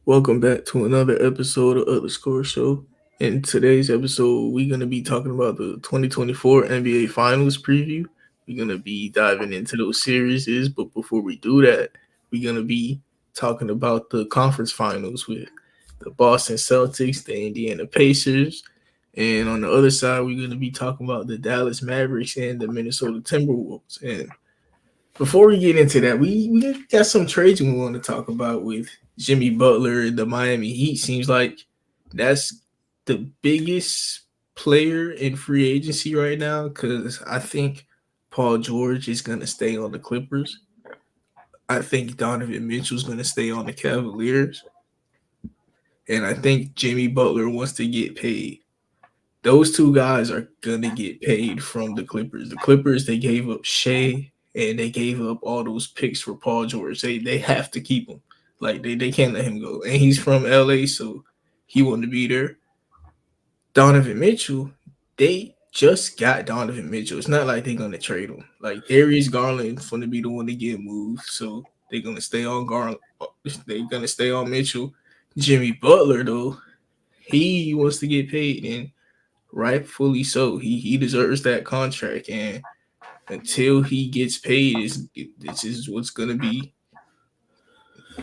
Welcome back to another episode of the Score Show. In today's episode, we're going to be talking about the 2024 NBA Finals preview. We're going to be diving into those series, but before we do that, we're going to be talking about the conference finals with the Boston Celtics, the Indiana Pacers, and on the other side, we're going to be talking about the Dallas Mavericks and the Minnesota Timberwolves. And before we get into that, we got some trades we want to talk about with Jimmy Butler and the Miami Heat. Seems like that's the biggest player in free agency right now because I think Paul George is going to stay on the Clippers. I think Donovan Mitchell's going to stay on the Cavaliers. And I think Jimmy Butler wants to get paid. Those two guys are gonna get paid from the Clippers. The Clippers, they gave up Shea and they gave up all those picks for Paul George. They have to keep him. Like they can't let him go. And he's from LA, so he wanted to be there. Donovan Mitchell, they just got Donovan Mitchell. It's not like they're gonna trade him. Like Darius Garland's gonna be the one to get moved, so they're gonna stay on Garland. They're gonna stay on Mitchell. Jimmy Butler though, he wants to get paid, and rightfully so. He deserves that contract, and until he gets paid, this is what's gonna be.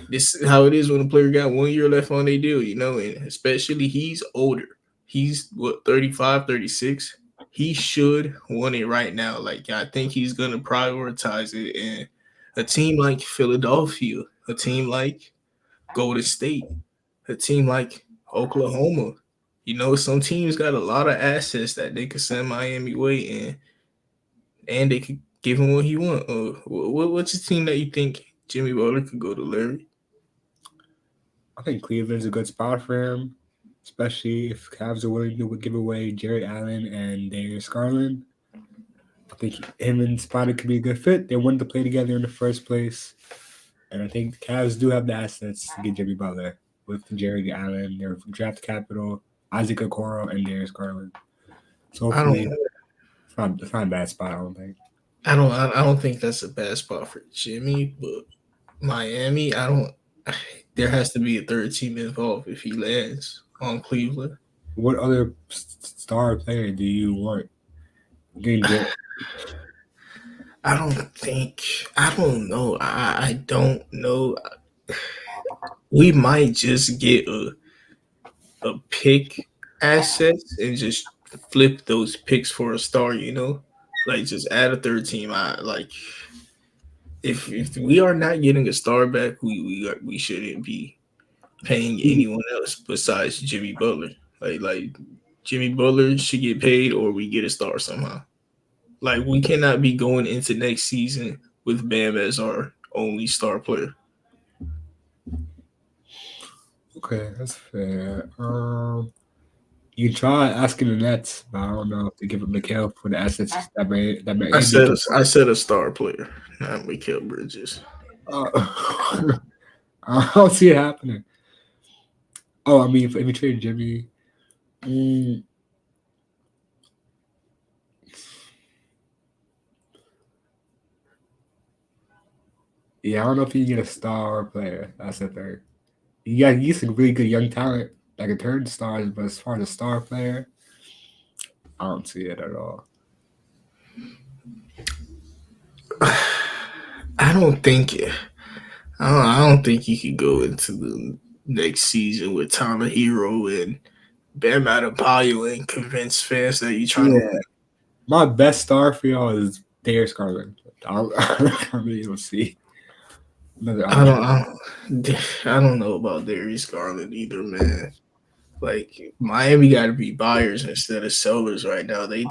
This is how it is when a player got 1 year left on their deal, and especially he's older. He's what 35, 36. He should want it right now. Like I think he's gonna prioritize it. And a team like Philadelphia, a team like Golden State, a team like Oklahoma. Some teams got a lot of assets that they could send Miami way, and they could give him what he want. What's the team that you think Jimmy Butler could go to, Larry? I think Cleveland's a good spot for him, especially if Cavs are willing to give away Jerry Allen and Darius Garland. I think him and Spider could be a good fit. They wanted to play together in the first place. And I think the Cavs do have the assets to get Jimmy Butler with Jerry Allen, their draft capital, Isaac Okoro, and Darius Garland. So I don't, hopefully it's not a bad spot, I don't think. I don't think that's a bad spot for Jimmy, but Miami, I don't. There has to be a third team involved if he lands on Cleveland. What other star player do you want? Getting I don't think. I don't know. I don't know. We might just get a pick assets and just flip those picks for a star. Like just add a third team. I like if we are not getting a star back, we shouldn't be paying anyone else besides Jimmy Butler. Like Jimmy Butler should get paid, or we get a star somehow. Like we cannot be going into next season with Bam as our only star player. Okay, that's fair. You try asking the Nets, but I don't know if they give up Mikhail for the assets that may I end. said I said a star player, not Mikael Bridges. I don't see it happening. Oh, I mean, if we trade Jimmy, mm, yeah, I don't know if you can get a star player. That's the thing. You got some really good young talent that can turn stars, but as far as a star player, I don't see it at all. I don't think I don't think you could go into the next season with Tyler Hero and Bam Adebayo and convince fans that you're trying to Yeah, win. my best star for y'all is Darius Garland. I really don't see another I option. don't, I don't, I don't know about Darius Garland either, man. Like Miami got to be buyers instead of sellers right now. They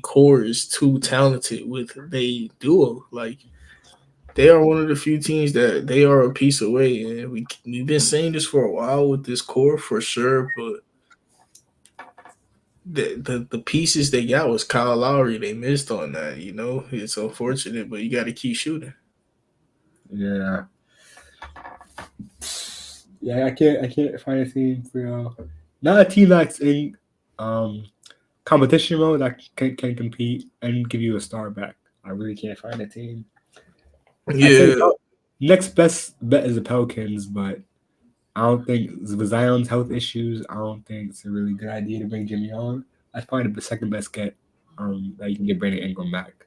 core is too talented with they duo. Like they are one of the few teams that they are a piece away, and we've been saying this for a while with this core for sure. But the pieces they got was Kyle Lowry. They missed on that. It's unfortunate, but you got to keep shooting. Yeah, yeah, I can't find a team for y'all. Not a team that's in um competition mode that can compete and give you a star back. I really can't find a team. I'd say Yeah, next best bet is the Pelicans, but I don't think with Zion's health issues, I don't think it's a really good idea to bring Jimmy on. That's probably the second best get that you can get Brandon Ingram back.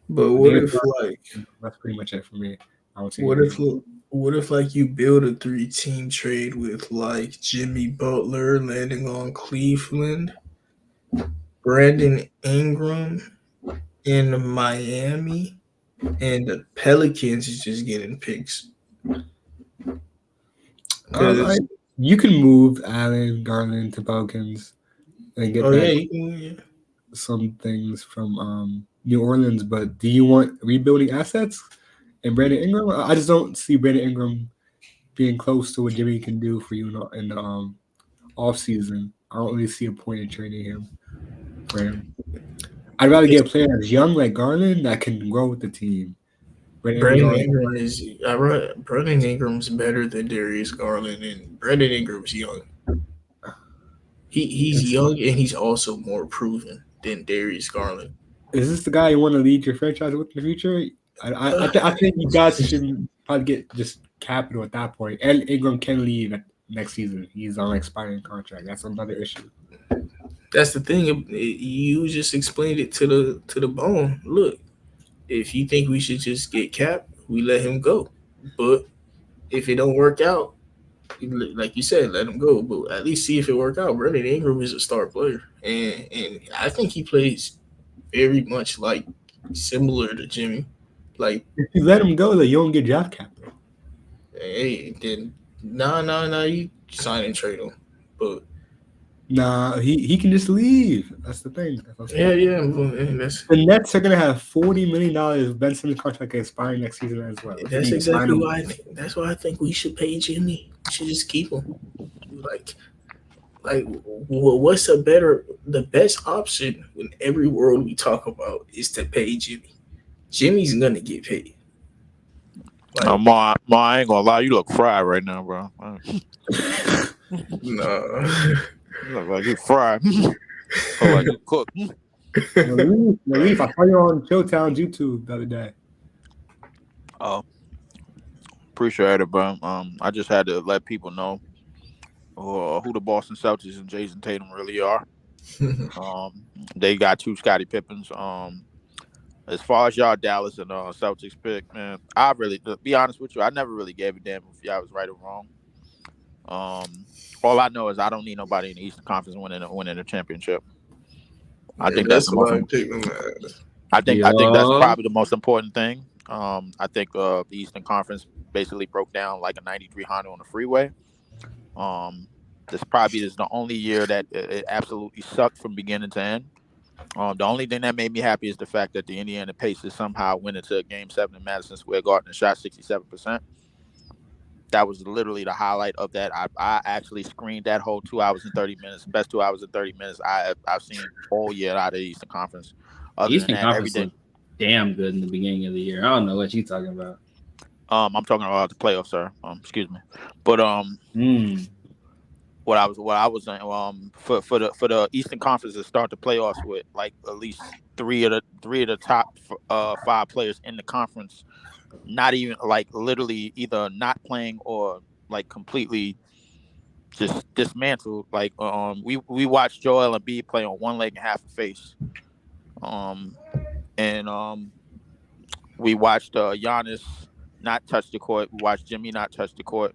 But But what David, if like that's pretty much it for me. I don't see what anything if else. what if like you build a 3-team trade with like Jimmy Butler landing on Cleveland, Brandon Ingram in Miami, and the Pelicans is just getting picks. I, Cause you can move Allen Garland to Pelicans and get oh yeah, back you can, yeah. some things from New Orleans, but do you want rebuilding assets and Brandon Ingram? I just don't see Brandon Ingram being close to what Jimmy can do for you in the off season. I don't really see a point in trading him for him. I'd rather It's get a player that's young like Garland that can grow with the team. Brandon Ingram's Brandon already Ingram is Brandon Ingram's better than Darius Garland, and Brandon Ingram's young. He's is, young and he's also more proven than Darius Garland. is this the guy you want to lead your franchise with in the future? I think you guys should probably get just capital at that point. And Ingram can leave next season. He's on an expiring contract. That's another issue. That's the thing. You just explained it to the bone. Look, if you think we should just get Cap, we let him go. But if it don't work out, like you said, let him go. But at least see if it work out. Brandon Ingram is a star player, and I think he plays very much like similar to Jimmy. Like, If you let him go, though, you don't get draft capital. hey, then nah, you sign and trade him. But Nah, he can just leave. That's the thing. That's what I'm saying. yeah, well, The Nets are gonna have $40 million. Ben Simmons' contract expiring next season as well. You that's need to sign exactly him. why that's why I think we should pay Jimmy. We should just keep him. Like what's the best option in every world we talk about is to pay Jimmy. Jimmy's gonna get paid. Like, I ain't gonna lie, you look fried right now, bro. nah. You look like you fried. Look like you cooked. Leaf, I saw you on Showtown's YouTube the other day. Oh, appreciate it, bro. I just had to let people know who the Boston Celtics and Jason Tatum really are. They got two Scottie Pippens. As far as y'all Dallas and Celtics pick, man, I really, to be honest with you, I never really gave a damn if y'all was right or wrong. All I know is I don't need nobody in the Eastern Conference winning a championship. I think that's the most. I think that's probably the most important thing. I think the Eastern Conference basically broke down like a 93 Honda on the freeway. This probably is the only year that it absolutely sucked from beginning to end. The only thing that made me happy is the fact that the Indiana Pacers somehow went into Game 7 in Madison Square Garden and shot 67%. That was literally the highlight of that. I actually screened that whole 2 hours and 30 minutes, best 2 hours and 30 minutes I've seen all year out of the Eastern Conference. Other Eastern than that, Conference everything. looked damn good in the beginning of the year. I don't know what you're talking about. I'm talking about the playoffs, sir. Excuse me. But what I was saying for the Eastern Conference to start the playoffs with like at least three of the top 5 players in the conference, not even like literally either not playing or like completely just dismantled. Like we watched Joel Embiid play on one leg and half a face, and we watched Giannis not touch the court. We watched Jimmy not touch the court.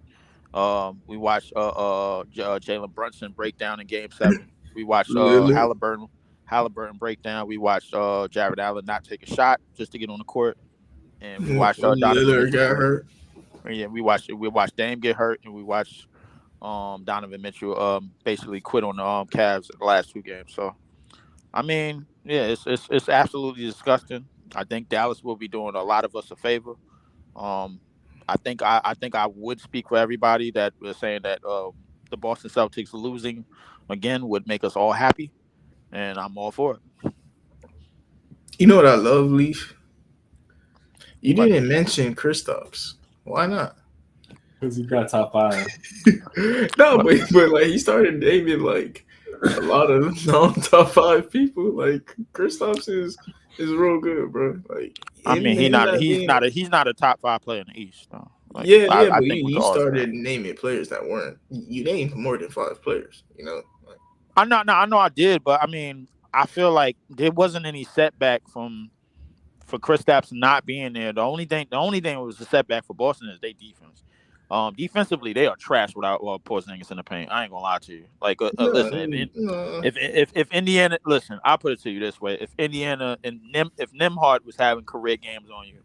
We watched Jalen Brunson break down in Game 7. We watched Halliburton break down. We watched Jared Allen not take a shot just to get on the court, and we watched Donovan Mitchell got hurt. Yeah, we watched Dame get hurt, and we watched Donovan Mitchell basically quit on the Cavs in the last 2 games. So, I mean, yeah, it's absolutely disgusting. I think Dallas will be doing a lot of us a favor. I think I would speak for everybody that was saying that the Boston Celtics losing again would make us all happy, and I'm all for it. You know what I love, Leaf? You didn't mention Kristaps. Why not? Because he got top 5. No, but like he started naming like a lot of non-top 5 people. Like Kristaps is real good, bro. Like I mean, he's not a top 5 player in the East. Though. Like, I but think you started naming players that weren't. You named more than 5 players. You know. Like, I know I did, but I mean, I feel like there wasn't any setback for Kristaps not being there. The only thing that was a setback for Boston is their defense. Defensively, they are trash without Porzingis in the paint. I ain't gonna lie to you. Like, listen, if Indiana, listen, I'll put it to you this way: if Indiana and if Nembhard was having career games on you,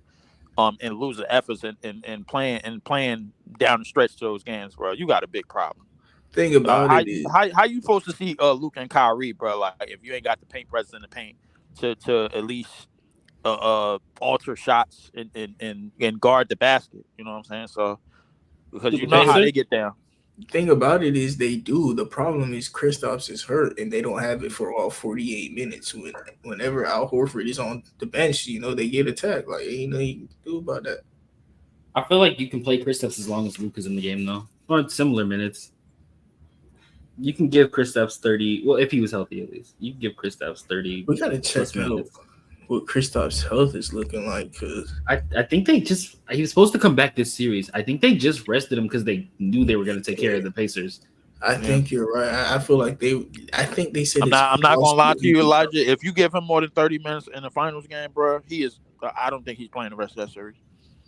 and losing efforts and playing down the stretch to those games, bro, you got a big problem. Thing about it is how you supposed to see Luka and Kyrie, bro? Like, if you ain't got the paint presence in the paint to at least alter shots and guard the basket. You know what I'm saying? So because you know how they get down. Thing about it is they do. The problem is Kristaps is hurt and they don't have it for all 48 minutes. Whenever Al Horford is on the bench, you know, they get attacked. Like, ain't nothing you can do about that. I feel like you can play Kristaps as long as Luka's in the game, though. Or similar minutes. You can give Kristaps 30. Well, if he was healthy, at least. You can give Kristaps 30. We got to check out what Kristaps' health is looking like. Cause I think he was supposed to come back this series. I think they just rested him because they knew they were going to take care of the Pacers. I think you're right. I feel like they said I'm not going to lie to you, Elijah. If you give him more than 30 minutes in the finals game, bro, I don't think he's playing the rest of that series.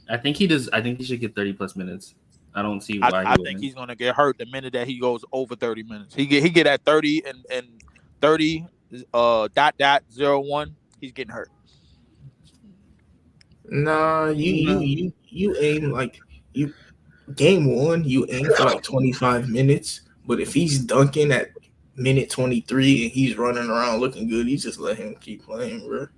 I think he does. I think he should get 30+ minutes. I don't see why. I think he's going to get hurt the minute that he goes over 30 minutes. He get at 30 and 30 .01. He's getting hurt. Nah, you aim like you game 1. You aim for like 25 minutes, but if he's dunking at minute 23 and he's running around looking good, you just let him keep playing, bro.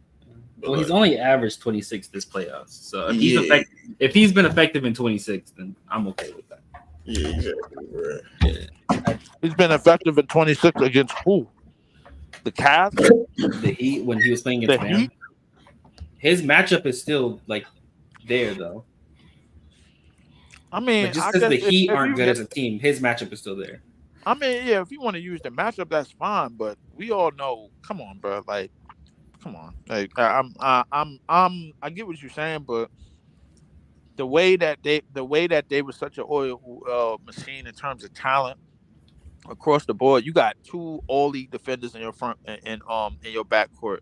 Well, he's only averaged 26 this playoffs, so if he's been effective in 26, then I'm okay with that. Yeah, exactly, bro. Yeah. He's been effective in 26 against who? The Cavs? The Heat, when he was playing against the Heat? His matchup is still like there though. I mean, but just because the Heat aren't good as a team, his matchup is still there. I mean, yeah, if you want to use the matchup, that's fine. But we all know, come on, bro. Like, come on. Like, I get what you're saying, but the way that they were such an oil machine in terms of talent across the board, you got 2 all-league defenders in your front and in your backcourt.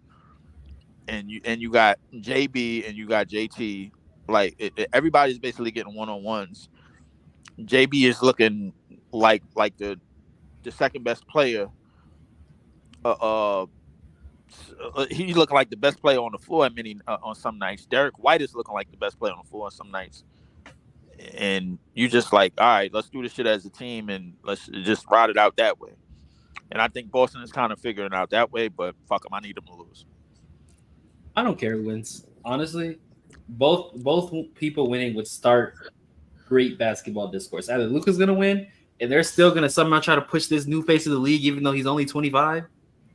And you got JB and you got JT. Like, everybody's basically getting one-on-ones. JB is looking like the second best player. He's looking like the best player on the floor on some nights. Derek White is looking like the best player on the floor on some nights. And you just like, all right, let's do this shit as a team and let's just ride it out that way. And I think Boston is kind of figuring it out that way, but fuck them, I need them to lose. I don't care who wins. Honestly, both people winning would start great basketball discourse. Either Luka's gonna win, and they're still gonna somehow try to push this new face of the league, even though he's only 25.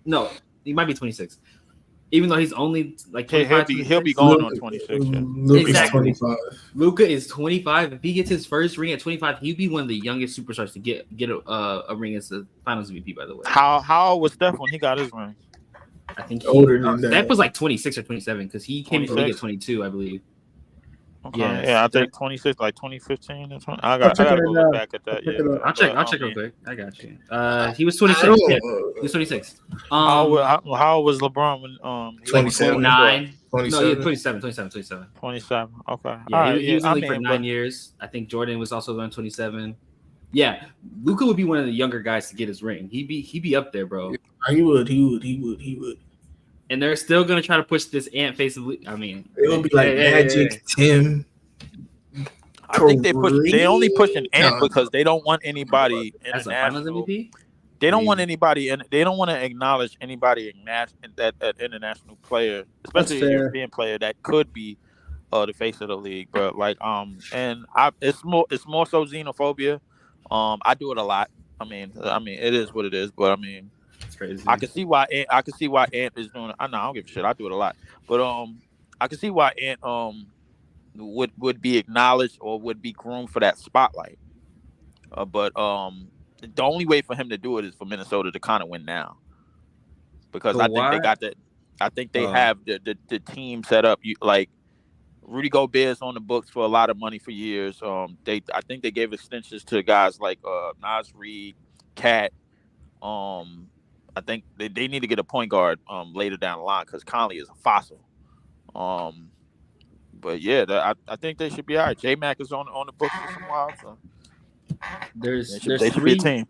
No, he might be 26. Even though he's only like 25. He'll be going on 26. Yeah. Exactly. 25. Luka is 25. If he gets his first ring at 25, he'd be one of the youngest superstars to get a ring as the Finals MVP. By the way, how old was Steph when he got his ring? I think older than that. Steph was like 26 or 27 because he came to the league at 22, I believe. Okay. Yeah, I think 26, like 2015 or 20. I gotta go look back at that. Yeah, I'll check real quick. I got you. He was 26. Yeah, he was 26. How old was LeBron when 27? 29. No, yeah, 27. 27. Okay. Yeah, he was in the league for 9 years. I think Jordan was also around 27. Yeah, Luka would be one of the younger guys to get his ring. He'd be up there, bro. He would. And they're still gonna try to push this ant face of. I mean, it'll be like Magic, Tim. I think they only push an ant because they don't want anybody as a Finals MVP. They don't want anybody, and they don't want to acknowledge anybody that international player, especially a European player that could be the face of the league. But like, it's more so xenophobia. I do it a lot. I mean, it is what it is. But I mean, it's crazy. I can see why Ant is doing it. I don't give a shit. I do it a lot. But I can see why Ant would be acknowledged or would be groomed for that spotlight. But the only way for him to do it is for Minnesota to kind of win now, because I think they got that. I think they have the team set up. Rudy Gobert's on the books for a lot of money for years. I think they gave extensions to guys like Nas Reed, Cat. I think they need to get a point guard later down the line because Conley is a fossil. But yeah, I think they should be all right. J-Mac is on the books for some while, so they should be a team.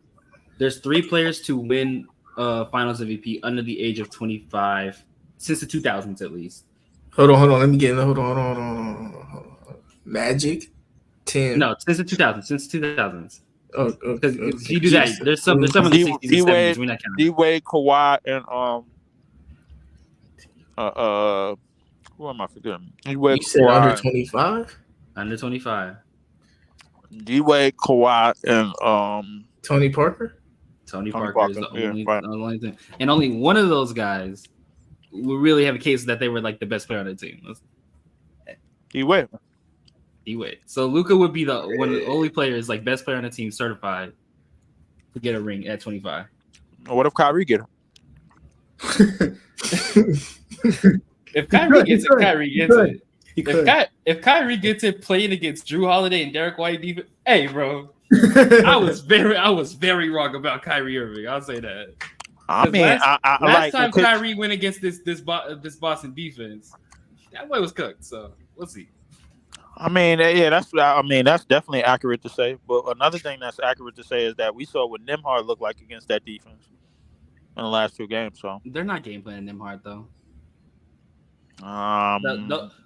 There's 3 players to win Finals MVP under the age of 25 since the 2000s at least. Hold on. Let me get hold on. Magic, Tim. No, since the 2000s. Oh, because you do that. There's some in the 60s and 70s. We're not counting. D-Wade, Kawhi, and who am I forgetting? You said under 25. Under 25. D-Wade, Kawhi, and Tony Parker. Tony Parker is the only thing, and only one of those guys will really have a case that they were like the best player on the team. D-Wade. So Luka would be one of the only players like best player on the team certified to get a ring at 25. What if Kyrie get it? If Kyrie gets it, Kyrie gets it. If Kyrie gets it playing against Drew Holiday and Derek White defense, hey bro, I was very wrong about Kyrie Irving. I'll say that. I mean, last time Kyrie went against this Boston defense, that boy was cooked. So we'll see. I mean, yeah, that's definitely accurate to say. But another thing that's accurate to say is that we saw what Nembhard looked like against that defense in the last 2 games. So they're not game planning Nembhard though.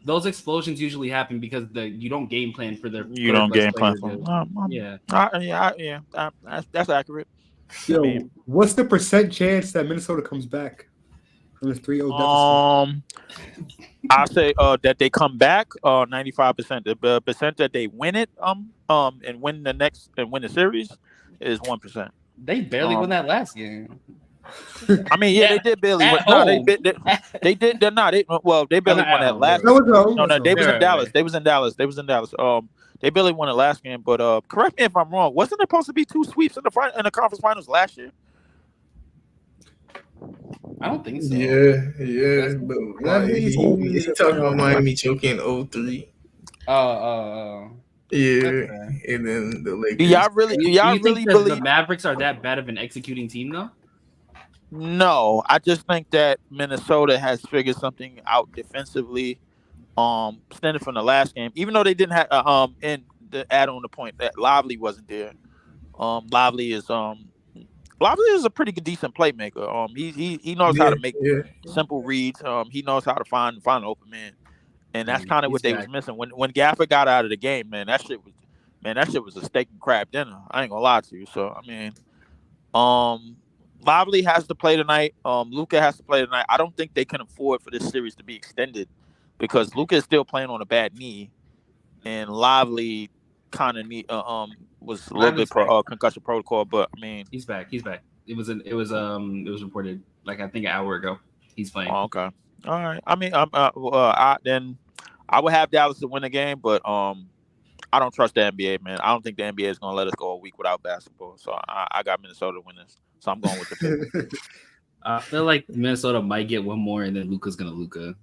Those explosions usually happen because you don't game plan for their. You don't game plan for them. That's accurate. Yo, what's the % chance that Minnesota comes back from the 3-0 deficit? I say that they come back 95%. The percent that they win it and win the series is 1%. They barely won that last game. I mean, yeah, they did barely win. No, they did. They're not. They barely won that last game. No, they was in Dallas. They was in Dallas. They barely won the last game. But correct me if I'm wrong. Wasn't there supposed to be 2 sweeps in the conference finals last year? I don't think so. Yeah. But he's talking about Miami choking 0-3. Oh. Yeah, okay. And then the Lakers. Do y'all really believe the Mavericks are that bad of an executing team though? No, I just think that Minnesota has figured something out defensively. Standing from the last game, even though they didn't have and to add on the point that Lively wasn't there. Lively is a pretty good, decent playmaker. He knows how to make simple reads. He knows how to find an open man, and that's kind of what they was missing when Gaffer got out of the game. That shit was a steak and crab dinner. I ain't gonna lie to you. So I mean, Lively has to play tonight. Luka has to play tonight. I don't think they can afford for this series to be extended because Luka is still playing on a bad knee, and Lively kind of was a little bit concussion protocol. But I mean, he's back. It was reported like I think an hour ago. He's playing. Oh, okay, all right. I mean, then I would have Dallas to win the game, but I don't trust the NBA, man. I don't think the NBA is gonna let us go a week without basketball. So I got Minnesota to win this. So I'm going with the pick. I feel like Minnesota might get one more, and then Luka's gonna Luka.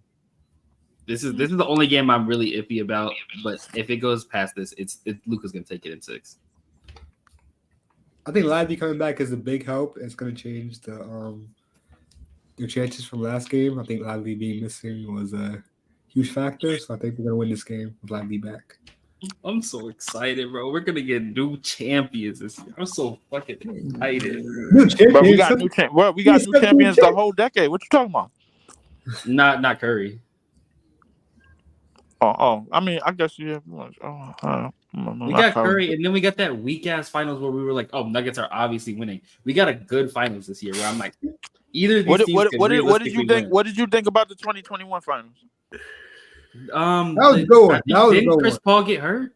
This is the only game I'm really iffy about. But if it goes past this, it's Luka's gonna take it in 6. I think Lively coming back is a big help. It's gonna change their chances from last game. I think Lively being missing was a huge factor. So I think we're gonna win this game with Lively back. I'm so excited, bro. We're gonna get new champions this year. I'm so fucking excited. But we got new champions the whole decade. What you talking about? Not Curry. Oh, I mean, I guess yeah. We got Curry, and then we got that weak ass finals where we were like, "Oh, Nuggets are obviously winning." We got a good finals this year where I'm like, either of these teams what did you think? What did you think about the 2021 finals? That was a good one. Didn't Chris Paul get hurt?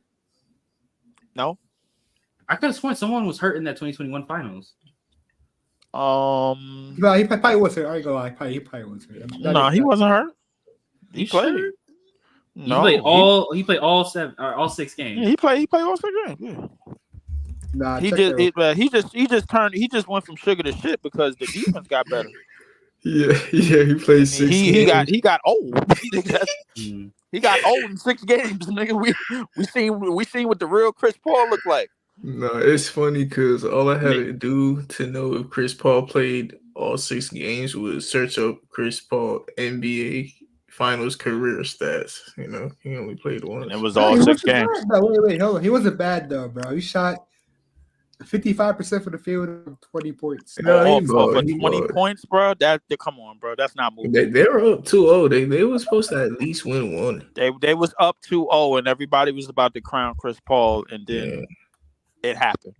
No. I could have sworn someone was hurt in that 2021 finals. No, he probably was hurt. I ain't gonna lie. He probably was hurt. No, he wasn't hurt. He played. Sure? No, he played all 6 games. Yeah, he played all 6 games. Yeah. Nah, he just went from sugar to shit because the defense got better. Yeah, he played 6 games. He got old. He got old in 6 games, nigga. We seen what the real Chris Paul looked like. No, it's funny because all I had to do to know if Chris Paul played all 6 games was search up Chris Paul NBA Finals career stats. You know, he only played once. And it was all 6 games. Wait, hold on. He wasn't bad though, bro. He shot 55% for the field, 20 points. No, for 20 points, bro. Come on, bro. That's not moving. They were up 2-0. They were supposed to at least win one. They was up 2-0, and everybody was about to crown Chris Paul, and then it happened.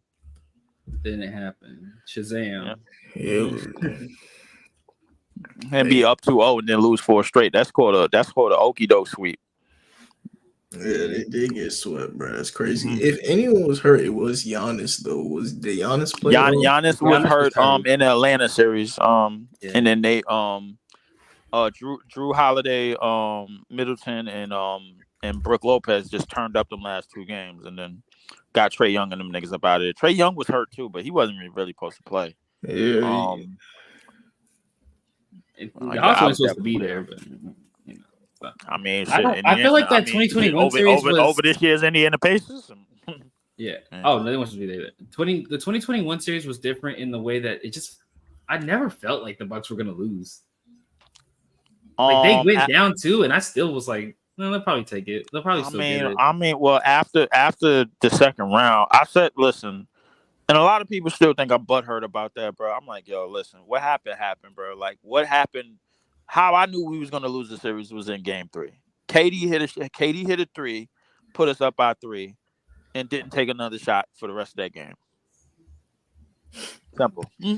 Then it happened. Shazam. And be up 2-0 and then lose 4 straight. That's called a okie doke sweep. Yeah, they did get swept, bro. That's crazy. Mm-hmm. If anyone was hurt, it was Giannis though. Did Giannis play? Giannis was hurt in the Atlanta series. And then they Drew Holiday, Middleton, and Brook Lopez just turned up them last 2 games, and then got Trae Young and them niggas up out of it. Trae Young was hurt too, but he wasn't really supposed to play. Yeah. The Hawks weren't supposed to be there, but. I mean, shit, I feel like that 2021 series was over this year's Indiana Pacers. Yeah. Oh, no, they want to be there. The 2021 series was different in the way that I never felt like the Bucks were gonna lose. Like they went down 2, and I still was like, no, they'll probably take it. They'll probably still get it. Well, after the second round, I said, listen, and a lot of people still think I'm butthurt about that, bro. I'm like, yo, listen, what happened, bro? Like, what happened? How I knew we was gonna lose the series was in Game 3. KD hit a 3, put us up by 3, and didn't take another shot for the rest of that game. Simple. Hey,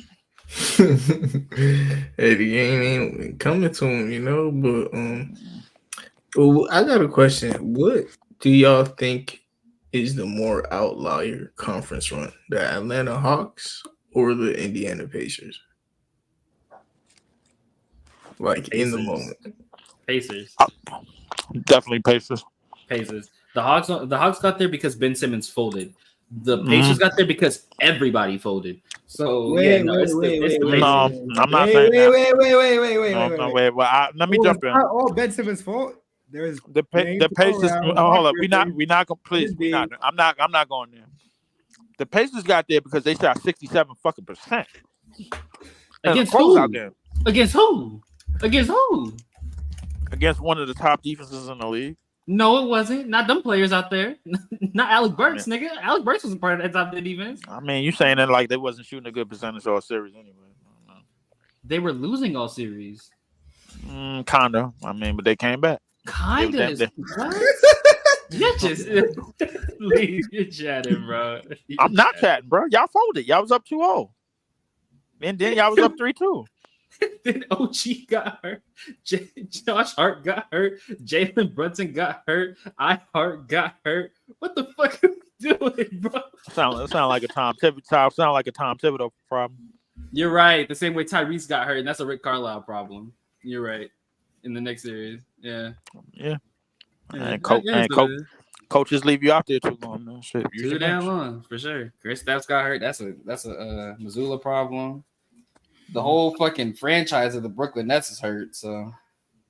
the game ain't coming to him, you know. But well, I got a question. What do y'all think is the more outlier conference run, the Atlanta Hawks or the Indiana Pacers? Like Pacers. In the moment. Pacers. Definitely Pacers. The Hawks got there because Ben Simmons folded. The Pacers got there because everybody folded. So wait. No, I'm not saying that. Wait. Well, let me jump in. All Ben Simmons' fault. There's the Pacers. Hold up. We not complete. I'm not going there. The Pacers got there because they shot 67% against who? Against who? Against who? Against one of the top defenses in the league. No, it wasn't. Not them players out there. Not Alec Burks, nigga. Alec Burks wasn't part of that top defense. I mean, you saying that like they wasn't shooting a good percentage all series anyway. They were losing all series. Kinda. I mean, but they came back. Kinda. What? You're just you're chatting, bro. I'm not chatting, bro. Y'all folded. Y'all was up 2-0. And then y'all was up 3-2. Then OG got hurt. Josh Hart got hurt. Jalen Brunson got hurt. Hart got hurt. What the fuck are we doing, bro? Sound like a Tom Thibodeau problem. You're right. The same way Tyrese got hurt, and that's a Rick Carlisle problem. You're right. In the next series, yeah. And coaches leave you out there too long. No shit. Too damn long, for sure. Chris Stapps got hurt. That's a Missoula problem. The whole fucking franchise of the Brooklyn Nets is hurt. So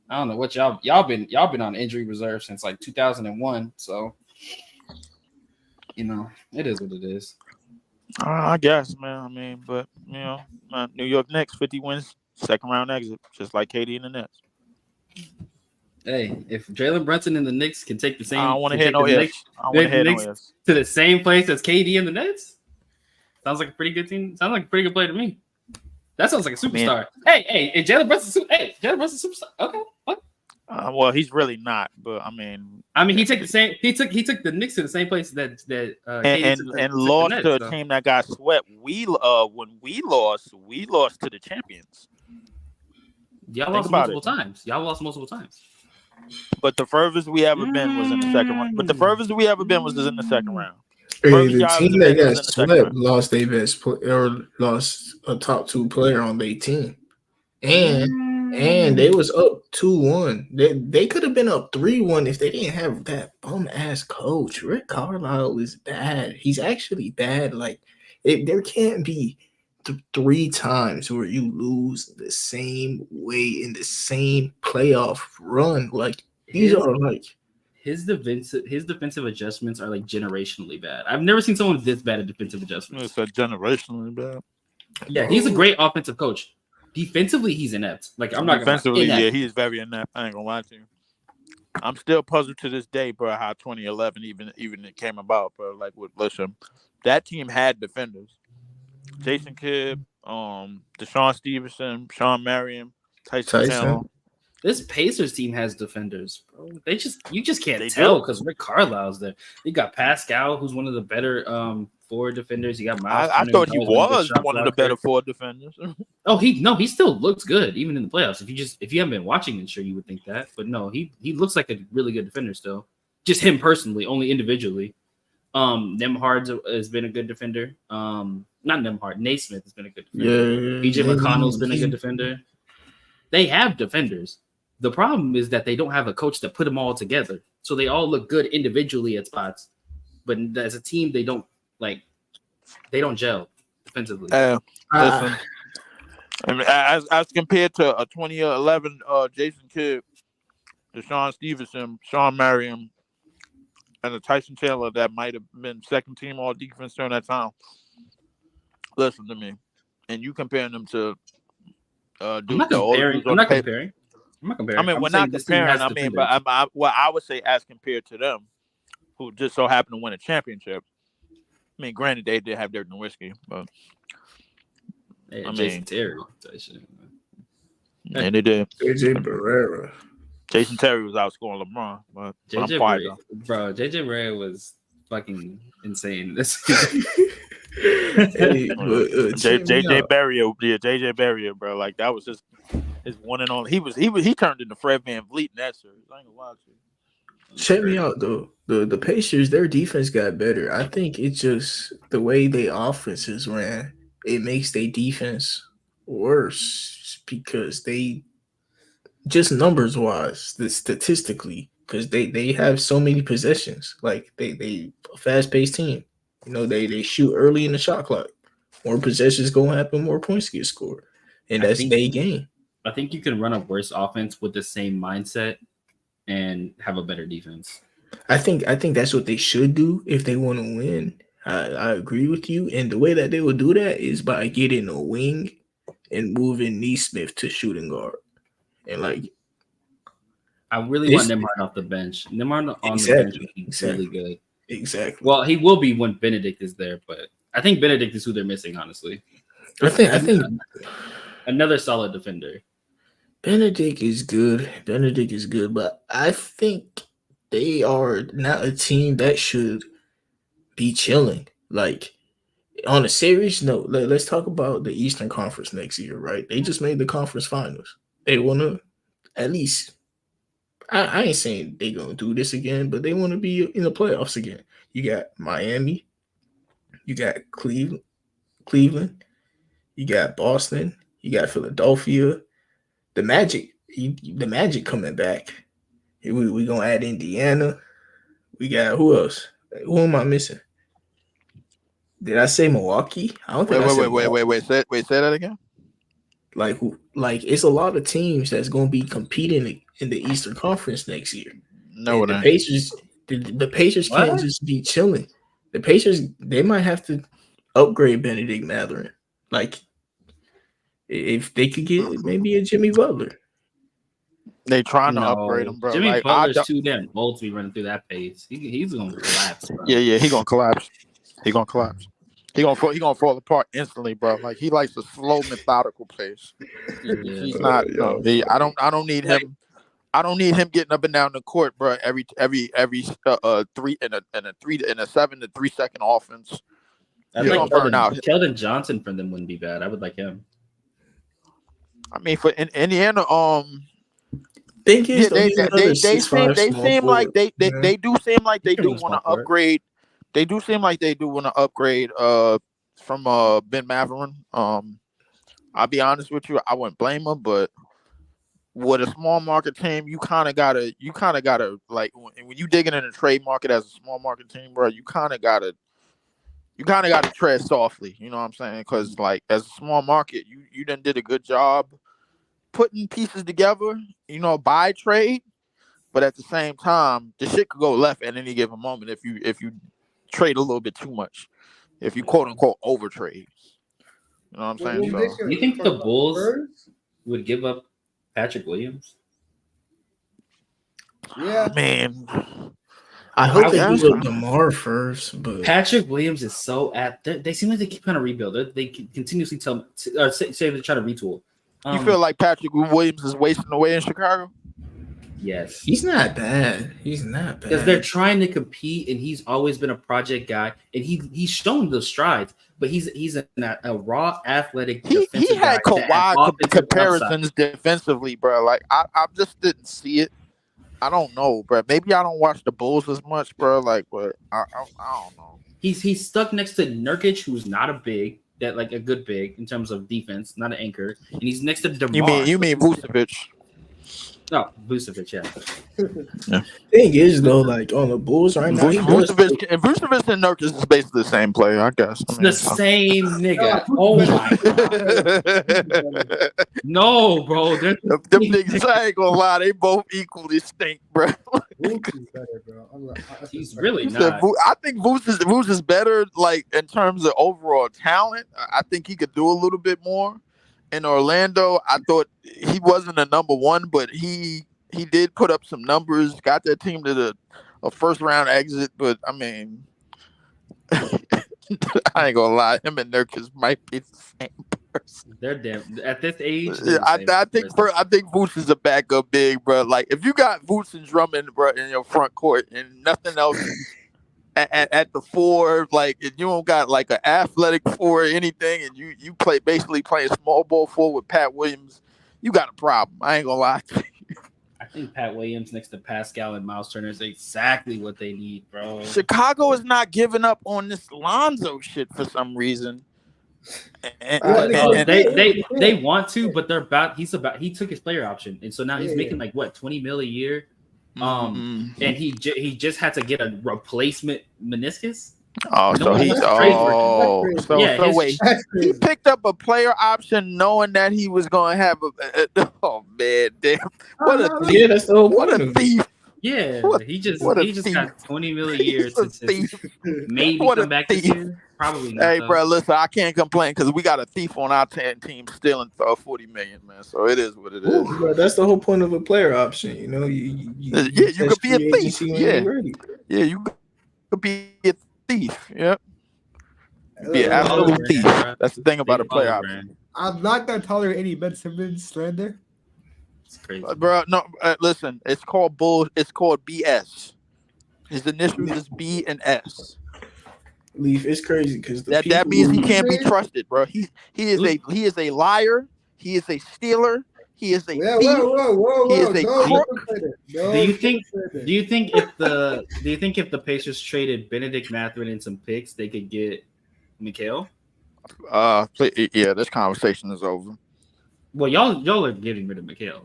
I don't know what y'all been on injury reserve since like 2001. So you know it is what it is. I guess, man. I mean, but you know, New York Knicks 50 wins, second round exit, just like KD and the Nets. Hey, if Jalen Brunson and the Knicks can take the same, I don't want to hear no ifs. I want to hear no ifs. To the same place as KD and the Nets. Sounds like a pretty good team. Sounds like a pretty good play to me. That sounds like a superstar. Man. Hey, Jalen Brunson. Jalen Brunson superstar. Okay, what? Well, he's really not, but I mean, he took the same. He took the Knicks to the same place that and lost to a team that got swept. When we lost to the champions. Y'all lost multiple times. But the furthest we ever been was in the second round. Was in the second round. Hey, the team that got swept lost their best or lost a top 2 player on their team, and they was up 2-1. They could have been up 3-1 if they didn't have that bum ass coach. Rick Carlisle is bad. He's actually bad. Like there can't be 3 times where you lose the same way in the same playoff run. Like These are like his defensive adjustments are like generationally bad. I've never seen someone this bad at defensive adjustments. It's a generationally bad. Yeah, he's a great offensive coach. Defensively, he's inept. Like I'm not defensively, yeah, he's very inept. I ain't gonna lie to you. I'm still puzzled to this day, bro, how 2011 even it came about, bro. Like, listen, that team had defenders: Jason Kidd, Deshaun Stevenson, Sean Marion, Tyson Chandler. This Pacers team has defenders, bro. You just can't tell because Rick Carlisle's there. You got Pascal, who's one of the better forward defenders. You got Miles. I thought he was one of the better forward defenders. He still looks good even in the playoffs. If you haven't been watching, I'm sure you would think that. But no, he looks like a really good defender still. Just him personally, only individually. Nembhard has been a good defender. Not Nembhard. Naismith has been a good defender. BJ McConnell's been a good defender. They have defenders. The problem is that they don't have a coach that put them all together. So they all look good individually at spots, but as a team, they don't gel defensively. Listen, I mean, as compared to a 2011 Jason Kidd, Deshaun Stevenson, Sean Marion, and a Tyson Chandler that might have been second team all defense during that time. Listen to me, and you comparing them to I'm not comparing. I mean, we're not comparing. I mean, but I would say as compared to them, who just so happened to win a championship. I mean, granted, they did have Dirk Nowitzki, but Jason Terry. And they did. JJ Barrera. Jason Terry was outscoring LeBron, but JJ Barrera was fucking insane this season. JJ Barrier, bro. Like that was his one and only. He turned into Fred VanVleet in that series. I ain't gonna lie to you. Check me out though. The Pacers, their defense got better. I think it's just the way their offenses ran. It makes their defense worse because they just numbers wise, statistically, because they have so many possessions. Like they a fast paced team. You know, they shoot early in the shot clock. More possessions gonna happen, more points get scored. And that's their game. I think you can run a worse offense with the same mindset and have a better defense. I think that's what they should do if they want to win. I agree with you. And the way that they will do that is by getting a wing and moving Naismith to shooting guard. And like I really want Nembhard off the bench. Nembhard on the bench would be really good. Exactly. Well, he will be when Benedict is there, but I think Benedict is who they're missing, honestly. I think another solid defender. Benedict is good, but I think they are not a team that should be chilling. Like on a serious note, let's talk about the Eastern Conference next year, right? They just made the conference finals. They want to at least I ain't saying they're going to do this again, but they want to be in the playoffs again. You got Miami. You got Cleveland. You got Boston. You got Philadelphia. The Magic coming back. We're going to add Indiana. We got who else? Who am I missing? Did I say Milwaukee? I don't think Wait. Say that again. Like it's a lot of teams that's going to be competing in the Eastern Conference next year. No, the Pacers. The Pacers can't just be chilling. The Pacers, they might have to upgrade Benedict Mathurin. Like if they could get maybe a Jimmy Butler. They trying to upgrade him, bro. Jimmy Butler's too damn old to be running through that pace. He's gonna collapse, bro. Yeah, he gonna collapse. He gonna fall apart instantly, bro. Like he likes a slow, methodical pace. He's not. I don't need him. I don't need him getting up and down the court, bro. Every 3 in a 7 to 3 second offense. I'd like Keldon Johnson for them wouldn't be bad. I would like him. I mean, for Indiana, they seem like they do want to upgrade. They do seem like they do want to upgrade from Ben Mathurin. I'll be honest with you, I wouldn't blame him, but with a small market team, you kind of gotta like when you digging in the trade market as a small market team, bro, you kind of gotta tread softly. You know what I'm saying? Because like as a small market, you done did a good job putting pieces together, by trade. But at the same time, the shit could go left at any given moment if you trade a little bit too much, if you quote unquote overtrade. You know what I'm saying? So, do you think the Bulls would give up Patrick Williams? Yeah, man. I hope they give up DeMar first, but Patrick Williams is so they seem like they keep trying to rebuild. They continuously say they're trying to retool. You feel like Patrick Williams is wasting away in Chicago? Yes. He's not bad. Because they're trying to compete, and he's always been a project guy, and he's shown the strides, but he's a raw athletic. He had Kawhi comparisons defensively, bro. Like I just didn't see it. I don't know, bro. Maybe I don't watch the Bulls as much, bro. Like, but I don't know. He's stuck next to Nurkic, who's not a big, that like a good big in terms of defense, not an anchor, and he's next to DeMar. You mean Vucevic? No, Vucevic, yeah. Thing is though, like on the Bulls right now, Vucevic and Nurkic is basically the same player, I guess. It's the same nigga. Oh my god. No, bro. Them niggas, I ain't gonna lie, they both equally stink, bro. He's really not. I think Vuce is better, like in terms of overall talent. I think he could do a little bit more. In Orlando, I thought he wasn't a number one, but he did put up some numbers, got that team to a first round exit. But I mean, I ain't gonna lie, him and Nurkic might be the same person. They're damn at this age. I think Vuce is a backup big, bro. Like if you got Vuce and Drummond, bro, in your front court and nothing else. At the four, like if you don't got like an athletic four or anything, and you basically playing small ball four with Pat Williams, you got a problem. I ain't gonna lie to you. I think Pat Williams next to Pascal and Miles Turner is exactly what they need, bro. Chicago is not giving up on this Lonzo shit for some reason. They want to, but he took his player option, and so now he's making like what $20 million a year. And he just had to get a replacement meniscus. Wait. He picked up a player option knowing that he was going to have oh man, damn! What a thief! Yeah, he just got $20 million a year to maybe come back this year. Probably not. Hey, bro, listen, I can't complain because we got a thief on our team stealing $40 million, man. So it is what it is. Bro, that's the whole point of a player option, you know. You could be a thief. Yeah, you could be a thief. Yep. Be an absolute thief. That's the thing about a player option. I'm not gonna tolerate any Ben Simmons slander. It's crazy, bro. No, listen. It's called bull. It's called BS. His initials is B and S. Leaf, it's crazy because that means he can't be trusted, bro. He is a liar. He is a stealer. He is a thief. He is a crook. Do you think if the Pacers traded Benedict Mathurin and some picks, they could get Mikal? Yeah, this conversation is over. Well, y'all are getting rid of Mikal.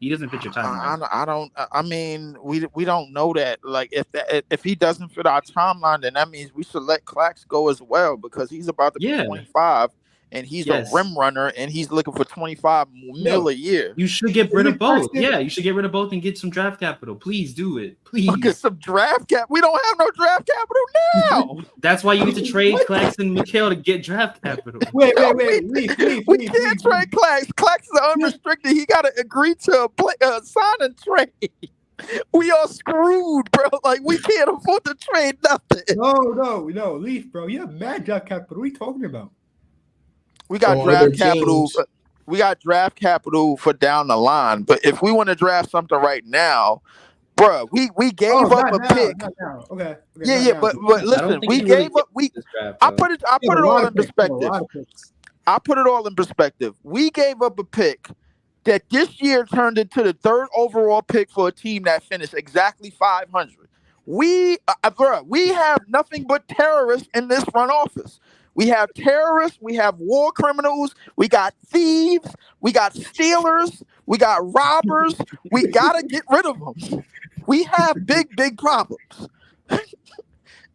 He doesn't fit your timeline. I mean, we don't know that. Like, if he doesn't fit our timeline, then that means we should let Clax go as well because he's about to be 25, and he's a rim runner, and he's looking for $25 million a year. You should get rid of both. Yeah, you should get rid of both and get some draft capital. Please do it. Please get some draft cap. We don't have no draft capital now. That's why you need to trade Clax and Mikal to get draft capital. Wait. We can't trade Clax. Clax is unrestricted. He got to agree to sign and trade. We are screwed, bro. Like, we can't afford to trade nothing. No, Leaf, bro. You have mad draft capital. What are you talking about? We got draft capital. We got draft capital for down the line. But if we want to draft something right now, bro, we gave up a pick. Okay. But listen, we gave up. I put it all in perspective. I put it all in perspective. We gave up a pick that this year turned into the third overall pick for a team that finished exactly 500. We have nothing but terrorists in this front office. We have terrorists, we have war criminals, we got thieves, we got stealers, we got robbers. We got to get rid of them. We have big problems.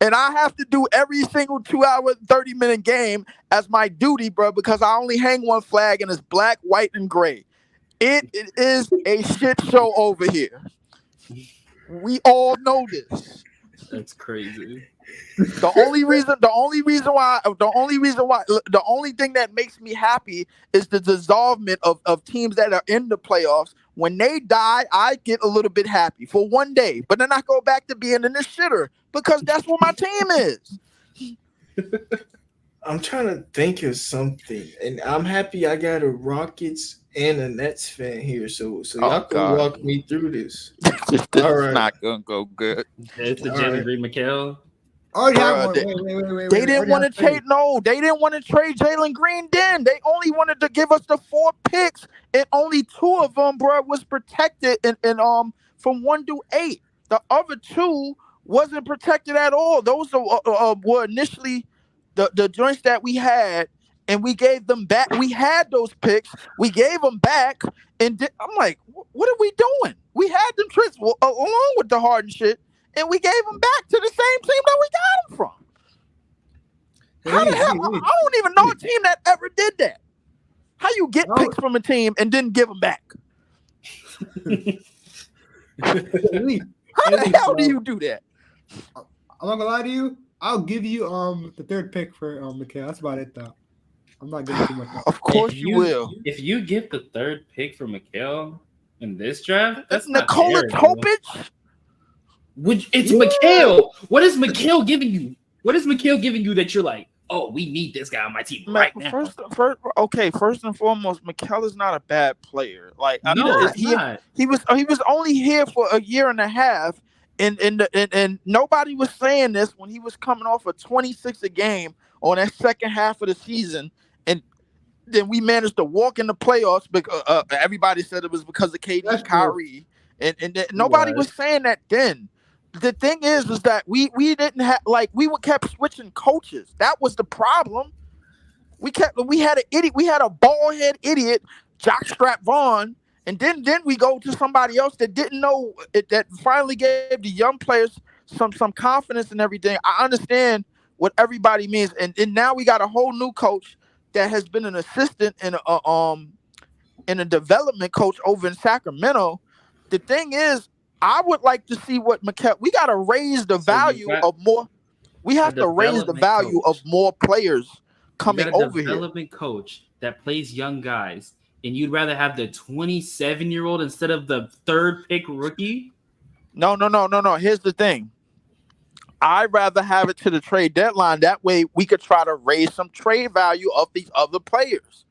And I have to do every single 2-hour, 30-minute game as my duty, bro, because I only hang one flag and it's black, white, and gray. It is a shit show over here. We all know this. That's crazy. The only thing that makes me happy is the dissolvement of teams that are in the playoffs. When they die, I get a little bit happy for one day, but then I go back to being in the shitter because that's what my team is. I'm trying to think of something, and I'm happy I got a Rockets and a Nets fan here, so y'all can walk me through this. This is not gonna go good. It's the Jalen Green McHale. Oh yeah, they didn't want to trade. No, they didn't want to trade Jalen Green. Then they only wanted to give us the 4 picks, and only 2 of them, bro, was protected. And from 1 to 8, the other 2 wasn't protected at all. Those were initially the joints that we had, and we gave them back. We had those picks, we gave them back, and I'm like, what are we doing? We had them tricks along with the Harden shit. And we gave them back to the same team that we got them from. How the hell? I don't even know a team that ever did that. How you get picks from a team and then give them back? How the hell do you do that? I'm not gonna lie to you. I'll give you the 3rd pick for McHale. That's about it though. I'm not giving too much. Of course you will. If you get the 3rd pick for McHale in this draft, that's Nikola Jokic. It's McHale. What is McHale giving you? What is McHale giving you that you're like, oh, we need this guy on my team right now? First and foremost, McHale is not a bad player. Like, he was only here for a year and a half, and nobody was saying this when he was coming off a 26 a game on that second half of the season, and then we managed to walk in the playoffs because everybody said it was because of KD and Kyrie, and nobody was saying that then. The thing is that we didn't have, like, we kept switching coaches. That was the problem. We had a bald-head idiot, Jockstrap Vaughn, and then we go to somebody else that didn't know it, that finally gave the young players some confidence and everything. I understand what everybody means, and now we got a whole new coach that has been an assistant and a development coach over in Sacramento. The thing is, I would like to see what McHale. We got to raise the value of more. We have to raise the value of more players coming over here. Development coach that plays young guys, and you'd rather have the 27-year-old instead of the 3rd pick rookie? No. Here's the thing. I'd rather have it to the trade deadline. That way, we could try to raise some trade value of these other players.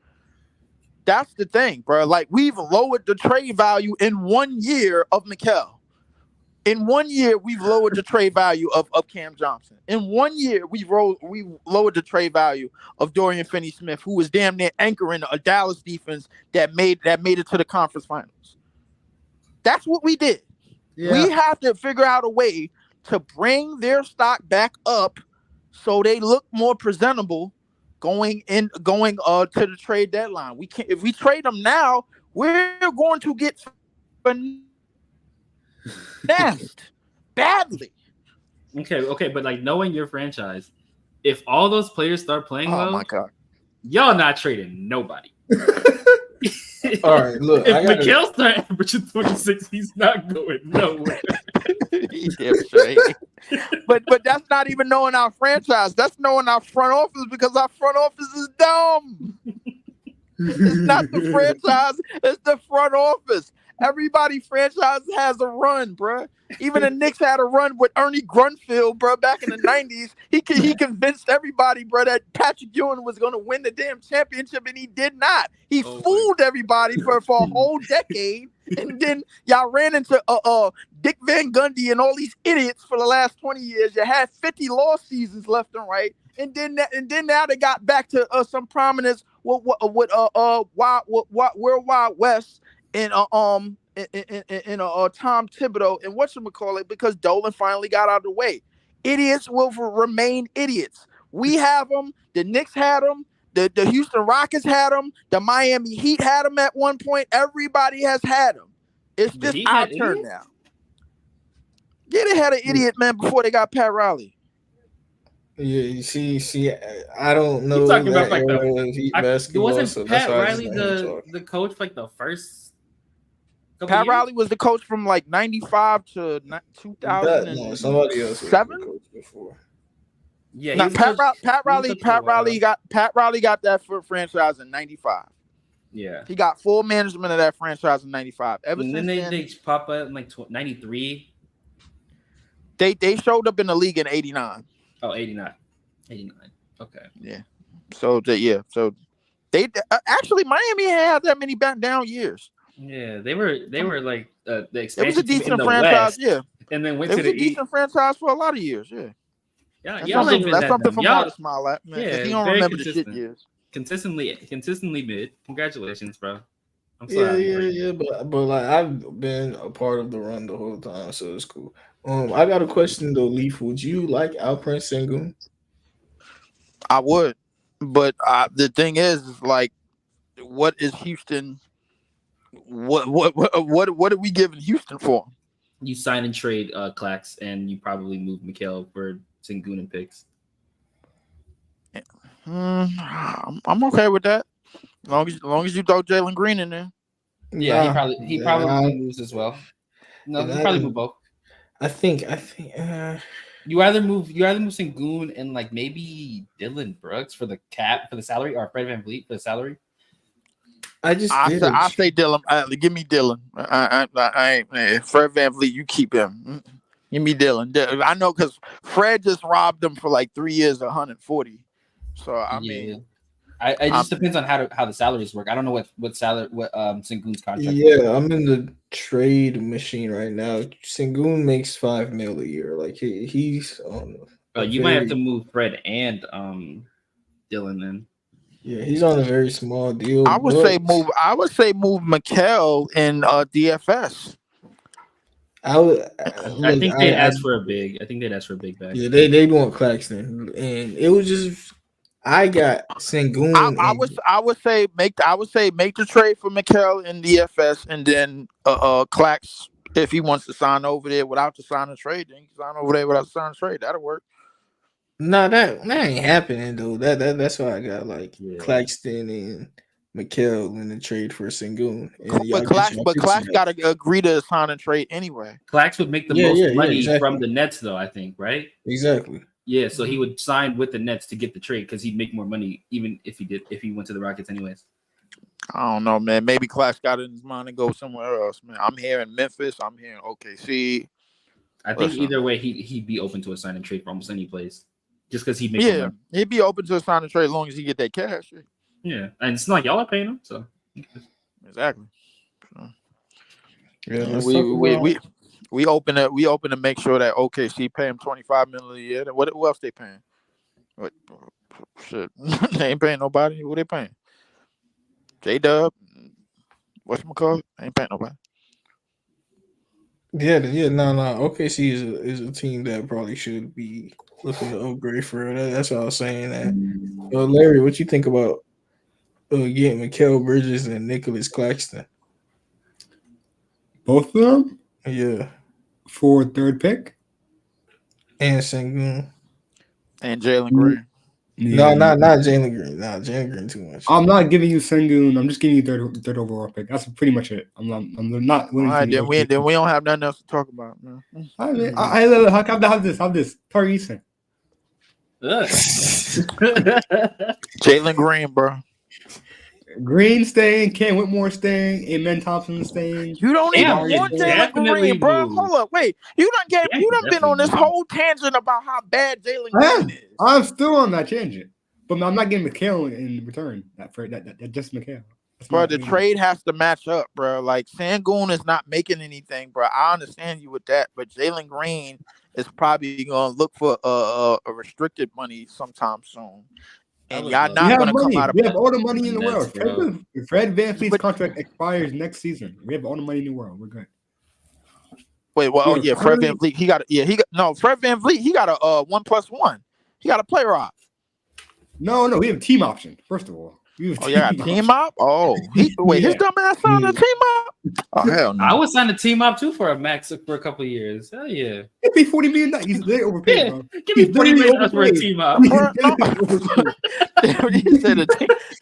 That's the thing, bro. Like, we've lowered the trade value in 1 year of McHale. In 1 year, we've lowered the trade value of Cam Johnson. In 1 year, we lowered the trade value of Dorian Finney-Smith, who was damn near anchoring a Dallas defense that made it to the conference finals. That's what we did. Yeah. We have to figure out a way to bring their stock back up so they look more presentable going to the trade deadline. We can't, if we trade them now, we're going to get finessed badly. Okay, but like, knowing your franchise, if all those players start playing well, my God, y'all not trading nobody. All right, look. If McHale start averaging 26, he's not going nowhere. But that's not even knowing our franchise. That's knowing our front office, because our front office is dumb. It's not the franchise. It's the front office. Everybody franchise has a run, bro. Even the Knicks had a run with Ernie Grunfeld, bro, back in the 90s. He convinced everybody, bro, that Patrick Ewing was going to win the damn championship, and he did not. He fooled everybody for a whole decade, and then y'all ran into Dick Van Gundy and all these idiots for the last 20 years. You had 50 lost seasons left and right, and then now they got back to some prominence with World Wide West. And Tom Thibodeau and whatchamacallit, because Dolan finally got out of the way. Idiots will remain idiots. We have them. The Knicks had them. The Houston Rockets had them. The Miami Heat had them at one point. Everybody has had them. It's just our turn now. Yeah, they had an idiot, man, before they got Pat Riley. Yeah, you see, I don't know. You're talking about like wasn't Pat Riley the coach for like the first Pat Riley was the coach from like 95 to 2007. Somebody else was the coach before. Yeah, no, Pat Riley got that for franchise in 95. Yeah, he got full management of that franchise in 95. And then they pop up in like 93. They showed up in the league in 89. Oh, 89. Okay. Yeah. So they actually Miami had that many back down years. Yeah, they were like the expansion. It was a decent franchise, West, and then went to the decent franchise for a lot of years. Yeah. That's something for Mark to smile at, man. Yeah, he don't remember the shit years. Consistently mid. Congratulations, bro. I'm sorry. Yeah. But like I've been a part of the run the whole time, so it's cool. I got a question though, Leaf. Would you like Alperen Sengun? I would, but the thing is like, what is Houston? What are we giving Houston for? You sign and trade Clax, and you probably move Mikal for Sengun and picks. I'm okay with that. As long as you throw Jalen Green in there. Yeah, he probably moves as well. No, he probably move both. I think you either move Sengun and like maybe Dylan Brooks for the salary, or Fred VanVleet for the salary. I say Dylan. Give me Dylan. Fred VanVleet, you keep him. Give me Dylan. I know because Fred just robbed them for like 3 years, 140. So I mean, it just depends on how the salaries work. I don't know what Sengun's contract. Yeah, I'm in the trade machine right now. Sengun makes $5 million a year. Like he's on. You might have to move Fred and Dylan then. Yeah, he's on a very small deal. I would say move Mikal in DFS. I think they'd ask for a big. I think they'd ask for a big back. Yeah, they want Claxton, and it was just. I got Sengun. I would say make the trade for Mikal in DFS, and then Clax, if he wants to sign over there without the sign and trade, then he can sign over there without the sign and trade. That'll work. No, that ain't happening though. That's why I got Claxton and Mikal in the trade for Sengun. But Clax got to agree to sign and trade anyway. Clax would make the most money from the Nets, though. I think, right? Exactly. Yeah, so he would sign with the Nets to get the trade because he'd make more money even if he went to the Rockets anyways. I don't know, man. Maybe Clax got it in his mind to go somewhere else, man. I'm here in Memphis. I'm here in OKC. I think either way, he'd be open to a sign and trade for almost any place, just because he'd make more money. He'd be open to a sign and trade as long as he get that cash. Yeah, and it's not like y'all are paying him, so exactly. So, yeah, we open to make sure that OKC pay him $25 million a year. What else they paying? What shit? They ain't paying nobody. Who they paying? J-Dub. Whatchamacallit? Ain't paying nobody. Yeah. No. OKC is a team that probably should be looking to upgrade for that. That's what I was saying. That. Larry, what you think about getting Mikal Bridges and Nicholas Claxton? Both of them? Yeah. For third pick? And Sengun. And Jalen Green. Yeah. No, not Jalen Green. No, Jalen Green too much. I'm not giving you Sengun. I'm just giving you third overall pick. That's pretty much it. I'm not willing. All right, then we don't have nothing else to talk about, man. How come I have this? Tari Eason. Jalen Green, bro. Green staying, Ken Whitmore staying, Amen Thompson staying. You don't even want Jalen Green, bro. Hold up, wait. You done been on this whole tangent about how bad Jalen Green is. I'm still on that tangent, but I'm not getting Mikal in return. That just Mikal. Bro, the trade has to match up, bro. Like Sengun is not making anything, bro. I understand you with that, but Jalen Green is probably gonna look for a restricted money sometime soon. And y'all not going to come out of. We have all the money in the world. Fred VanVleet's contract expires next season. We have all the money in the world. We're good. Wait, well, Fred VanVleet. Fred VanVleet. He got a 1+1. He got a player option. No, we have a team option. First of all. Team op? Oh, his dumb ass signed a team op? Oh, hell no. I would sign a team op too for a max for a couple of years. Hell yeah. It'd be $40 million. He's literally overpaid, bro. Give me $40 million for a team op.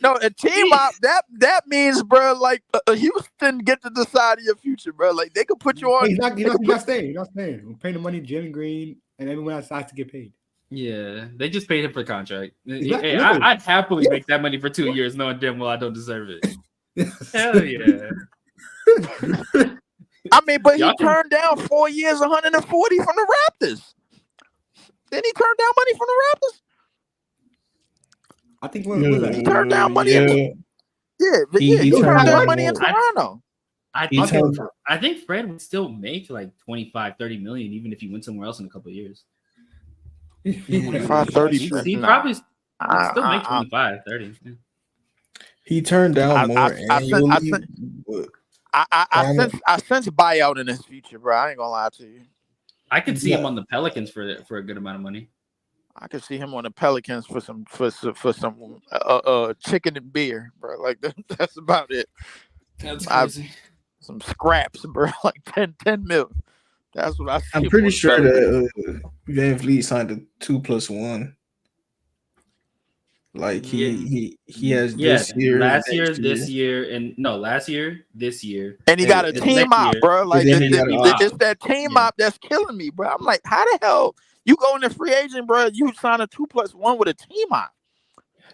No, a team op that means, bro, like Houston get to decide your future, bro. Like they could put you on. He's not staying. He's not staying. We're paying the money, Jalen Green, and everyone else has to get paid. Yeah, they just paid him for contract. Hey, I'd happily make that money for 2 years, knowing damn well I don't deserve it. Hell yeah. I mean, but he turned down 4 years, 140 from the Raptors. Then he turned down money from the Raptors. I think he turned down money. He turned down money in Toronto. I think Fred would still make like 25, 30 million, even if he went somewhere else in a couple of years. 25, 30. He probably still make 25, 30. Yeah. He turned down more annually. I sense buyout in his future, bro. I ain't gonna lie to you. I could see him on the Pelicans for a good amount of money. I could see him on the Pelicans for some chicken and beer, bro. Like that's about it. That's crazy. Some scraps, bro. Like 10 mil. That's what I see. I'm pretty sure that Van Vliet signed a 2+1. Like he has this year, this year, and he got a team op, bro. Like it's that team op that's killing me, bro. I'm like, how the hell you go in the free agent, bro? You sign a 2+1 with a team op.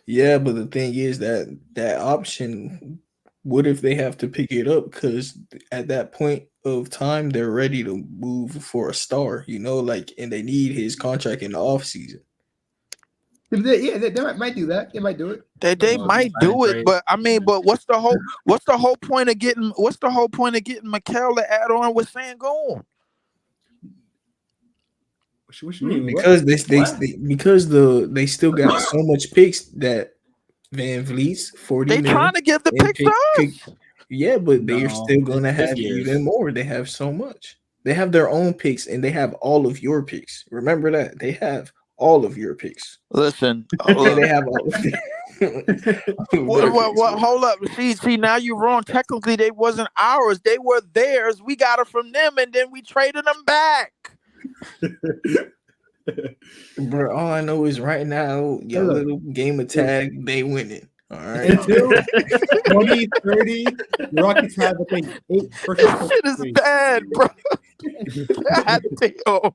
Yeah, but the thing is that option. What if they have to pick it up? Because at that point of time, they're ready to move for a star, like, and they need his contract in the offseason. Yeah, they might do that. They might do it. They might do it, but I mean, but what's the whole point of getting Mikal to add on with Sengun? What you mean? Because they still got so much picks that Van Vliet's 40 million. They trying to give the picks to us. Yeah, but they're still gonna have even more. They have so much. They have their own picks, and they have all of your picks. Remember that they have all of your picks. Listen, they have all of What? Hold up. See, now you're wrong. Technically, they wasn't ours. They were theirs. We got it from them, and then we traded them back. Bro, all I know is right now, your little game of tag, they winning. All right. Until 2030, Rockets have, I think, 8 first. Shit is bad, bro. God damn.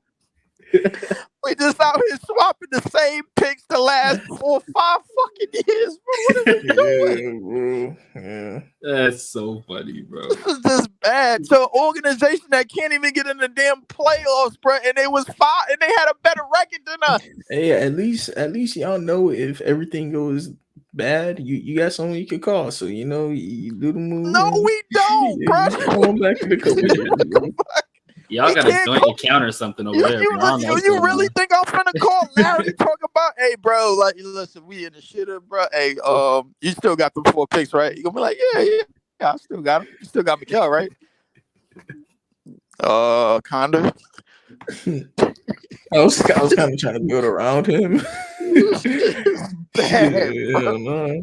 We just out here swapping the same picks the last 4 or 5 fucking years, bro. What are we doing? Yeah. That's so funny, bro. This is just bad. So an organization that can't even get in the damn playoffs, bro, and they was 5 and they had a better record than us. Hey, at least y'all know if everything goes bad, you got someone you can call. So you do the move. No, we don't, bro. Going back in a couple years. Y'all got a joint account or something over there. You really think I'm finna call Larry talk about, hey, bro, like, listen, we in the shitter, bro. Hey, you still got the 4 picks, right? You gonna be like, yeah, I still got him. You still got Mikal, right? Kinda. I was kind of trying to build around him. Bad, bro.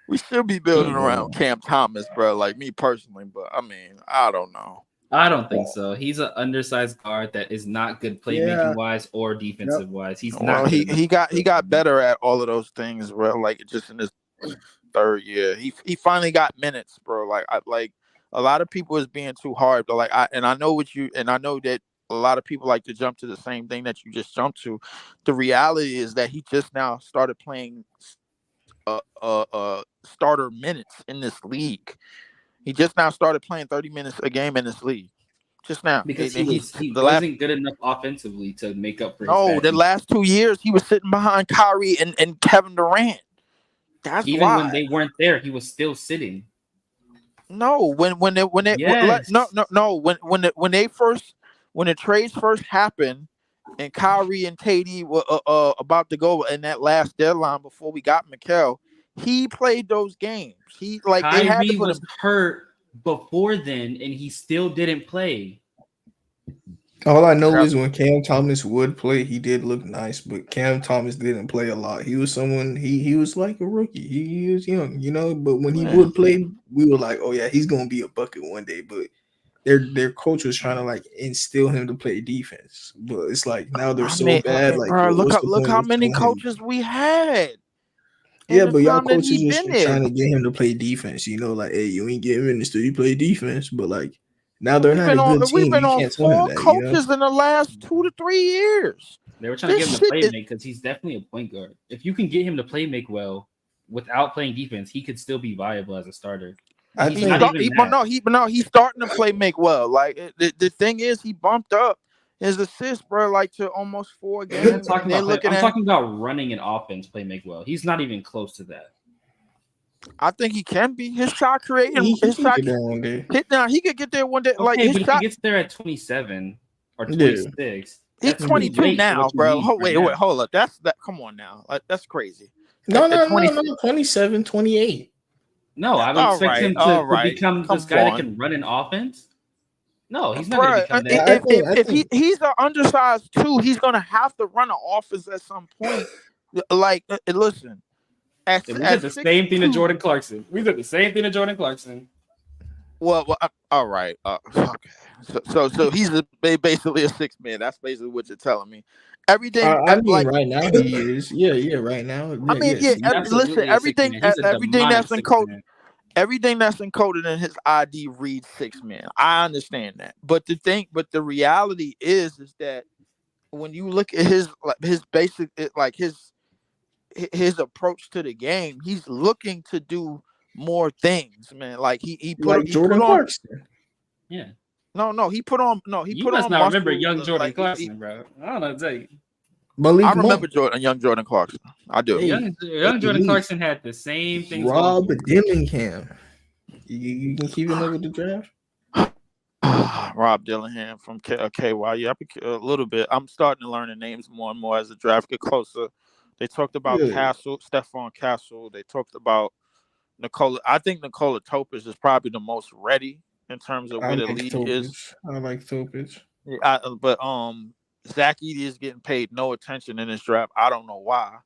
We should be building around Cam Thomas, bro. Like me personally, but I mean, I don't know. I don't think so. He's an undersized guard that is not good playmaking wise or defensive wise. He's not. He got better at all of those things, bro. Like just in his 3rd year, he finally got minutes, bro. Like a lot of people is being too hard, but like I know that a lot of people like to jump to the same thing that you just jumped to. The reality is that he just now started playing starter minutes in this league. He just now started playing 30 minutes a game in this league. Just now. Because he wasn't good enough offensively to make up for the last 2 years he was sitting behind Kyrie and Kevin Durant. That's even why. When they weren't there, he was still sitting. No, when the trades first happened and Kyrie and KD were about to go in that last deadline before we got Mikal, he played those games. Kyrie was hurt before then, and he still didn't play. All I know is when Cam Thomas would play, he did look nice, but Cam Thomas didn't play a lot. He was someone he was like a rookie. He was young, but when he would play, we were like, oh yeah, he's gonna be a bucket one day. But their coach was trying to like instill him to play defense. But it's like now they're so bad. Like, bro, look how many coaches we had. Yeah, but y'all coaches just trying to get him to play defense. Like, hey, you ain't getting minutes till you play defense. But like, now they're not a good team. We've been you on can't 4 coaches in the last 2 to 3 years. They were trying to get him to play make because he's definitely a point guard. If you can get him to play make well without playing defense, he could still be viable as a starter. He's starting to play make well. Like the thing is, he bumped up his assists, bro, like to almost 4 games. I'm talking about running an offense, play make well. He's not even close to that. I think he can be. His shot creating, he could get there one day. He could get there one day. Okay, like but if he gets there at 27 or 26, he's 22 now, bro. Hold up. That's that. Come on now, like that's crazy. No, 27, 28. No, I would expect him to become this guy that can run an offense. No, he's not going to become that. If he's an undersized 2, he's going to have to run an offense at some point. Like, listen. We did the same thing to Jordan Clarkson. Well, all right. Okay. So he's basically a 6 man. That's basically what you're telling me. Everything. Right now he is. Yeah. Right now. Listen. Everything that's encoded. Everything that's encoded in his ID reads 6 man. I understand that, but the reality is that when you look at his basic, like his approach to the game, he's looking to do more things, man. Like he put Jordan Clarkson. Yeah. No, he put on. You must not remember young Jordan Clarkson, bro. I don't know what to tell you. I remember young Jordan Clarkson. I do. Young Jordan Clarkson had the same thing. Rob Dillingham. You can keep him up with the draft. Rob Dillingham from KYU. A little bit. I'm starting to learn the names more and more as the draft get closer. They talked about Stephon Castle. They talked about Nikola. I think Nikola Topic is probably the most ready in terms of where the league is. I like Topic. But Zach Edey is getting paid no attention in this draft. I don't know why.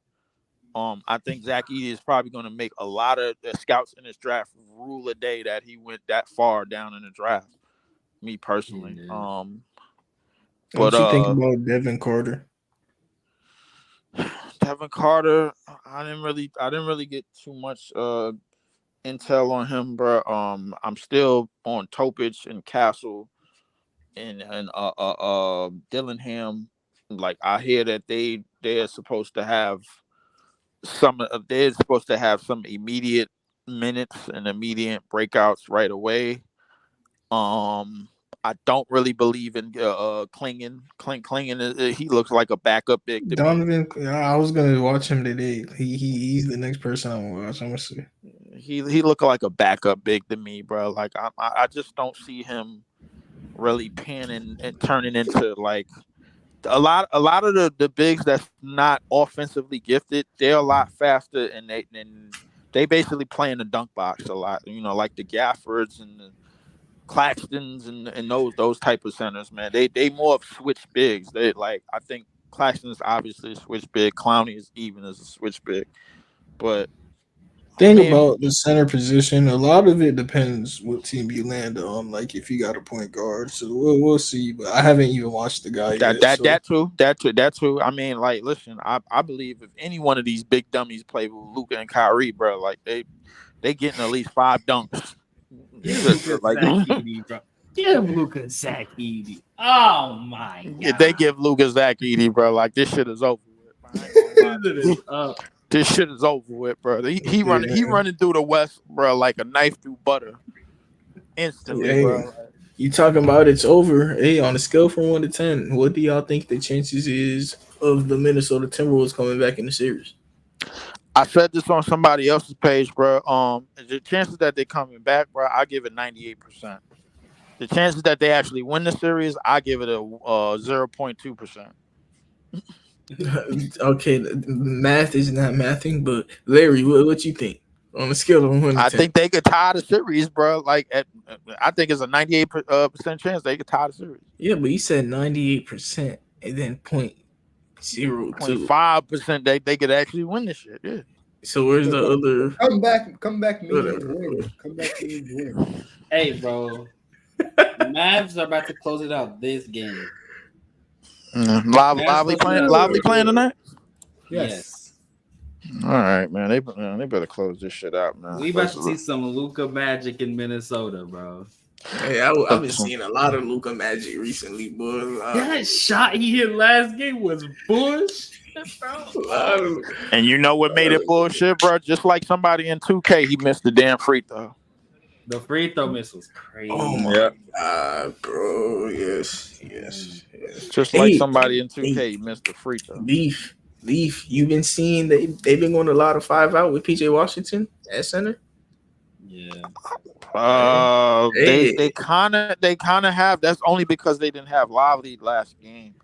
I think Zach Edey is probably going to make a lot of the scouts in this draft rule a day that he went that far down in the draft. Me personally. What do you think about Devin Carter? Devin Carter, I didn't really get too much intel on him, bro. I'm still on Topic and Castle and Dillingham. Like I hear that they're supposed to have some immediate minutes and immediate breakouts right away. I don't really believe in Klingen. Klingen, he looks like a backup big. Donovan, I was gonna watch him today. He's the next person I want to watch. I'm gonna see. He looked like a backup big to me, bro. Like I just don't see him really panning and turning into like a lot of the bigs that's not offensively gifted. They're a lot faster and they basically play in the dunk box a lot. Like the Gaffords and the Claxtons and those type of centers, man. They more of switch bigs. I think Claxton's obviously a switch big. Clowney is even as a switch big. But about the center position, a lot of it depends what team you land on. Like if you got a point guard, so we'll see. But I haven't even watched the guy yet. That too. I mean, like, listen, I believe if any one of these big dummies play with Luka and Kyrie, bro, like they getting at least 5 dunks. Give Luka Zach Edey. Oh my god! If they give Luka Zach Edey, bro, like this shit is over with. This shit is over with, bro. He running through the West, bro, like a knife through butter, instantly, bro. You talking about it's over? Hey, on a scale from 1 to 10, what do y'all think the chances is of the Minnesota Timberwolves coming back in the series? I said this on somebody else's page, bro. The chances that they're coming back, bro, I give it 98%. The chances that they actually win the series, I give it a 0.2%. Okay, math is not mathing, but Larry, what you think on a scale of 1 to 10? I think they could tie the series, bro. Like I think it's a 98% chance they could tie the series. Yeah, but you said 98% and then 0.02. 0.5% they could actually win this shit. Yeah. So where's the other? Come back, win. Come back, win. Hey, bro, the Mavs are about to close it out this game. Lively playing tonight. Yes. All right, man. They better close this shit out, man. We about to see some Luka magic in Minnesota, bro. Hey, I've been seeing a lot of Luka magic recently, boy. That shot he hit last game was bullshit, bro. And you know what made it bullshit, bro? Just like somebody in 2K, he missed the damn free throw. The free throw miss was crazy. Oh my god, bro! Yes. Just like somebody in 2K, he missed the free throw. Leaf. You've been seeing they've been going a lot of 5-out with PJ Washington at center. Yeah. They kind of have. That's only because they didn't have Lively last game.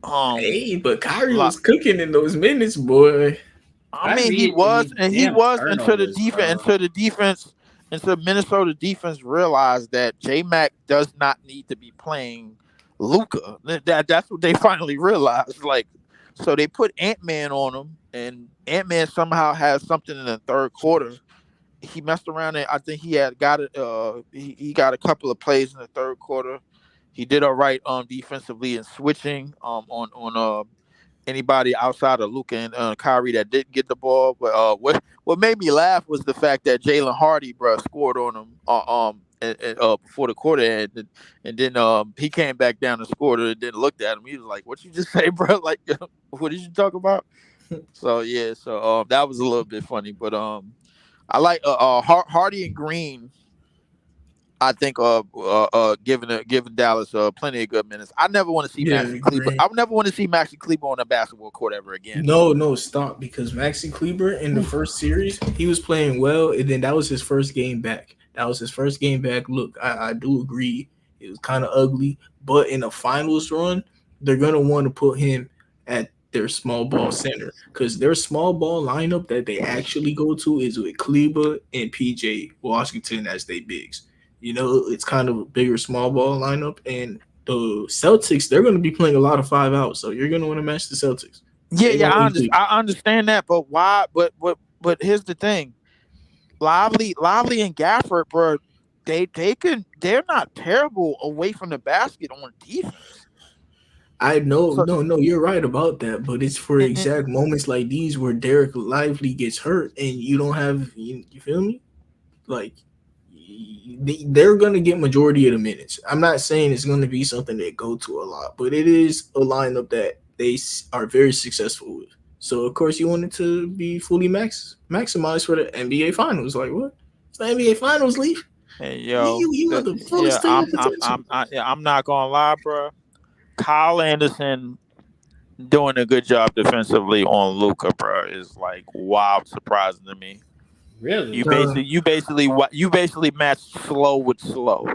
But Kyrie was cooking in those minutes, boy. I mean, he was until the Minnesota defense realized that J-Mac does not need to be playing Luka. That's what they finally realized. Like, so they put Ant-Man on him, and Ant-Man somehow has something in the third quarter. He messed around and I think he had got it. He got a couple of plays in the third quarter. He did all right defensively and switching on anybody outside of Luka and Kyrie that didn't get the ball. But what made me laugh was the fact that Jalen Hardy, bro, scored on him before the quarter ended, and then he came back down and scored it and then looked at him. He was like, "What you just say, bro? Like, what did you talk about?" So that was a little bit funny, but I like Hardy and Green. I think giving Dallas plenty of good minutes. I never want to see Maxi Kleber. I would never want to see Maxi Kleber on a basketball court ever again. No, stop, because Maxi Kleber in the first series he was playing well, and then that was his first game back. Look, I do agree it was kind of ugly, but in a finals run, they're gonna want to put him at their small ball center, because their small ball lineup that they actually go to is with Kleber and PJ Washington as they bigs. You know, it's kind of a bigger small ball lineup, and the Celtics, they're going to be playing a lot of 5-out, so you're going to want to match the Celtics. I understand that, but why? But here's the thing: Lively and Gafford, bro, they're not terrible away from the basket on defense. I know, no, you're right about that, but it's for exact moments like these where Derek Lively gets hurt and you don't have, you feel me? Like, they're going to get majority of the minutes. I'm not saying it's going to be something they go to a lot, but it is a lineup that they are very successful with. So, of course, you want it to be fully maximized for the NBA Finals. Like, what? It's the NBA Finals, Leaf. Hey, yo. You want the fullest potential. I'm not going to lie, bro. Kyle Anderson doing a good job defensively on Luka, bro, is like wild surprising to me. Really? You basically match slow with slow.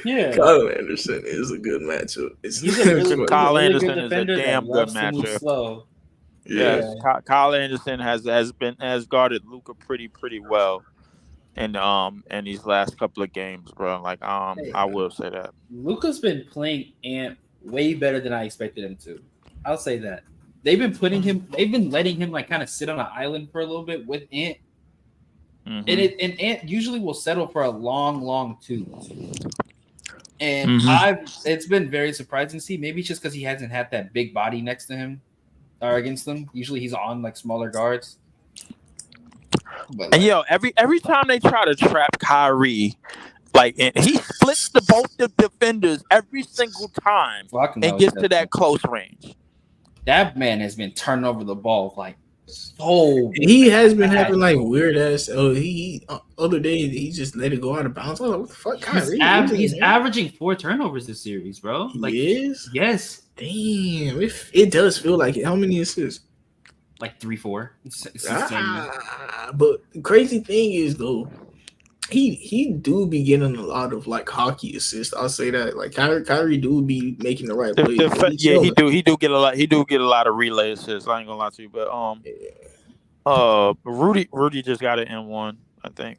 Yeah. Kyle Anderson is a good matchup. Kyle Anderson is a damn good matchup. Slow. Yes, Kyle Anderson has guarded Luka pretty well. In these last couple of games, bro. Like, I will say that Luka's been playing Ant way better than I expected him to. I'll say that. They've been letting him like kind of sit on an island for a little bit with Ant. Mm-hmm. And Ant usually will settle for a long 2. And it's been very surprising to see. Maybe it's just because he hasn't had that big body next to him or against them. Usually he's on like smaller guards. But and every time they try to trap Kyrie, like, and he splits both the defenders every single time and gets to that close range. That man has been turning over the ball like so. He has been having like weird ass. Other day he just let it go out of bounds. I was like, what the fuck, Kyrie? He's averaging 4 turnovers this series, bro. Like, he is? Yes. Damn, it does feel like it. How many assists? Like 3-4. But the crazy thing is though, he do be getting a lot of like hockey assists. I'll say that. Like Kyrie do be making the right plays. He do get a lot. He do get a lot of relay assists. I ain't gonna lie to you, but Rudy just got an M1. I think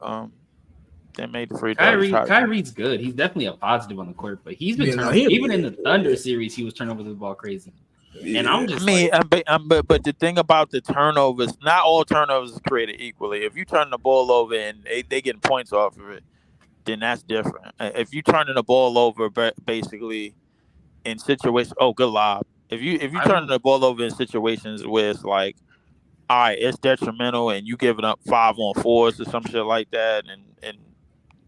they made the free throw. Kyrie's good. He's definitely a positive on the court, but he's been even in the Thunder series, he was turning over the ball crazy. Yeah. And I'm just but the thing about the turnovers, not all turnovers is created equally. If you turn the ball over and they getting points off of it, then that's different. If you turning the ball over basically in situations, good lob. If you turning the ball over in situations where it's like all right, it's detrimental, and you giving up 5-on-4s or some shit like that, and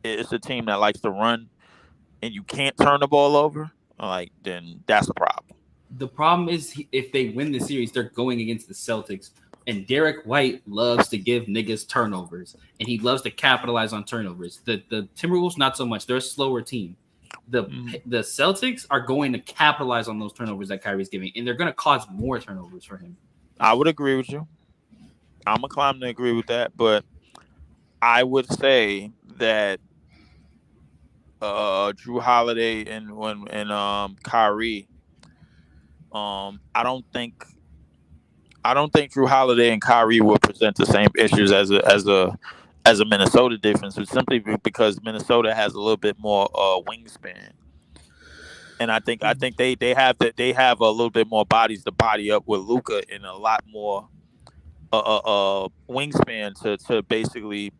it's a team that likes to run, and you can't turn the ball over, like, then that's a problem. The problem is if they win the series, they're going against the Celtics, and Derek White loves to give niggas turnovers, and he loves to capitalize on turnovers. The Timberwolves, not so much. They're a slower team. The Celtics are going to capitalize on those turnovers that Kyrie's giving, and they're going to cause more turnovers for him. I would agree with you. I'm inclined to agree with that, but I would say that Drew Holiday and Kyrie, I don't think Drew Holiday and Kyrie will present the same issues as a Minnesota defense, simply because Minnesota has a little bit more wingspan, and I think they have a little bit more bodies to body up with Luka, and a lot more wingspan to basically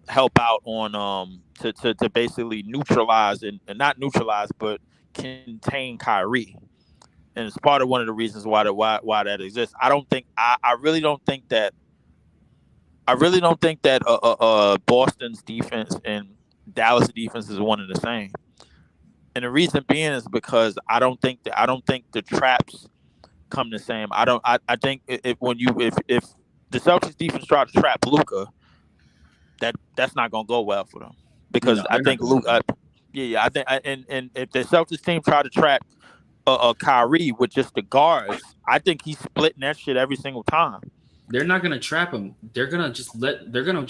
help out on to basically neutralize and not neutralize but contain Kyrie. And it's part of one of the reasons why that exists. I really don't think that Boston's defense and Dallas defense is one and the same. And the reason being is because I don't think the traps come the same. I think if the Celtics defense try to trap Luka, that's not gonna go well for them, because I think Luka. I think and if the Celtics team try to trap Kyrie with just the guards, I think he's splitting that shit every single time. They're not gonna trap him. They're gonna just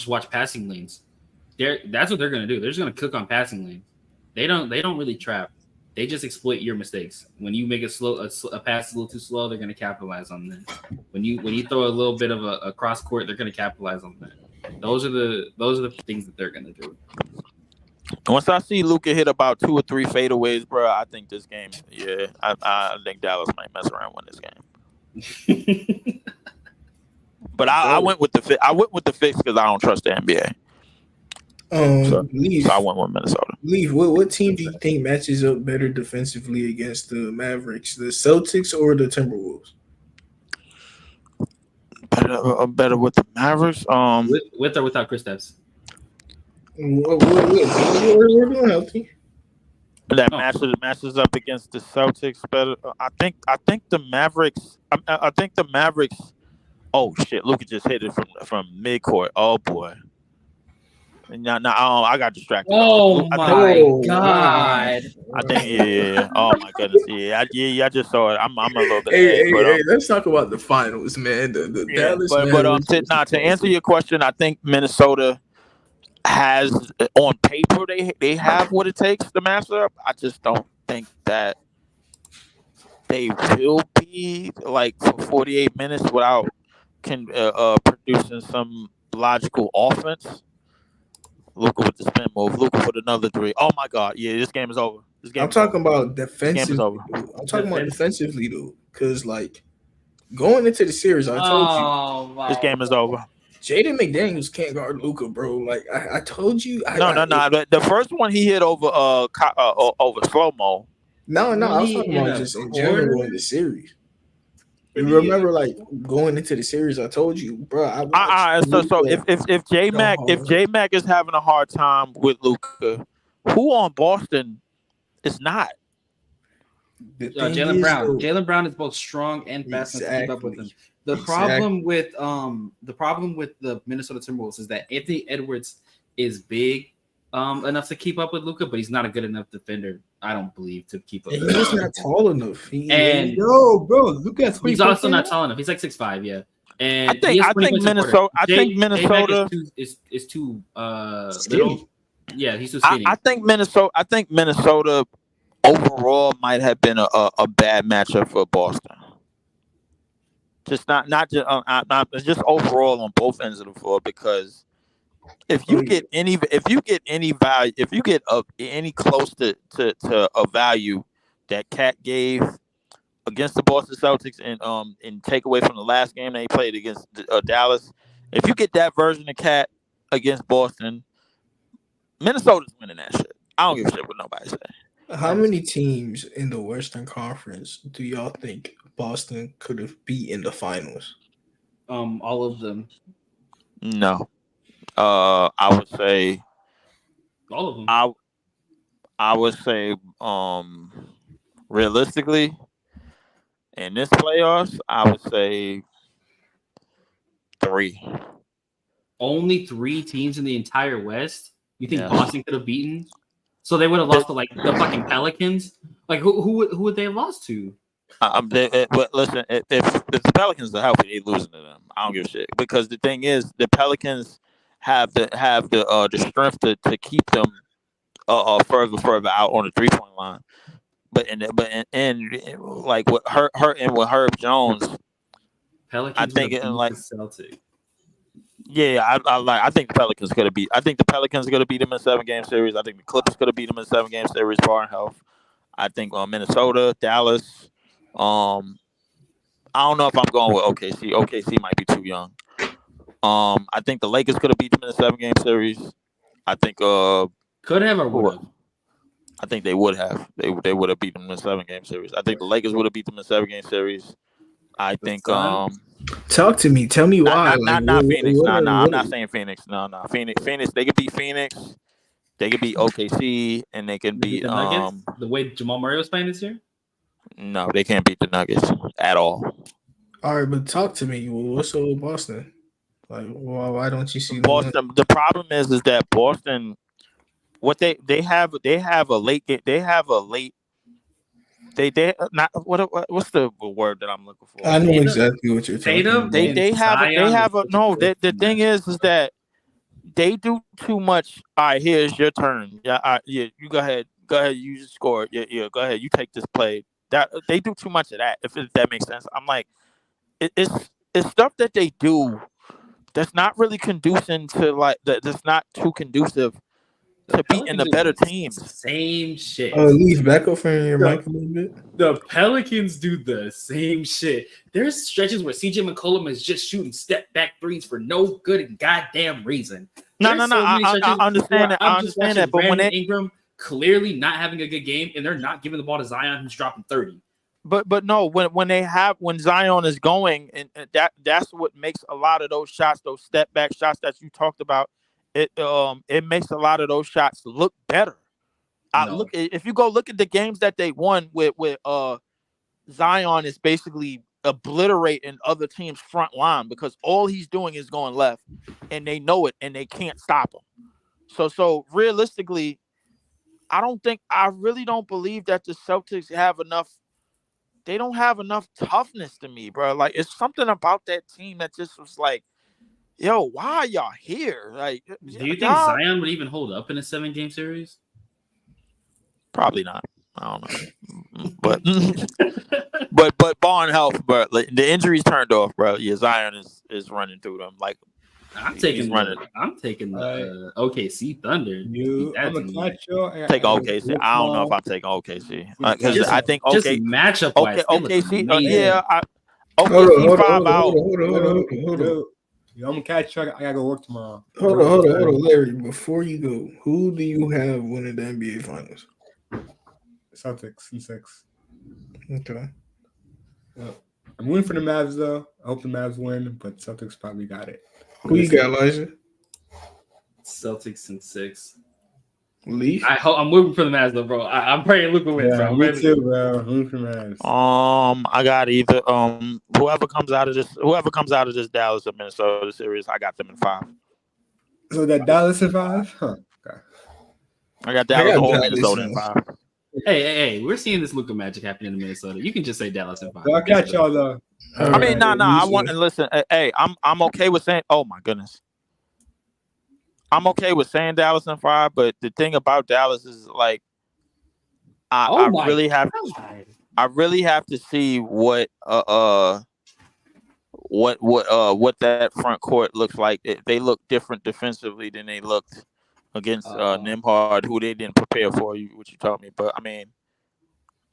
watch passing lanes. That's what they're gonna do. They're just gonna cook on passing lanes. They don't really trap. They just exploit your mistakes. When you make a pass a little too slow, they're gonna capitalize on that. When you throw a little bit of a cross court, they're gonna capitalize on that. Those are the things that they're gonna do. Once I see Luka hit about 2 or 3 fadeaways, bro, I think this game, I think Dallas might mess around and win this game. But I went with the fix because I don't trust the NBA. So I went with Minnesota. Leaf, what team do you think matches up better defensively against the Mavericks, the Celtics or the Timberwolves? Better with the Mavericks. With or without Kristaps? We're doing healthy. That matches up against the Celtics better. I think the Mavericks. I think the Mavericks. Oh shit! Luka just hit it from midcourt. Oh boy. Now I got distracted. Oh my god! I think Oh my goodness, I just saw it. I'm a little bit. Hey, let's talk about the finals, man. The Dallas Mavericks. To answer your question, I think Minnesota has on paper they have what it takes to match up. I just don't think that they will be like for 48 minutes without producing some logical offense. Luka with the spin move. Luka with another 3. Oh my god! Yeah, this game is over. I'm talking about defensively. I'm talking about defensively though, because like going into the series, I told you this game is over. Jaden McDaniels can't guard Luka, bro. Like I told you. No. The first one he hit over slow mo. No. I was talking about just in general in the series. You remember, like going into the series, I told you, bro. So if J Mac is having a hard time with Luka, who on Boston is not? Jaylen Brown is both strong and fast enough to keep up with him. The problem with the Minnesota Timberwolves is that Anthony Edwards is big enough to keep up with Luka, but he's not a good enough defender, I don't believe, to keep up. He's just not tall enough. Bro, Luka's he's also not tall enough. He's like 6'5", yeah. And I think Minnesota is too little. Yeah, he's too skinny. I think Minnesota overall might have been a bad matchup for Boston. Just just overall on both ends of the floor, because if you get any value, if you get any close to a value that Cat gave against the Boston Celtics and take away from the last game they played against Dallas, if you get that version of Cat against Boston, Minnesota's winning that shit. I don't give a shit what nobody say. How many teams in the Western Conference do y'all think Boston could have beat in the finals? all of them. No. I would say all of them. I would say realistically in this playoffs, I would say 3. Only 3 teams in the entire West. You think Yes. Boston could have beaten? So they would have lost to like the fucking Pelicans. Like who would they have lost to? But listen, if the Pelicans are healthy, they losing to them. I don't give a shit because the thing is, the Pelicans have the strength to keep them further out on the 3-point line. But like with Herb Jones, Pelicans I think it like the Celtics. Yeah, I think the Pelicans could have beat. I think the Pelicans are going to beat them in a 7-game series. I think the Clippers could have beat them in a 7-game series, barring health. I think Minnesota, Dallas. I don't know if I'm going with OKC. OKC might be too young. I think the Lakers could have beat them in a 7-game series. I think could have or would have. I think they would have. They would have beat them in a 7-game series. I think the Lakers would have beat them in a 7-game series. I think Talk to me. Tell me why. Not Phoenix. I'm not saying Phoenix. No. Phoenix. They could beat Phoenix. They could beat OKC, and they can beat the Nuggets. The way Jamal Murray was playing this year. No, they can't beat the Nuggets at all. All right, but talk to me. What's up with Boston? Like, why don't you see Boston? The problem is that Boston. What they have a late. They have a late. They not what's the word that I'm looking for? I know exactly what you're talking about. They have a no. The thing is that they do too much. All right, here's your turn. Yeah, you go ahead. You just score. Yeah. Go ahead. You take this play. That they do too much of that. If that makes sense, I'm like, it's stuff that they do that's not really conducive to that's not too conducive to beating the better teams. Same shit. Leave back up for your mic a little bit. The Pelicans do the same shit. There's stretches where CJ McCollum is just shooting step back threes for no good and goddamn reason. No. I understand that. I understand that. But when Ingram clearly not having a good game and they're not giving the ball to Zion, who's dropping 30. But no, when Zion is going, and that's what makes a lot of those shots, those step back shots that you talked about. It makes a lot of those shots look better. Look if you go look at the games that they won with Zion is basically obliterating other teams' front line because all he's doing is going left, and they know it and they can't stop him. So realistically, I really don't believe that the Celtics have enough. They don't have enough toughness to me, bro. Like it's something about that team that just was like. Yo, why are y'all here? Like, do you think Zion would even hold up in a 7-game series? Probably not. I don't know, but barring health, bro. Like, the injuries turned off, bro. Yeah, Zion is running through them. Like, I'm taking the OKC Thunder. I'm take OKC. I don't know if I'm taking OKC because I think matchup wise, OKC. OKC 5 out. Hold on. I'm gonna catch you. I gotta go work tomorrow. Hold on, Larry. Before you go, who do you have winning the NBA Finals? Celtics in 6. Okay. I'm rooting for the Mavs though. I hope the Mavs win, but Celtics probably got it. Who you got, Elijah? Celtics in 6. Leaf. I'm rooting for the Mavs though, bro. I'm praying Luka wins, bro. Me too, bro. I'm rooting for Mavs. I got either whoever comes out of this Dallas or Minnesota series, I got them in 5. So that Dallas in 5? Huh. Okay. I got Dallas or Minnesota in 5. Hey, we're seeing this Luka magic happening in Minnesota. You can just say Dallas in 5. Well, I got y'all though. I mean, no. I want to listen. Hey, I'm okay with saying. Oh my goodness. I'm okay with saying Dallas in 5, but the thing about Dallas is like, I really have to see what that front court looks like. They look different defensively than they looked against Nembhard, who they didn't prepare for. What you told me, but I mean,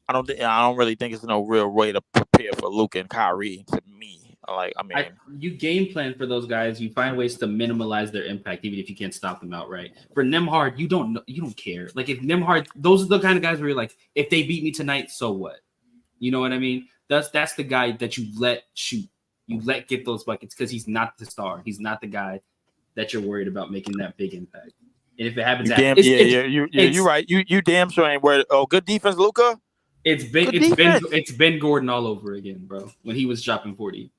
I don't really think it's no real way to prepare for Luka and Kyrie. To me, you game plan for those guys. You find ways to minimize their impact, even if you can't stop them outright. For Nembhard, you don't care. Like if Nembhard, those are the kind of guys where you're like, if they beat me tonight, so what? You know what I mean? That's the guy that you let shoot You let get those buckets because he's not the star. He's not the guy that you're worried about making that big impact. And if it happens, you're right. You damn sure ain't worried. Oh, good defense, Luka. It's Ben Gordon all over again, bro. When he was dropping 40.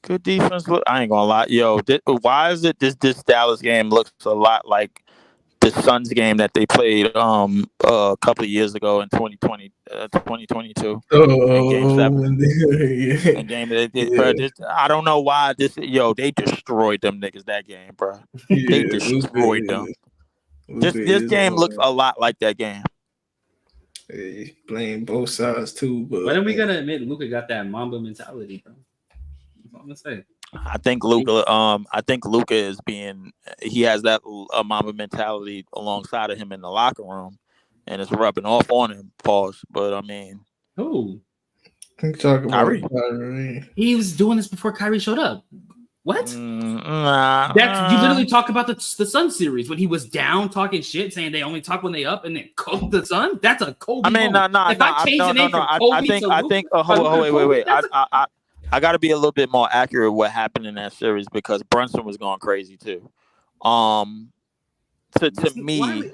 Good defense. Look, I ain't gonna lie, yo. Why is it this Dallas game looks a lot like the Suns game that they played a couple of years ago in 2022 in Game 7. Yeah. In game bro, I don't know why they destroyed them niggas that game, bro. They destroyed them. This game looks a lot like that game. Hey, playing both sides too, but when are we gonna admit Luka got that Mamba mentality, bro? That's all I'm gonna say. I think Luka is he has that Mamba mentality alongside of him in the locker room, and it's rubbing off on him. Pause. But I mean, who? Talk about Kyrie. He was doing this before Kyrie showed up. What? You literally talk about the Sun series when he was down talking shit, saying they only talk when they up, and then cook the Sun. That's a Kobe. I mean, moment. I think. Wait. I got to be a little bit more accurate what happened in that series because Brunson was going crazy too. To me,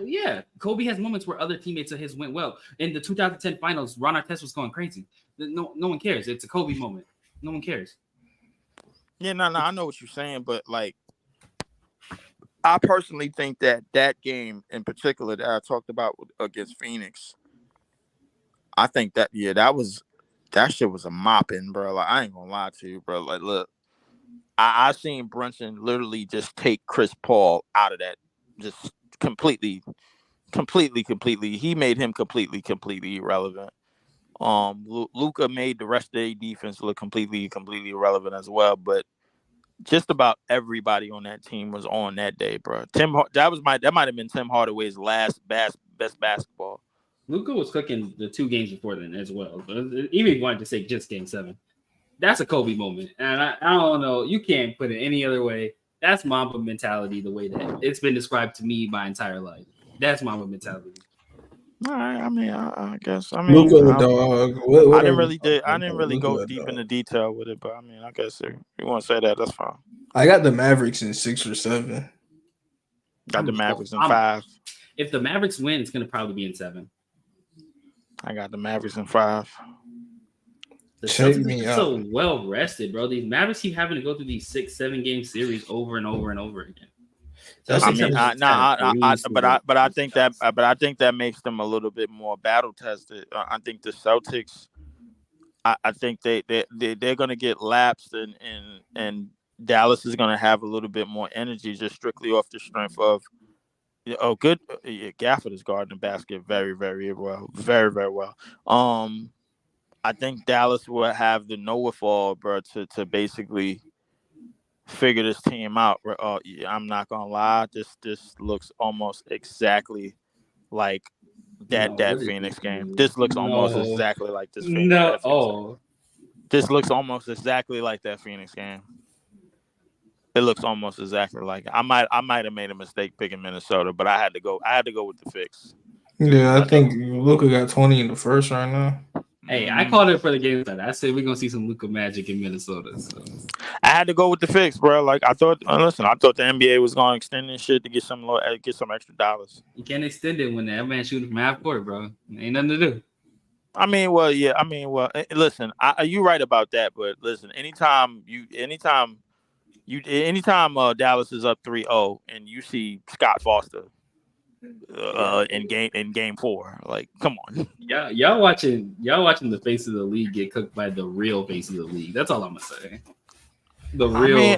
Kobe has moments where other teammates of his went well. In the 2010 finals, Ron Artest was going crazy. No one cares. It's a Kobe moment. No one cares. Yeah, I know what you're saying, but like, I personally think that game in particular that I talked about against Phoenix, I think that shit was a mopping, bro. Like, I ain't gonna lie to you, bro. Like, look, I seen Brunson literally just take Chris Paul out of that, just completely. He made him completely irrelevant. Luka made the rest of their defense look completely irrelevant as well. But just about everybody on that team was on that day, bro. That might have been Tim Hardaway's last best basketball. Luka was cooking the 2 games before then as well. Even if you wanted to say just Game 7, that's a Kobe moment, and I don't know. You can't put it any other way. That's Mamba mentality, the way that it's been described to me my entire life. That's Mamba mentality. All right, I mean, I guess. I mean, Luka dog. I didn't really go deep into detail with it, but I mean, I guess if you want to say that, that's fine. I got the Mavericks in 6 or 7. Got the Mavericks in 5. If the Mavericks win, it's gonna probably be in 7. I got the Mavericks in 5. The Celtics are so well rested, bro. These Mavericks keep having to go through these 6-7 game series over and over and over again. But I think that makes them a little bit more battle tested. I think the Celtics, I think they're gonna get lapsed, and Dallas is gonna have a little bit more energy just strictly off the strength of. Oh, good. Gafford is guarding the basket very, very well, very, very well. I think Dallas will have the know-it-all, bro, to basically figure this team out. I'm not gonna lie, this looks almost exactly like that Phoenix game. This looks almost exactly like this. This looks almost exactly like that Phoenix game. It looks almost exactly like it. I might have made a mistake picking Minnesota, but I had to go with the fix. Yeah, I think Luka got 20 in the first right now. Hey, I called it for the game. I said we're gonna see some Luka magic in Minnesota. So. I had to go with the fix, bro. Like I thought. Listen, I thought the NBA was gonna extend this shit to get some extra dollars. You can't extend it when that man shooting from half court, bro. Ain't nothing to do. I mean, listen, you right about that, but listen, anytime Dallas is up 3-0 and you see Scott Foster in game 4, like, come on. Yeah, y'all watching the face of the league get cooked by the real face of the league. That's all I'm gonna say. The real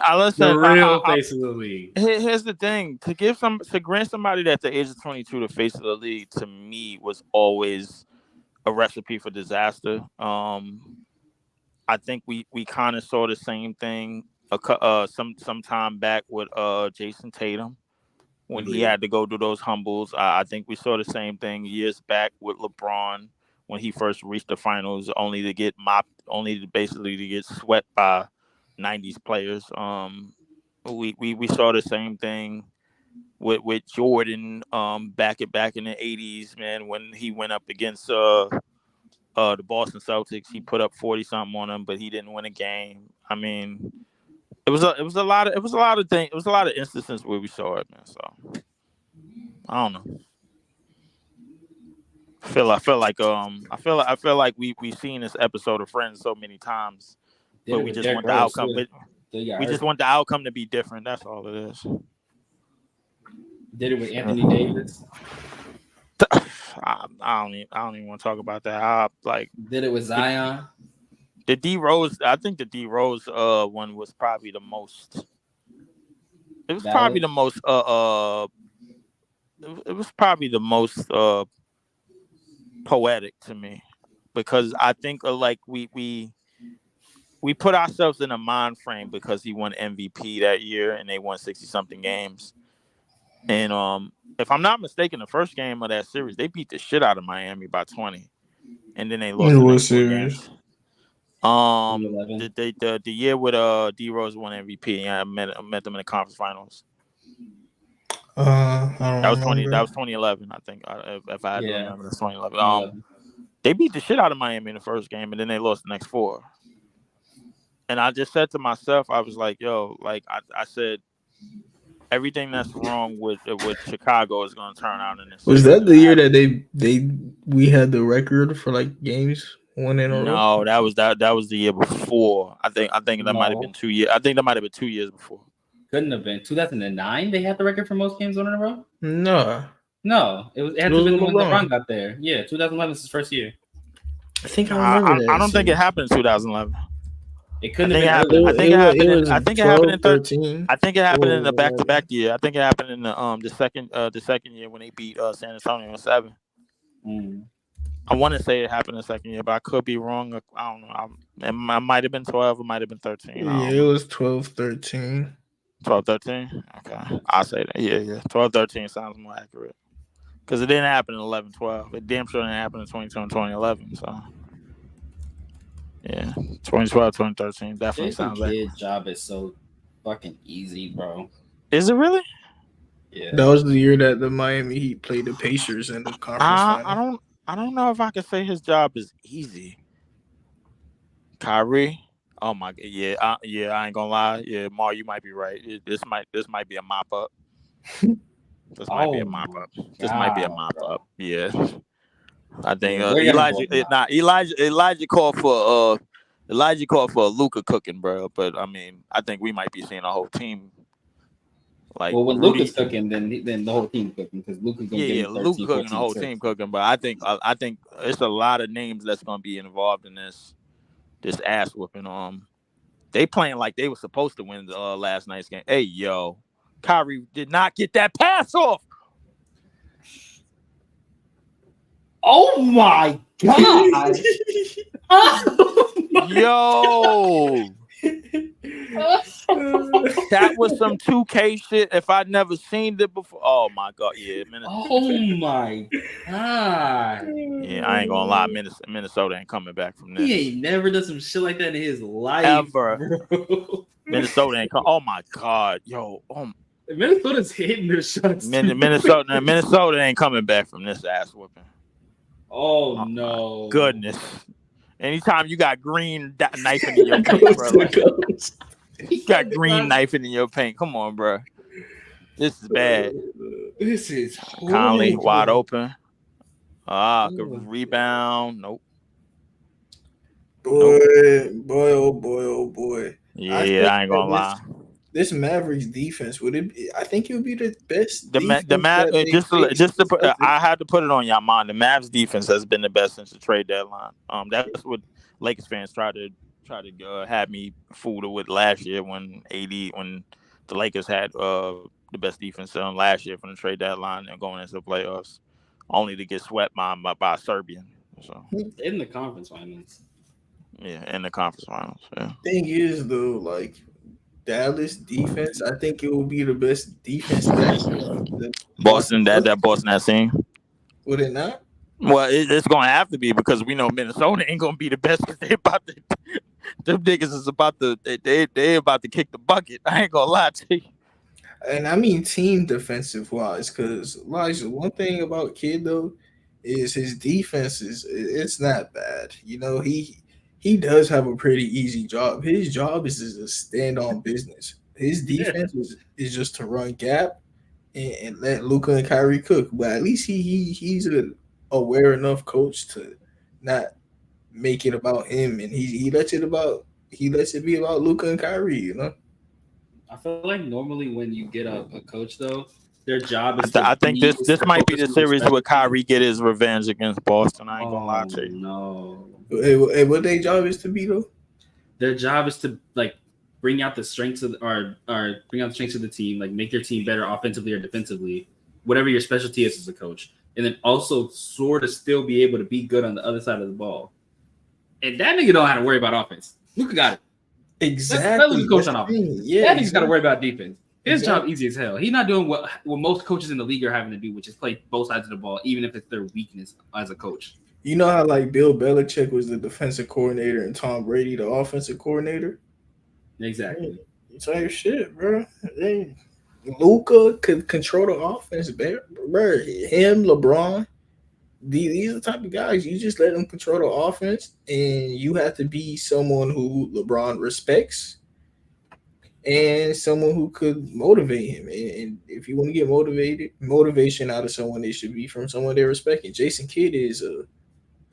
face of the league. Here's the thing: to grant somebody at the age of 22 the face of the league, to me was always a recipe for disaster. I think we kind of saw the same thing some time back with Jason Tatum when he had to go do those humbles. I think we saw the same thing years back with LeBron when he first reached the finals, only to get basically to get swept by 90s players. We saw the same thing with Jordan back in the 80s, man, when he went up against the Boston Celtics. He put up 40 something on them, but he didn't win a game. I mean, it was a lot of things. It was a lot of instances where we saw it, man. So I don't know. I feel like we've seen this episode of Friends so many times, but we just want the outcome. We just want the outcome to be different. That's all it is. Did it with Anthony Davis. I don't even want to talk about that. Did it with Zion. The D Rose. I think the D Rose one was probably the most. It was probably the most. It was probably the most poetic to me, because I think we put ourselves in a mind frame because he won MVP that year and they won 60 something games. And if I'm not mistaken, the first game of that series, they beat the shit out of Miami by 20, and then they lost the next 4 games. The year with D Rose won MVP, and I met them in the conference finals. That was 2011, I think. If I had to remember, that's 2011. They beat the shit out of Miami in the first game, and then they lost the next 4. And I just said to myself, I was like, yo, like I said, everything that's wrong with Chicago is going to turn out in this. Was that the year that we had the record for like games won in a row? No, that was the year before. I think that might have been 2 years. I think that might have been 2 years before. Couldn't have been 2009. They had the record for most games won in a row. No, it had to have been when LeBron got there. Yeah, 2011 is his first year. I think I remember that. I don't think it happened in 2011. It couldn't have happened. I think it happened in 13. I think it happened in the back-to-back year. I think it happened in the second year when they beat San Antonio in 7. I want to say it happened in the second year, but I could be wrong. I don't know. It might have been 12. It might have been 13. Yeah, it was 12-13. 12-13? Okay. I'll say that. Yeah. 12-13 sounds more accurate. Because it didn't happen in 11-12. It damn sure didn't happen in 2010 and 2011. So, yeah. 2012, 2013 definitely sounds like. His job is so fucking easy, bro. Is it really? Yeah. That was the year that the Miami Heat played the Pacers in the conference final. I don't know if I can say his job is easy. Kyrie? Oh my god, yeah, I ain't gonna lie. Yeah, Mar, you might be right. This might be a mop up. This might be a mop up. This might be a mop up. Yeah, I think Elijah called for a Luka cooking, bro. But I mean, I think we might be seeing a whole team. Like, well, when Luka's cooking, then the whole team cooking, because Luka's gonna get Luka cooking, the whole team cooking. But I think it's a lot of names that's gonna be involved in this ass whooping. They playing like they were supposed to win the last night's game. Hey, yo, Kyrie did not get that pass off. Oh my god! Yo, that was some 2K shit. If I'd never seen it before, oh my god, yeah. Oh my god. Yeah, I ain't gonna lie, Minnesota ain't coming back from this. He ain't never done some shit like that in his life, ever. Bro. Minnesota ain't come. Oh my god, yo. Minnesota's hitting their shots. Minnesota ain't coming back from this ass whooping. Oh no! Goodness. Anytime you got green knifing in your paint, bro. You got green knifing in your paint. Come on, bro. This is bad. This is Conley wide open. Good rebound. Nope. Boy, oh boy. Yeah, I ain't gonna lie. This Mavericks defense I think it would be the best. I had to put it on y'all mind. The Mavs defense has been the best since the trade deadline. That's what Lakers fans try to have me fooled with last year when the Lakers had the best defense last year from the trade deadline and going into the playoffs, only to get swept by a Serbian. So in the conference finals. Yeah, in the conference finals. Yeah. Thing is though, like Dallas defense, I think it will be the best defense. Boston has seen. Would it not? Well, it's going to have to be because we know Minnesota ain't going to be the best because they about to. Them niggas is about to. They about to kick the bucket. I ain't gonna lie to you. And I mean team defensive wise, because Elijah, one thing about Kid though, is his defense it's not bad. You know, he does have a pretty easy job. His job is to stand on business. His defense is just to run gap and let Luka and Kyrie cook. But at least he's a aware enough coach to not make it about him, and he lets it be about Luka and Kyrie. You know. I feel like normally when you get a coach though, their job is I think this might be the series where Kyrie get his revenge against Boston. I ain't gonna lie to you. No. Hey, what their job is to be though? Their job is to like bring out the strengths of or bring out the strengths of the team, like make their team better offensively or defensively, whatever your specialty is as a coach, and then also sort of still be able to be good on the other side of the ball. And that nigga don't have to worry about offense. Luka got it. Exactly. That's coach on offense. Yeah, that nigga's got to worry about defense. His job easy as hell. He's not doing what most coaches in the league are having to do, which is play both sides of the ball, even if it's their weakness as a coach. You know how like Bill Belichick was the defensive coordinator and Tom Brady the offensive coordinator? Exactly. Same shit, bro. Luka could control the offense, bro. Him, LeBron. These are the type of guys you just let them control the offense, and you have to be someone who LeBron respects and someone who could motivate him. And if you want to get motivation out of someone, it should be from someone they respect. And Jason Kidd is an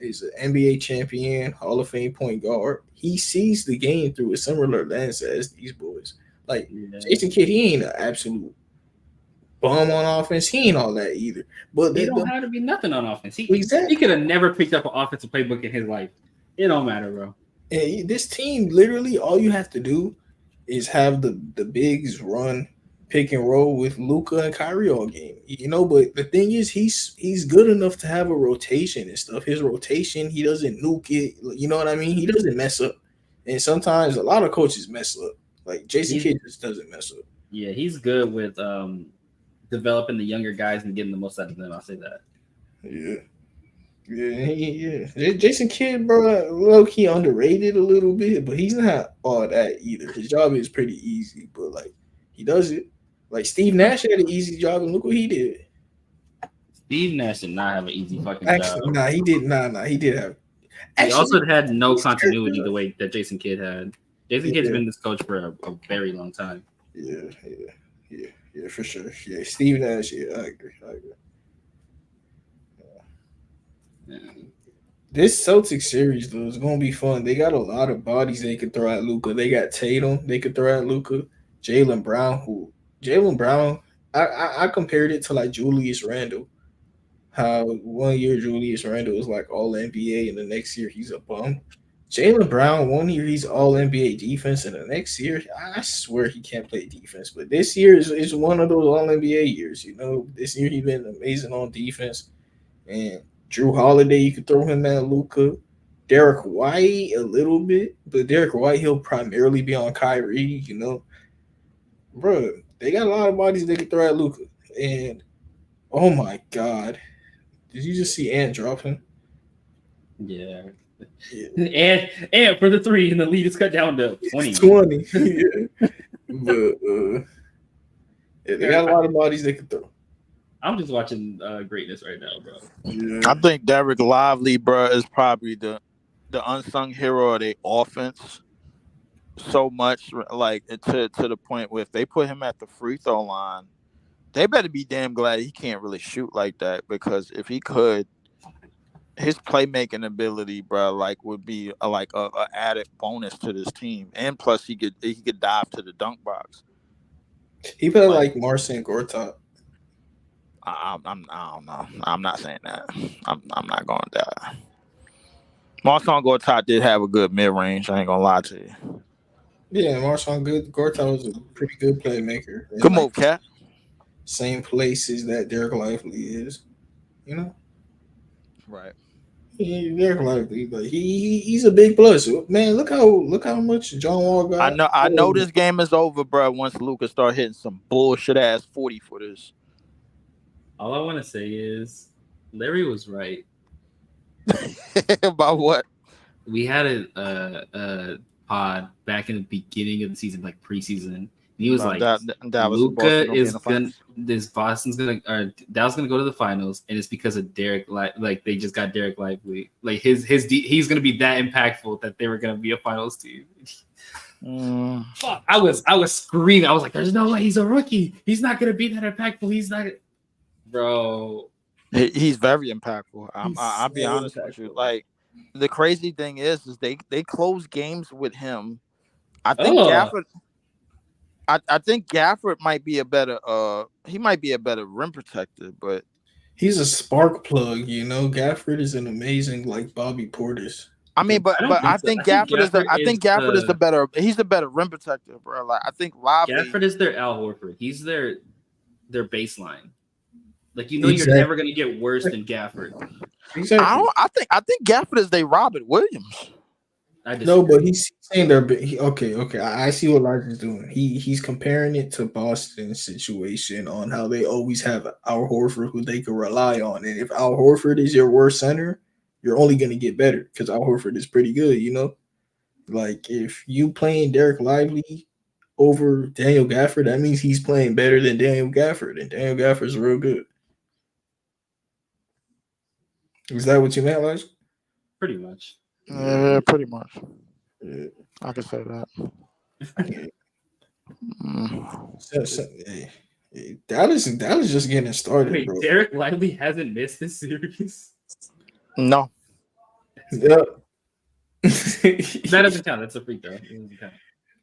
NBA champion, Hall of Fame point guard. He sees the game through a similar lens as these boys. Like Jason Kidd, he ain't an absolute bum on offense. He ain't all that either. But they don't have to be nothing on offense. He could have never picked up an offensive playbook in his life. It don't matter, bro. And this team, literally, all you have to do is have the bigs run pick and roll with Luka and Kyrie all game. You know, but the thing is, he's good enough to have a rotation and stuff. His rotation, he doesn't nuke it. You know what I mean? He doesn't mess up. And sometimes a lot of coaches mess up. Like Jason Kidd just doesn't mess up. Yeah, he's good with developing the younger guys and getting the most out of them. I'll say that. Yeah. Jason Kidd, bro, low key underrated a little bit, but he's not all that either. His job is pretty easy, but like he does it. Like Steve Nash had an easy job, and look what he did. Steve Nash did not have an easy fucking job. Nah, he did. Nah, he did have. He also had no continuity the way that Jason Kidd had. Jason Kidd's been this coach for a very long time. Yeah, for sure. Yeah, Steve Nash. Yeah, I agree. Yeah. This Celtics series though is gonna be fun. They got a lot of bodies they could throw at Luka. They got Tatum. They could throw at Luka. Jaylen Brown. I compared it to like Julius Randle. How 1 year Julius Randle was like all NBA, and the next year he's a bum. Jaylen Brown, 1 year he's all NBA defense, and the next year I swear he can't play defense. But this year is one of those all NBA years. You know, this year he's been amazing on defense. And Drew Holiday, you could throw him at Luka. Derek White a little bit, but Derek White he'll primarily be on Kyrie. You know, bro, they got a lot of bodies they could throw at Luka. And oh my God, did you just see Ant drop him? Yeah. And for the three, and the lead is cut down to 20. 20. Yeah. But they got a lot of bodies they could throw. I'm just watching greatness right now, bro. Yeah. I think Derek Lively, bro, is probably the unsung hero of their offense. So much, like to the point where if they put him at the free throw line, they better be damn glad he can't really shoot like that, because if he could, his playmaking ability, bro, like would be a added bonus to this team, and plus he could dive to the dunk box. He played like Marcin Gortat. I don't know. I'm not saying that. I'm not going to that. Marcin Gortat did have a good mid range. I ain't gonna lie to you. Yeah, Marcin Gortat was a pretty good playmaker. Good move, Cat. Same places that Derek Lively is, you know. Right. Derek Lively, but he's a big plus. Man, look how much John Wall got. I know this game is over, bro. Once Luka start hitting some bullshit ass 40-footers. All I want to say is Larry was right. About what? We had a pod back in the beginning of the season, like preseason, He was like, Dallas Luka is gonna. Dallas gonna go to the finals, and it's because of Derek. Like they just got Derek Lively. Like he's gonna be that impactful that they were gonna be a finals team. Fuck! I was screaming. I was like, "There's no way he's a rookie. He's not gonna be that impactful. He's not." Bro, he's very impactful. I'll be honest with you. Like the crazy thing is they close games with him. I think Gafford. I think Gafford might be a better rim protector, but he's a spark plug. Gafford is an amazing like Bobby Portis. I mean, but I think Gafford is the better. He's the better rim protector, bro. Like I think Lively. Gafford is their Al Horford. He's their baseline. Like you're never gonna get worse than Gafford. Exactly. I think Gafford is their Robert Williams. No, but he's saying okay. I see what Larkin's doing. He's comparing it to Boston's situation on how they always have Al Horford who they can rely on, and if Al Horford is your worst center, you're only going to get better because Al Horford is pretty good. Like if you playing Derek Lively over Daniel Gafford, that means he's playing better than Daniel Gafford, and Daniel Gafford's real good. Is that what you meant, Elijah? Pretty much. Yeah, pretty much. Yeah. I can say that. Dallas is just getting started. Wait, bro. Derek Lively hasn't missed this series? No. Yeah. That doesn't count. That's a free throw.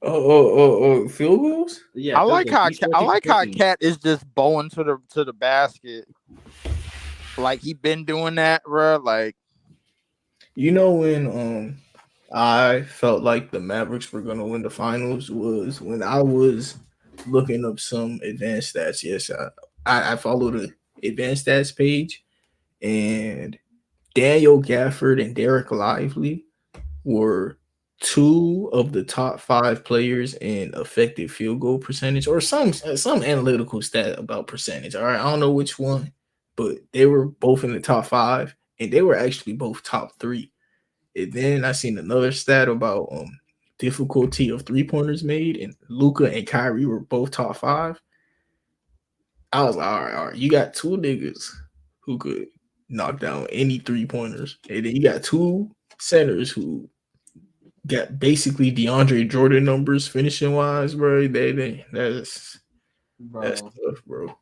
Oh, field goals? Yeah. I like how Cat is just bowing to the basket. Like he been doing that, bro. Like when I felt like the Mavericks were gonna win the finals was when I was looking up some advanced stats. Yes, I follow the advanced stats page, and Daniel Gafford and Derek Lively were two of the top 5 players in effective field goal percentage, or some analytical stat about percentage. All right, I don't know which one, but they were both in the top 5, and they were actually both top 3. And then I seen another stat about difficulty of 3-pointers made, and Luka and Kyrie were both top 5. I was like, all right, you got 2 niggas who could knock down any 3-pointers, and then you got 2 centers who got basically DeAndre Jordan numbers finishing wise, bro. That's tough, bro.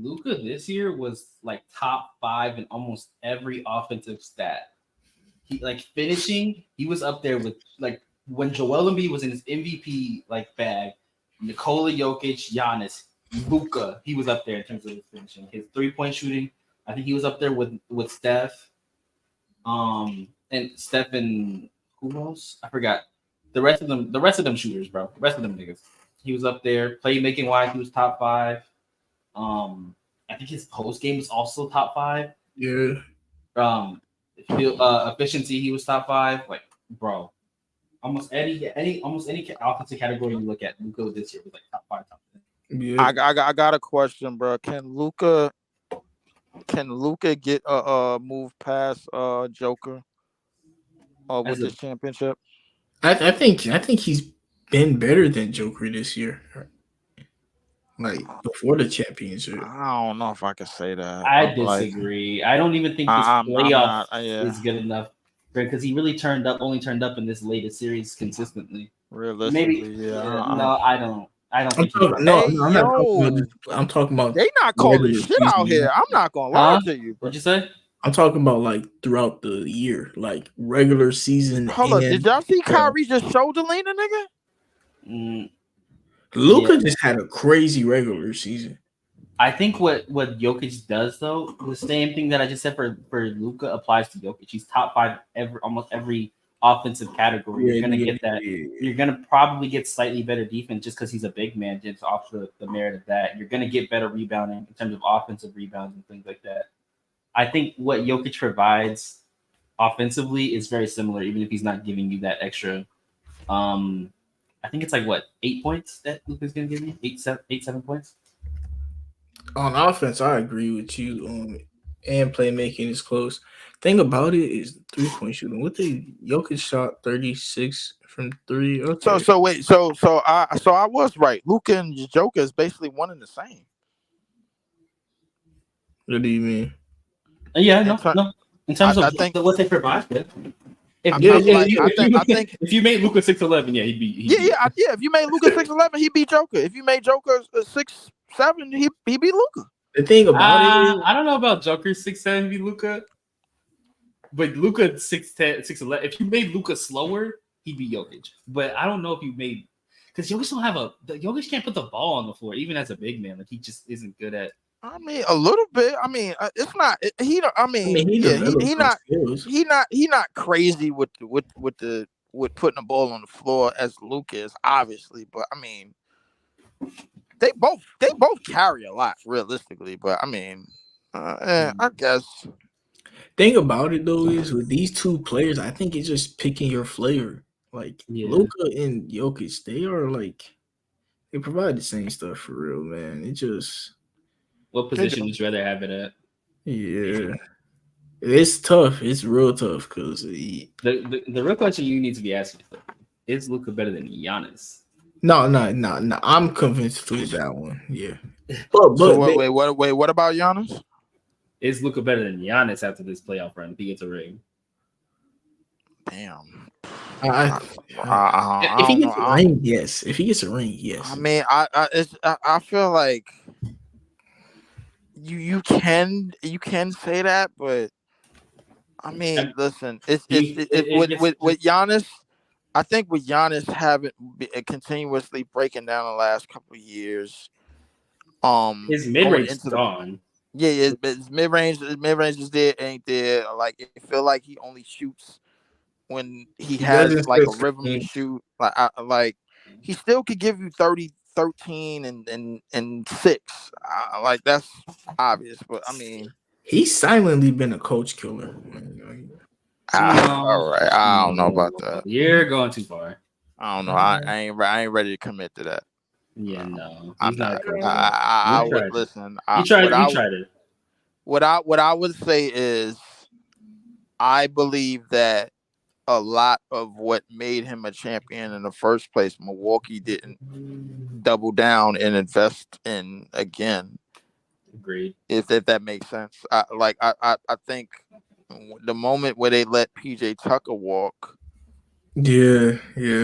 Luka this year was like top 5 in almost every offensive stat. He like finishing, he was up there with like when Joel Embiid was in his MVP like bag, Nikola Jokic, Giannis, Luka, he was up there in terms of his finishing. His 3-point shooting, I think he was up there with Steph. And Steph and who else? I forgot. The rest of them shooters, bro. The rest of them niggas. He was up there. Playmaking wise, he was top 5. I think his post game was also top 5. Yeah. Efficiency, he was top 5. Like, bro, almost any offensive category you look at, Luka this year was like top 5, top 10. Yeah. I got a question, bro. Can Luka get a move past Joker with this championship? I think he's been better than Joker this year. Like before the championship. I don't know if I can say that. I disagree. I don't even think this playoff is good enough because he really only turned up in this latest series consistently. Realistically, maybe. No, I don't. I'm talking about. They not calling shit out here. I'm not gonna lie to you. What'd you say? I'm talking about like throughout the year, like regular season. Hold up, did y'all see Kyrie just shoulder lean a nigga? Luka just had a crazy regular season. I think what Jokic does though, the same thing that I just said for Luka applies to Jokic. He's top 5 almost every offensive category. You're gonna get that. Yeah. You're gonna probably get slightly better defense just because he's a big man, just off the merit of that. You're gonna get better rebounding in terms of offensive rebounds and things like that. I think what Jokic provides offensively is very similar, even if he's not giving you that extra. I think it's like 8 points that Luka's gonna give you? 7 points. On offense, I agree with you. and playmaking is close. Thing about it is the 3-point shooting. What they Jokic shot 36 from 3. Okay. So wait, so I was right. Luka and Joker is basically one and the same. What do you mean? Yeah, no. In terms of what they provide, if you made Luka 6'11", yeah, he'd be. If you made Luka 6'11", he beat Joker. If you made Joker 6'7", he beat Luka. The thing about it is, I don't know about Joker 6'7" beat Luka, but Luka 6'10", 6'11". If you made Luka slower, he'd be Jokic. But I don't know if you made, because Jokic don't have Jokic can't put the ball on the floor even as a big man. Like he just isn't good at. I mean, a little bit. I mean, it's not. He not crazy with putting the ball on the floor as Luke is, obviously. But I mean, they both carry a lot realistically. But I mean, I guess. Thing about it though is with these two players, I think it's just picking your flavor. Like Luka and Jokic, they provide the same stuff for real, man. It just. What position would you rather have it at? Yeah, it's tough. It's real tough because the real question you need to be asking is Luka better than Giannis? No. I'm convinced with that one. Yeah. Wait. What about Giannis? Is Luka better than Giannis after this playoff run if he gets a ring? Damn. If he gets a ring, yes. If he gets a ring, yes. I mean, I feel like. You can say that, but I mean, listen, it's with Giannis. I think with Giannis having continuously breaking down the last couple of years, his mid range is gone. Yeah, his mid range is there, ain't there? Like it feel like he only shoots when he has like a rhythm to shoot. Like he still could give you 30. 13 and 6, like that's obvious, but I mean, he's silently been a coach killer. All right, I don't know about that. You're going too far. I don't know. I ain't ready to commit to that. Yeah, no, I'm not. I would listen. You tried it. What I would say is, I believe that a lot of what made him a champion in the first place, Milwaukee didn't double down and invest in again. Agreed. If that makes sense. I think the moment where they let PJ Tucker walk. Yeah.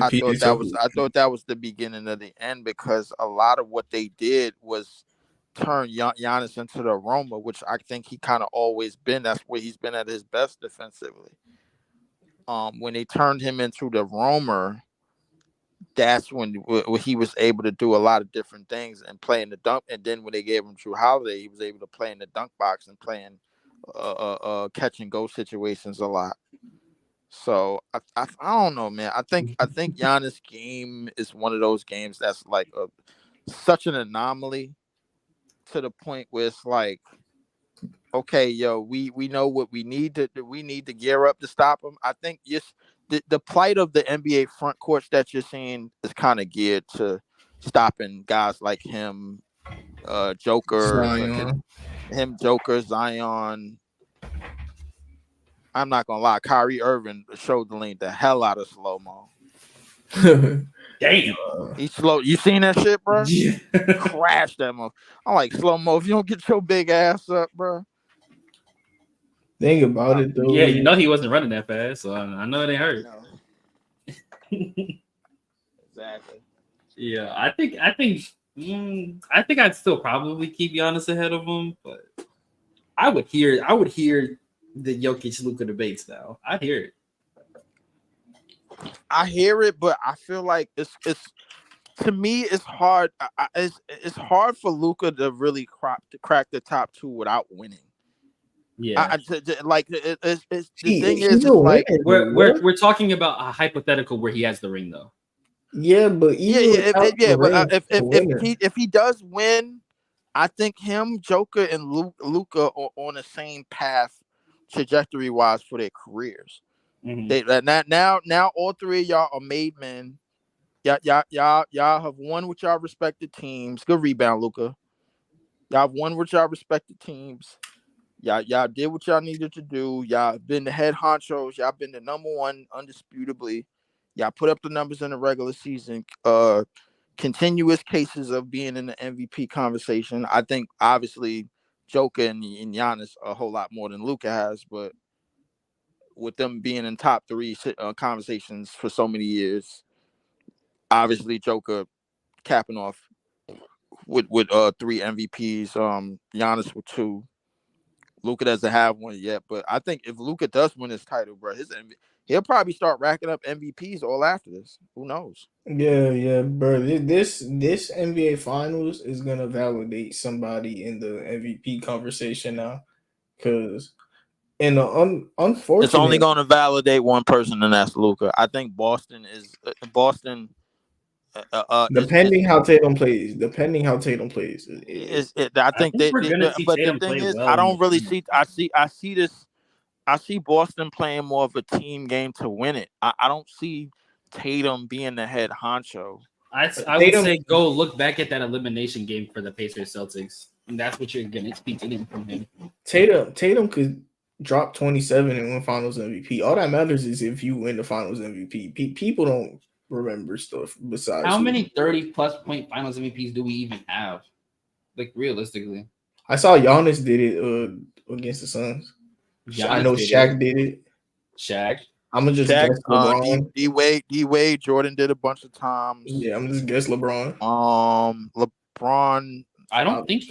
I thought that was the beginning of the end, because a lot of what they did was turn Giannis into the Roma, which I think he kind of always been. That's where he's been at his best defensively. When they turned him into the roamer, that's when he was able to do a lot of different things and play in the dunk. And then when they gave him Drew Holiday, he was able to play in the dunk box and play in catch and go situations a lot. So I don't know, man. I think Giannis' game is one of those games that's like such an anomaly, to the point where it's like, okay, yo, we know what we need to do. We need to gear up to stop him. I think just the plight of the NBA front courts that you're seeing is kind of geared to stopping guys like him, Joker, Zion. I'm not gonna lie, Kyrie Irving showed the hell out of slow mo. Damn, he's slow. You seen that shit, bro? Yeah. Crash that mo. I'm like, slow mo. If you don't get your big ass up, bro. Think about it though. Yeah, you know he wasn't running that fast, so I know it ain't hurt. Exactly. Yeah, I think I'd still probably keep Giannis ahead of him, but I would hear the Jokic Luka debates now. I'd hear it. I hear it, but I feel like it's to me it's hard. It's hard for Luka to really crack the top two without winning. Yeah, the thing is like we're talking about a hypothetical where he has the ring though. Yeah, but if he does win, I think him, Joker, and Luka are on the same path trajectory wise for their careers. Mm-hmm. They now all three of y'all are made men. Y'all have won with y'all respected teams. Good rebound, Luka. Y'all have won with y'all respected teams. Y'all did what y'all needed to do. Y'all been the head honchos. Y'all been the number one undisputably. Y'all put up the numbers in the regular season. Continuous cases of being in the MVP conversation. I think obviously Joker and Giannis a whole lot more than Luka has, but with them being in top three conversations for so many years, obviously Joker capping off with 3 MVPs. Giannis with 2. Luka doesn't have one yet, but I think if Luka does win his title, bro, he'll probably start racking up MVPs all after this. Who knows? Yeah, bro. This NBA Finals is gonna validate somebody in the MVP conversation now, because in the unfortunate, it's only going to validate one person, and that's Luka. I think Boston is Boston. Depending how Tatum plays, I think we're gonna see but Tatum the thing play is, well I don't really see. I see this. I see Boston playing more of a team game to win it. I don't see Tatum being the head honcho. I would say go look back at that elimination game for the Pacers Celtics, and that's what you're gonna be getting from him. Tatum could drop 27 and win Finals MVP. All that matters is if you win the Finals MVP. People don't remember stuff besides how many 30+ point Finals MVPs do we even have? Like realistically, I saw Giannis did it against the Suns. I know Shaq did it. Shaq. I'm gonna just guess LeBron. D Wade, Jordan did a bunch of times. Yeah, I'm just guess LeBron. LeBron. I don't think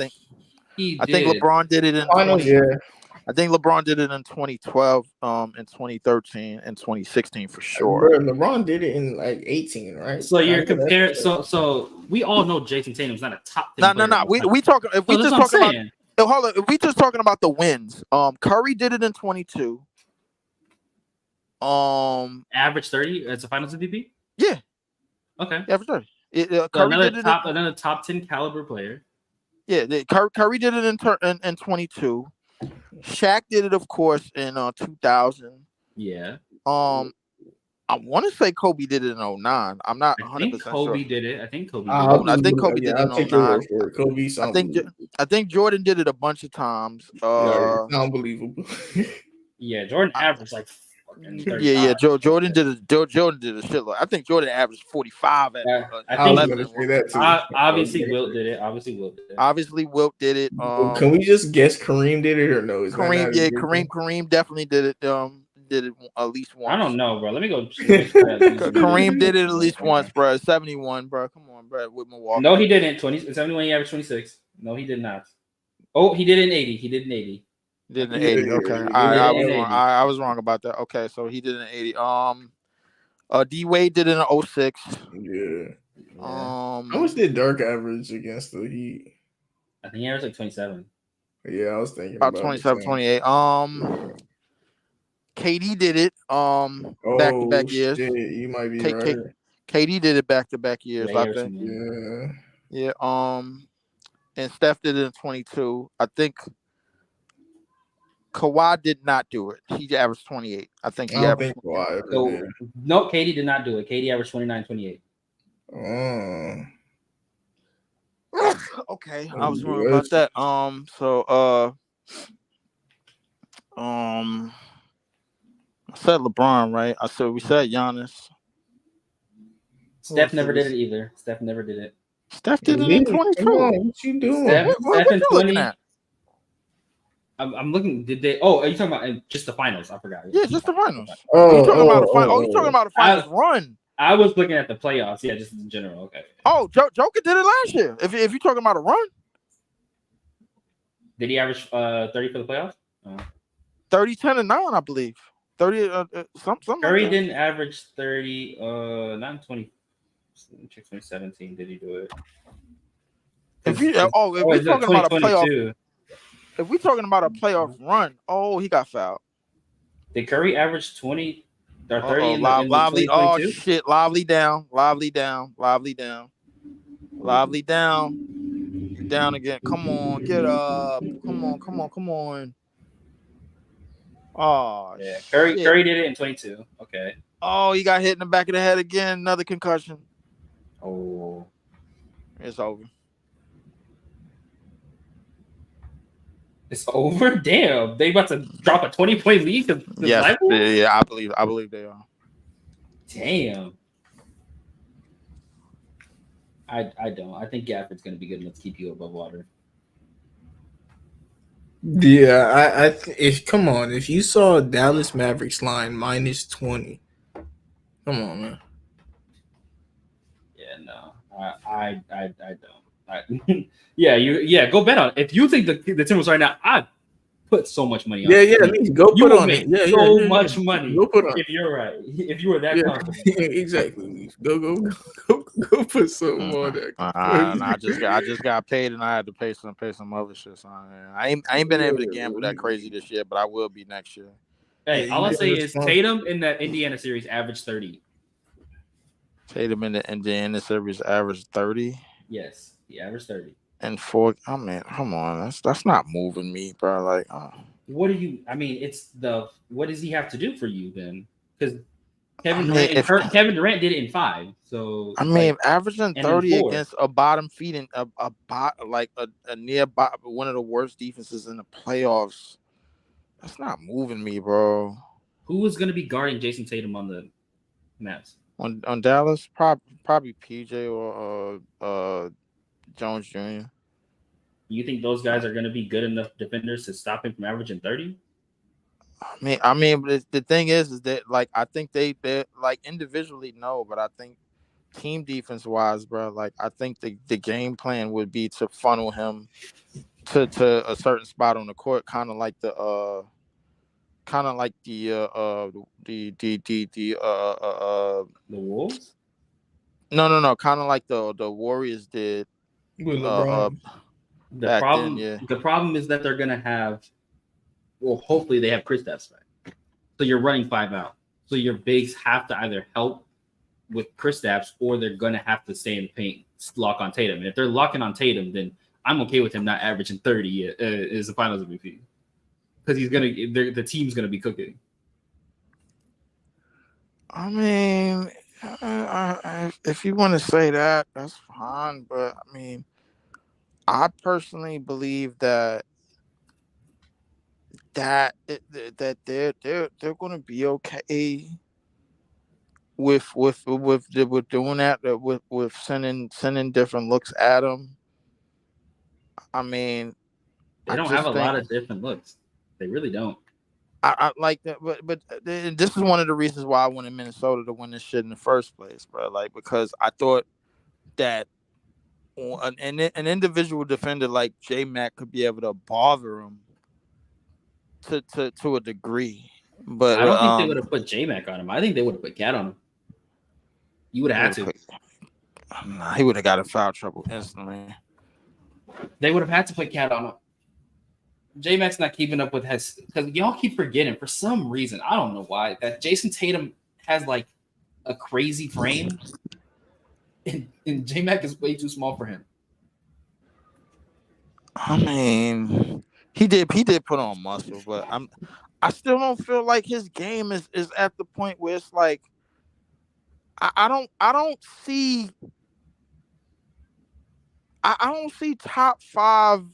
he did. I think LeBron did it in Finals. Yeah. I think LeBron did it in 2012, in 2013, and 2016 for sure. Bro, LeBron did it in like 18, right? So you're comparing. So we all know Jason Tatum's not a top 10 player. No. We talking. If we just talking about. Hold on. If we just talking about the wins, Curry did it in 22. Average 30 as a Finals MVP. Yeah. Okay. Average 30. Curry another top 10 caliber player. Yeah. Curry did it in 22. Shaq did it, of course, in 2000. Yeah. I want to say Kobe did it in 09. I'm not 100% sure. Kobe did it. I think Kobe did it in 09. Kobe, I think Jordan did it a bunch of times. Unbelievable. Yeah, Jordan averaged like. Jordan did a shitload. I think Jordan averaged 45 at I was gonna say that too. Obviously, Wilt did it. Obviously, Wilt did it. Can we just guess Kareem did it or no? Kareem definitely did it. Did it at least once. I don't know, bro. Let me go. Kareem did it at least once, bro. 71, bro. Come on, bro. With Milwaukee. No, he didn't. 71, he averaged 26. No, he did not. Oh, he did in 80. He did in 80. Did in 80. Okay. I was wrong about that. Okay, so he did in 80. D Wade did it in 06. Yeah. How much did Dirk average against the Heat? I think he averaged like 27. Yeah, I was thinking about 27, 28. KD did it back-to-back years. Shit, you might be right. KD did it back-to-back years, I think. Yeah. And Steph did it in 22. I think Kawhi did not do it. He averaged 28. I think he averaged. No, KD did not do it. KD averaged 29, 28. Okay, I was wrong about that. I said LeBron, right? We said Giannis. Steph never did it either. Steph never did it. Steph did it in 22. What you doing? Steph in 20. I'm looking. Did they? Oh, are you talking about just the finals? I forgot. Yeah, just the finals. You talking about a finals run? I was looking at the playoffs. Yeah, just in general. Okay. Oh, Joker did it last year. If you're talking about a run, did he average 30 for the playoffs? 30, 10, and 9, I believe. 30, something. Curry like didn't average 30. Not in 2017. Did he do it? If we're talking about a playoff, if we're talking about a playoff run, he got fouled. Did Curry average 20 or 30 in Lively? Oh shit! Lively down. Down again. Come on, get up. Come on. Oh, yeah. Curry did it in 22. Okay. Oh, he got hit in the back of the head again. Another concussion. Oh, it's over. It's over. Damn, they about to drop a 20-point lead. Yes, yeah, I believe they are. Damn. I don't. I think Gafford's going to be good enough to keep you above water. Yeah, come on, if you saw Dallas Mavericks line -20, come on, man. Yeah, no, I don't. Go bet on it. If you think the Timberwolves right now, I'd put so much money on it. Go put on it. Yeah, much money. Go put on if you're right. If you were that confident. Exactly. Go put something on that. I just got paid and I had to pay some other shit. So I ain't been able to gamble that crazy this year, but I will be next year. Hey, all I say is Tatum in that Indiana series averaged 30. Tatum in the Indiana series averaged 30. Yes, he averaged 30. And 4. I mean, come on, that's not moving me, bro. Like, what do you? I mean, what does he have to do for you then? Because Kevin Durant did it in 5. So I mean, averaging 30 against a bottom feeding a near one of the worst defenses in the playoffs. That's not moving me, bro. Who is going to be guarding Jason Tatum on the Mavs? On Dallas, probably PJ or Jones Jr. You think those guys are going to be good enough defenders to stop him from averaging 30? I mean, the thing is that like I think they're like individually no, but I think team defense wise, bro, like I think the game plan would be to funnel him to a certain spot on the court, kind of like the Wolves. No, kind of like the Warriors did with LeBron. The problem is that they're gonna have. Well, hopefully they have Kristaps back. So you're running 5 out. So your bigs have to either help with Kristaps or they're gonna have to stay in the paint, lock on Tatum. And if they're locking on Tatum, then I'm okay with him not averaging 30 as the Finals MVP because the team's gonna be cooking. I mean, if you want to say that, that's fine. But I mean, I personally believe that they're going to be okay with doing that, with sending different looks at them. I mean, they don't have a lot of different looks. They really don't. I like that, but this is one of the reasons why I wanted Minnesota to win this shit in the first place, bro. Like because I thought that an individual defender like J-Mac could be able to bother him to a degree. But I don't think they would have put J-Mac on him. I think they would have put Cat on him. You would have had to. Nah, he would have got in foul trouble instantly. They would have had to put Cat on him. J-Mac's not keeping up with because y'all keep forgetting for some reason. I don't know why that Jason Tatum has like a crazy frame, and J-Mac is way too small for him. I mean, he did put on muscle, but I still don't feel like his game is at the point where it's like I don't see top 5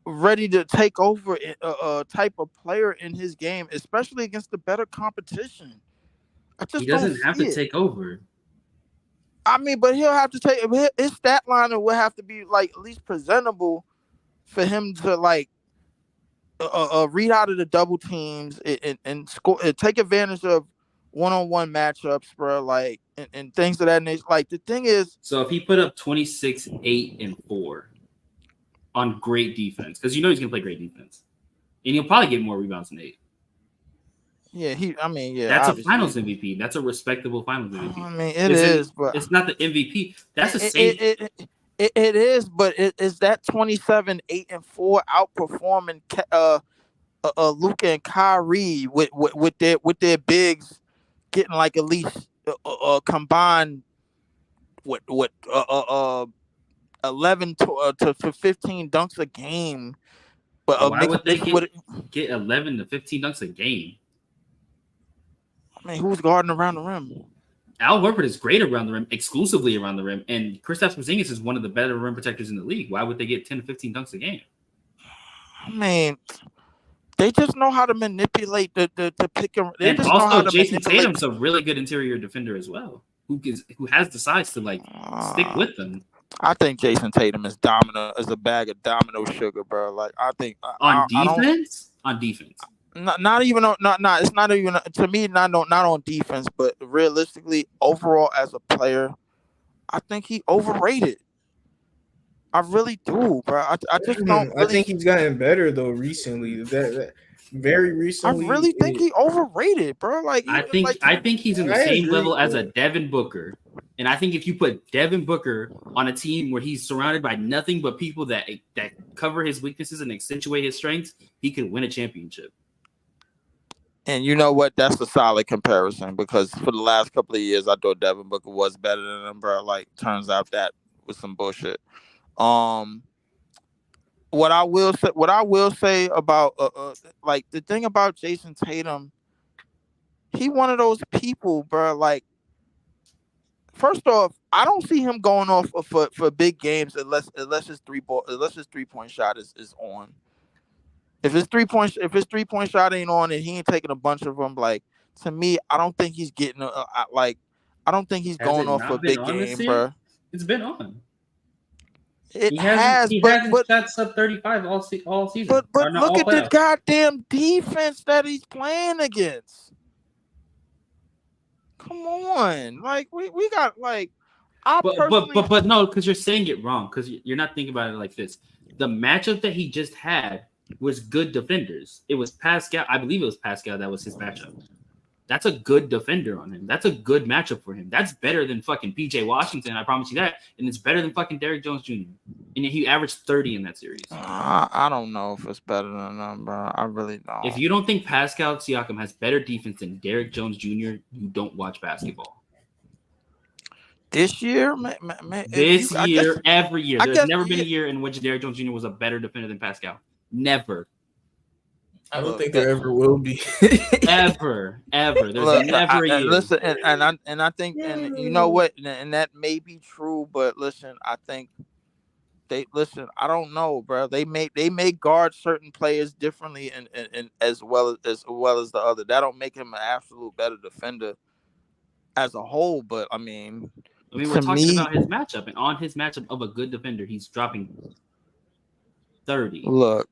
ready to take over a type of player in his game, especially against the better competition. He doesn't have to take over. I mean, but he'll have to take his stat line will have to be like at least presentable for him to like read out of the double teams and score, take advantage of one-on-one matchups, bro. Like and things of that nature. Like the thing is, so if he put up 26, 8, and 4 on great defense, because you know he's gonna play great defense, and he'll probably get more rebounds than 8. Yeah, that's obviously a Finals MVP. That's a respectable Finals MVP. I mean, it is, but it's not the MVP. That's the same. It is, but is that 27, 8, and 4 outperforming Luka and Kyrie with their bigs getting like at least combined 11 to 15 dunks a game? But why would they get 11 to 15 dunks a game? I mean, who's guarding around the rim? Al Horford is great around the rim, exclusively around the rim, and Kristaps Porzingis is one of the better rim protectors in the league. Why would they get 10 to 15 dunks a game? I mean, they just know how to manipulate the pick and. They and just also know how to Jason manipulate. Tatum's a really good interior defender as well, who has the size to like stick with them. I think Jason Tatum is a bag of domino sugar, bro. Like I think on defense. Not even on not. It's not even to me. Not on defense, but realistically, overall as a player, I think he overrated. I really do, bro. I just don't. Really, I think he's gotten better though recently. That very recently. I really think he overrated, bro. Like I think he's in the same level as a Devin Booker, and I think if you put Devin Booker on a team where he's surrounded by nothing but people that cover his weaknesses and accentuate his strengths, he could win a championship. And you know what? That's a solid comparison because for the last couple of years, I thought Devin Booker was better than him, bro. Like, turns out that was some bullshit. What I will say about like the thing about Jason Tatum, he one of those people, bro. Like, first off, I don't see him going off for big games unless his 3-point shot is on. If his 3-point shot ain't on and he ain't taking a bunch of them, like, to me, I don't think he's getting I don't think he's going off for a big game, bro. It's been on. He hasn't shot sub 35 all season. But look at the goddamn defense that he's playing against. Come on, like we got like. But no, because you're saying it wrong. Because you're not thinking about it like this. The matchup that he just had was good defenders. It was Pascal. I believe it was Pascal that was his matchup. That's a good defender on him. That's a good matchup for him. That's better than fucking PJ Washington. I promise you that. And it's better than fucking Derrick Jones Jr. And he averaged 30 in that series. I don't know if it's better than them, bro. I really don't. If you don't think Pascal Siakam has better defense than Derrick Jones Jr., you don't watch basketball. This year, every year. There's never been a year in which Derrick Jones Jr. was a better defender than Pascal. Never. I don't think there ever will be. ever. There's never a year. Listen, and I think, and you know what, and that may be true, but listen, I think I don't know, bro. They may guard certain players differently, and as well as the other. That don't make him an absolute better defender as a whole. But I mean, we're talking about his matchup, and on his matchup of a good defender, he's dropping 30. Look.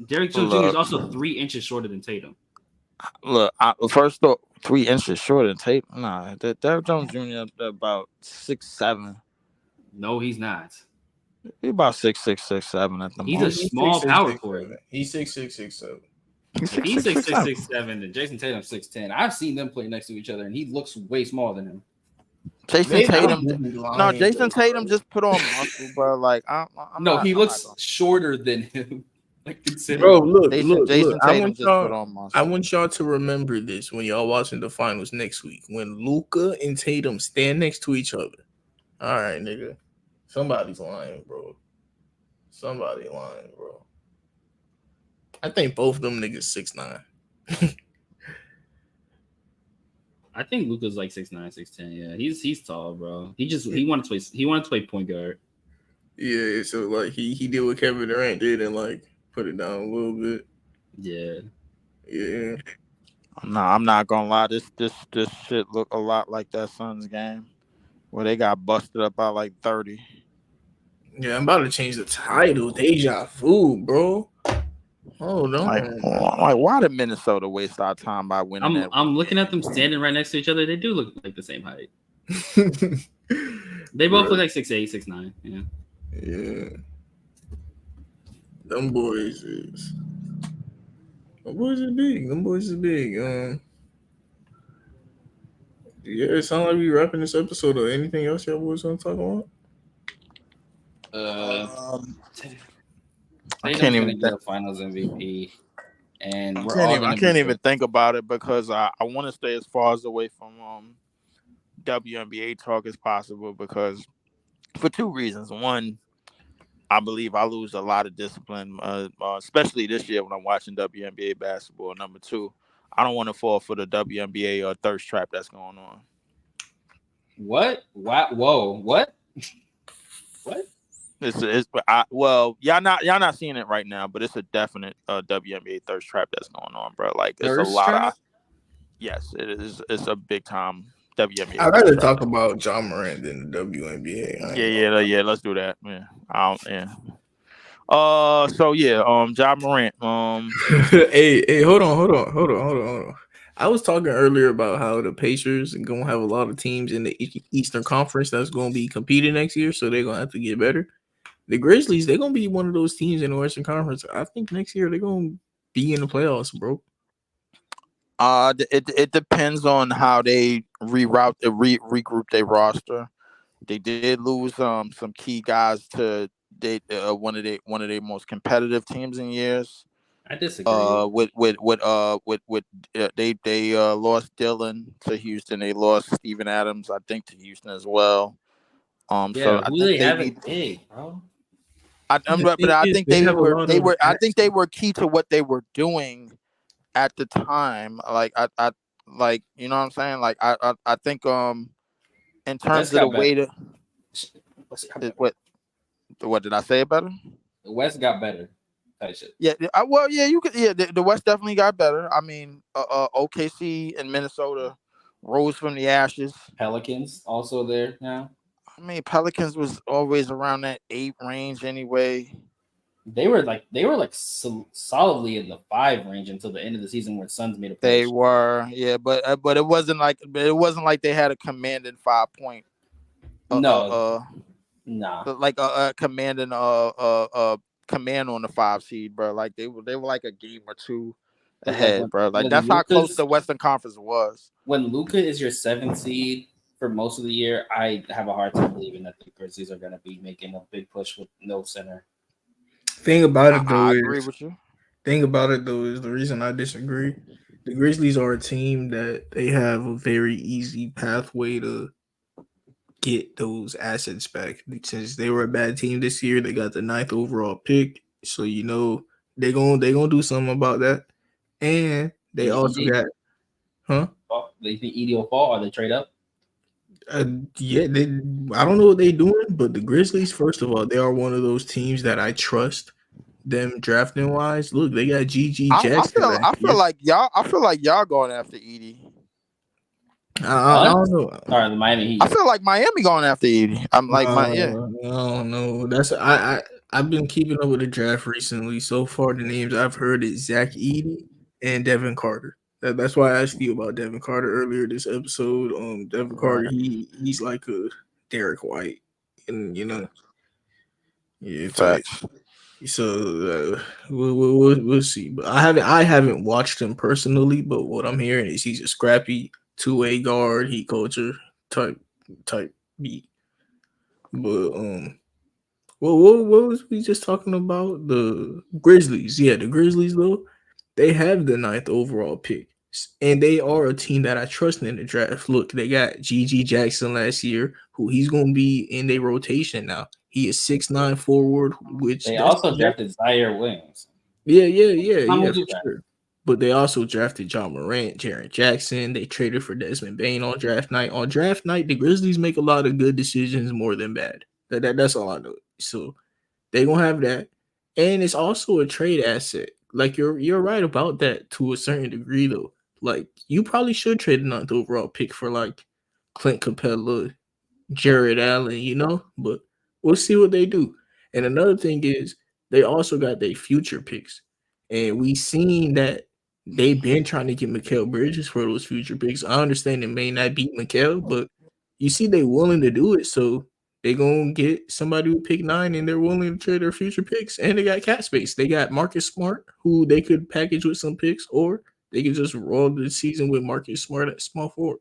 Derrick Jones Jr. is also 3 inches shorter than Tatum. Look, first off, 3 inches shorter than Tatum. Nah, Derrick Jones Jr. about 6'7". No, he's not. He's about 6'6", 6'7" at the moment. He's a small power forward. He's 6'6", 6'7". He's 6'6", 6'7", and Jason Tatum's 6'10". I've seen them play next to each other, and he looks way smaller than him. Jason Tatum just put on muscle, bro. Like, he looks shorter than him. Bro, look. I want y'all to remember this when y'all watching the finals next week. When Luka and Tatum stand next to each other. All right, nigga. Somebody's lying, bro. I think both of them niggas 6'9". I think Luka's like 6'9", 6'10". Yeah, he's tall, bro. He wanted to play point guard. Yeah, so like he did what Kevin Durant did and like put it down a little bit. Yeah. I'm not gonna lie. This shit look a lot like that Suns game where they got busted up by like 30. Yeah, I'm about to change the title. Deja vu, bro. Hold on. Like why did Minnesota waste our time by winning? I'm looking at them standing right next to each other. They do look like the same height. They both look like 6'8", 6'9". Yeah. Yeah. Them boys is big. Yeah, it sounds like we wrapping this episode up. Anything else y'all boys want to talk about? I can't even get Finals MVP, and I can't even think about it because I want to stay as far away from WNBA talk as possible because for 2 reasons. One, I believe I lose a lot of discipline, especially this year when I'm watching WNBA basketball. Number 2, I don't want to fall for the WNBA thirst trap that's going on. What? Whoa! What? Y'all not seeing it right now, but it's a definite WNBA thirst trap that's going on, bro. Like it's Thirst a lot trap? of. Yes, it is. It's a big time WNBA. I'd rather talk about John Morant than the WNBA. Yeah. Let's do that. Yeah. So yeah. John Morant. Hey, hold on. I was talking earlier about how the Pacers are gonna have a lot of teams in the Eastern Conference that's gonna be competing next year, so they're gonna have to get better. The Grizzlies, they're gonna be one of those teams in the Western Conference. I think next year they're gonna be in the playoffs, bro. It depends on how they regroup their roster. They did lose some key guys to one of their most competitive teams in years. I disagree. They lost Dylan to Houston. They lost Steven Adams, I think, to Houston as well. So I think they need. Big, bro. I think they were key to what they were doing at the time. Like you know what I'm saying. Like I think in terms of the way to what did I say better? The West got better. Yeah, you could. Yeah, the West definitely got better. I mean, OKC and Minnesota rose from the ashes. Pelicans also there now. I mean, Pelicans was always around that 8 range anyway. They were solidly in the 5 range until the end of the season where Suns made a push. They were, yeah, but it wasn't like they had a commanding 5 point. Nah. Like commanding command on the 5 seed, bro. Like they were like a game or two ahead, bro. Like that's how close the Western Conference was. When Luka is your 7th seed for most of the year, I have a hard time believing that the Grizzlies are going to be making a big push with no center. Thing about it though, I agree with you. Thing about it though is the reason I disagree. The Grizzlies are a team that they have a very easy pathway to get those assets back. Since they were a bad team this year, they got the 9th overall pick, so you know they're gonna do something about that. And they also got, They think Edie will fall or they trade up. Yeah, I don't know what they're doing, but the Grizzlies, first of all, they are one of those teams that I trust them drafting wise. Look, they got GG Jackson. I feel like y'all going after Edie. I don't know. Sorry, the Miami Heat. I feel like Miami going after Edie. I'm like, I don't know. I've been keeping up with the draft recently. So far, the names I've heard is Zach Edey and Devin Carter. That's why I asked you about Devin Carter earlier this episode. Devin Carter, he's like a Derek White, and you know, yeah, facts. So we'll see. But I haven't watched him personally, but what I'm hearing is he's a scrappy 2-way guard, heat culture type beat. But what was we just talking about? The Grizzlies. Yeah, the Grizzlies though, they have the 9th overall pick. And they are a team that I trust in the draft. Look, they got GG Jackson last year, who he's going to be in their rotation now. He is 6'9" forward, which they also drafted Zaire Williams. Yeah, for sure. But they also drafted John Morant, Jaren Jackson. They traded for Desmond Bane on draft night. On draft night, the Grizzlies make a lot of good decisions more than bad. That's all I know. So they're going to have that. And it's also a trade asset. Like you're right about that to a certain degree, though. Like you probably should trade a 9th overall pick for like Clint Capella, Jared Allen, you know. But we'll see what they do. And another thing is they also got their future picks, and we seen that they've been trying to get Mikal Bridges for those future picks. I understand it may not be Mikal, but you see they willing to do it, so they're gonna get somebody with pick 9, and they're willing to trade their future picks. And they got cap space. They got Marcus Smart, who they could package with some picks, or they could just roll the season with Marcus Smart at small forward.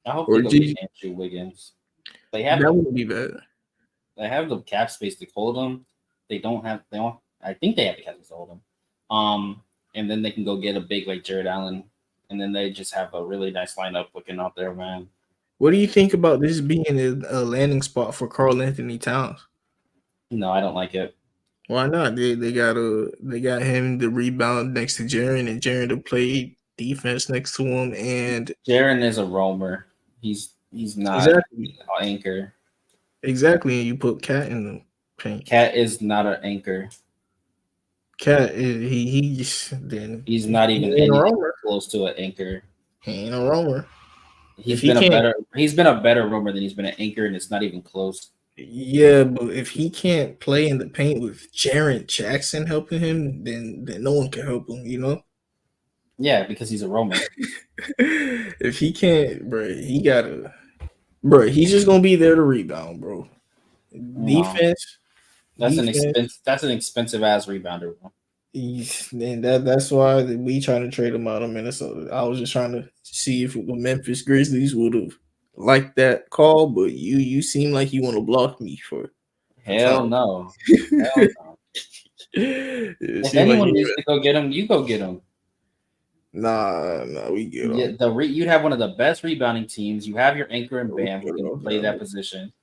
I hope they go get Andrew Wiggins. That wouldn't be bad. They have the cap space to hold them. I think they have the cap space to hold them. And then they can go get a big like Jared Allen, and then they just have a really nice lineup looking out there, man. What do you think about this being a landing spot for Karl Anthony Towns? No, I don't like it. Why not? They got him to rebound next to Jaren, and Jaren to play defense next to him. And Jaren is a roamer. He's not an anchor. Exactly, and you put Cat in the paint. Cat is not an anchor. Cat, he's not even anything close to an anchor. He ain't a roamer. He's been a better roamer than he's been an anchor, and it's not even close. Yeah, but if he can't play in the paint with Jaren Jackson helping him, then no one can help him, you know? Yeah, because he's a roamer. If he can't, bro, he's just gonna be there to rebound, bro. Defense. That's an expensive ass rebounder, bro. And that's why we trying to trade him out of Minnesota. I was just trying to see if the Memphis Grizzlies would have liked that call, but you seem like you want to block me for. Hell no. Hell no. If anyone needs to go get him, you go get him. Nah, we get him. You'd have one of the best rebounding teams. You have your anchor and Bam who can play that position.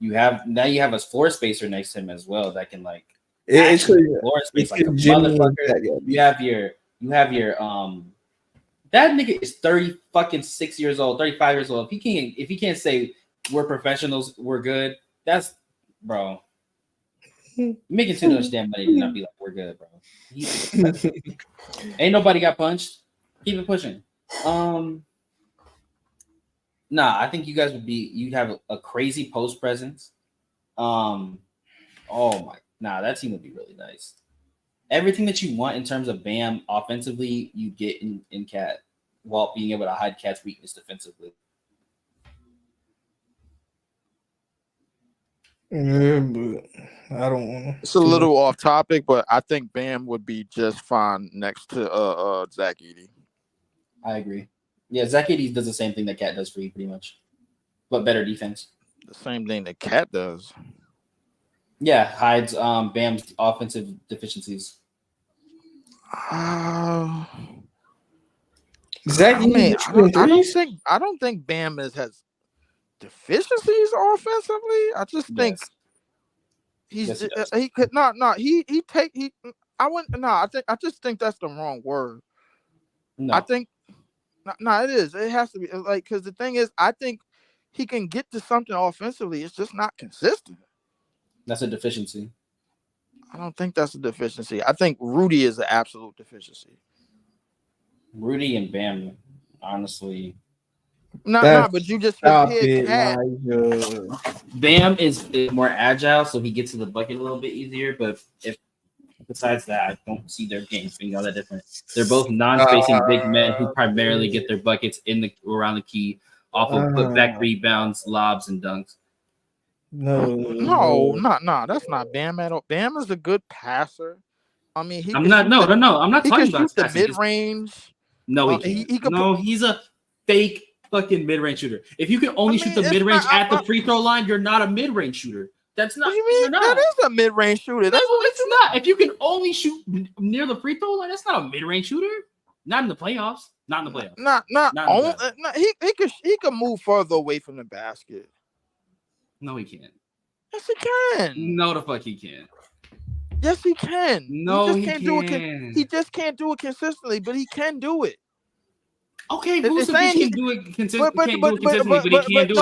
You have a floor spacer next to him as well that can like. It's floor space like a motherfucker. You have your that nigga is 36 years old, 35 years old. If he can't say we're professionals, we're good, that's bro. You're making too much damn money to not be like we're good, bro. Ain't nobody got punched. Keep it pushing. Nah, I think you guys you'd have a crazy post presence. That team would be really nice. Everything that you want in terms of Bam offensively, you get in Cat while being able to hide Cat's weakness defensively. Yeah, but I don't want to. It's a little off topic, but I think Bam would be just fine next to Zach Edey. I agree. Yeah, Zach Edey does the same thing that Cat does for you, pretty much, but better defense. The same thing that Cat does. Yeah, hides Bam's offensive deficiencies. Zach Edey, I don't think Bam has deficiencies offensively. I just think he could not. I just think that's the wrong word. No. I think it is. It has to be like because the thing is, I think he can get to something offensively. It's just not consistent. That's a deficiency. I don't think that's a deficiency. I think Rudy is an absolute deficiency. Rudy and Bam, honestly. But you just compared Cat. Bam is more agile, so he gets to the bucket a little bit easier. But besides that, I don't see their games being all that different. They're both non-spacing big men who primarily get their buckets around the key off of putback rebounds, lobs, and dunks. No, that's not Bam at all. Bam is a good passer. I mean, I'm not talking about the mid-range. No, he can't. He's a fake fucking mid-range shooter. If you can only shoot the mid-range at the free throw line, you're not a mid-range shooter. That's not. What do you mean? That is a mid-range shooter. No, it's not. If you can only shoot near the free throw line, that's not a mid-range shooter. Not in the playoffs. He can move further away from the basket. No, he can't. Yes, he can. No, the fuck he can't. Yes, he can. No, he just can't do it. He just can't do it consistently, but he can do it. Okay, Vucevic can do it consistently, but he can't do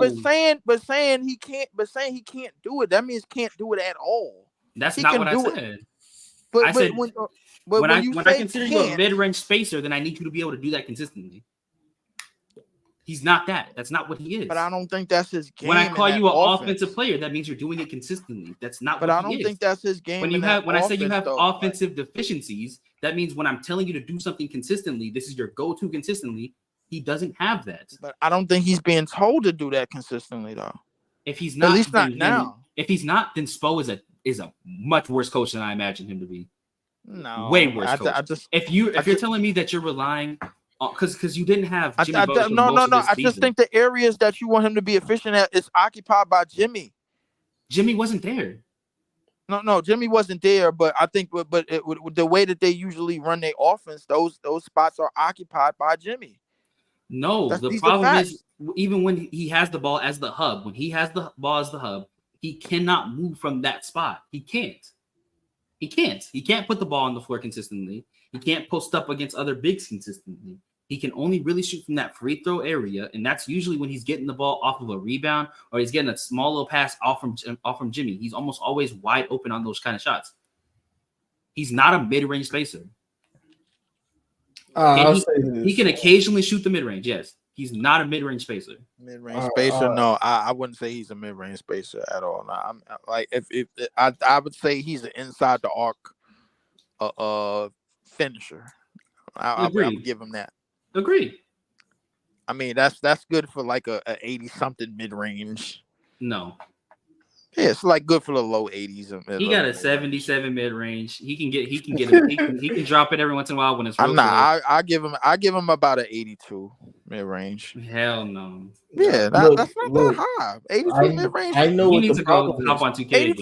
it. But saying he can't do it, that means can't do it at all. That's not what I said. I said when I consider you a mid-range spacer, then I need you to be able to do that consistently. He's not that. That's not what he is. But I don't think that's his game. When I call you an offensive player, that means you're doing it consistently. That's not what he is. But I don't think that's his game. When I say you have offensive deficiencies, that means when I'm telling you to do something consistently, this is your go-to consistently. He doesn't have that. But I don't think he's being told to do that consistently, though. If he's not, at least not now. If he's not, then Spo is a much worse coach than I imagined him to be. No, way worse. If you're telling me that you're relying. Because you didn't have Jimmy Butler. No. I just think the areas that you want him to be efficient at is occupied by Jimmy. Jimmy wasn't there. No, Jimmy wasn't there. But I think, but the way that they usually run their offense, those spots are occupied by Jimmy. No, the problem is even when he has the ball as the hub, he cannot move from that spot. He can't. He can't put the ball on the floor consistently. He can't post up against other bigs consistently. he can only really shoot from that free throw area, and that's usually when he's getting the ball off of a rebound or he's getting a small little pass off from Jimmy. He's almost always wide open on those kind of shots. He's not a mid-range spacer. He can occasionally shoot the mid-range. Yes, he's not a mid-range spacer. Mid-range spacer? No, I wouldn't say he's a mid-range spacer at all. No, I'm like if I would say he's an inside the arc finisher. I would give him that. Agreed. I mean, that's good for like a 80-something mid-range. No. Yeah, it's like good for the low 80s. He got a 77 mid-range. He can drop it every once in a while when it's real. I give him about an 82 mid-range. Hell no. Yeah, that's not that high. 82 mid-range. I know you need to go hop on 2K.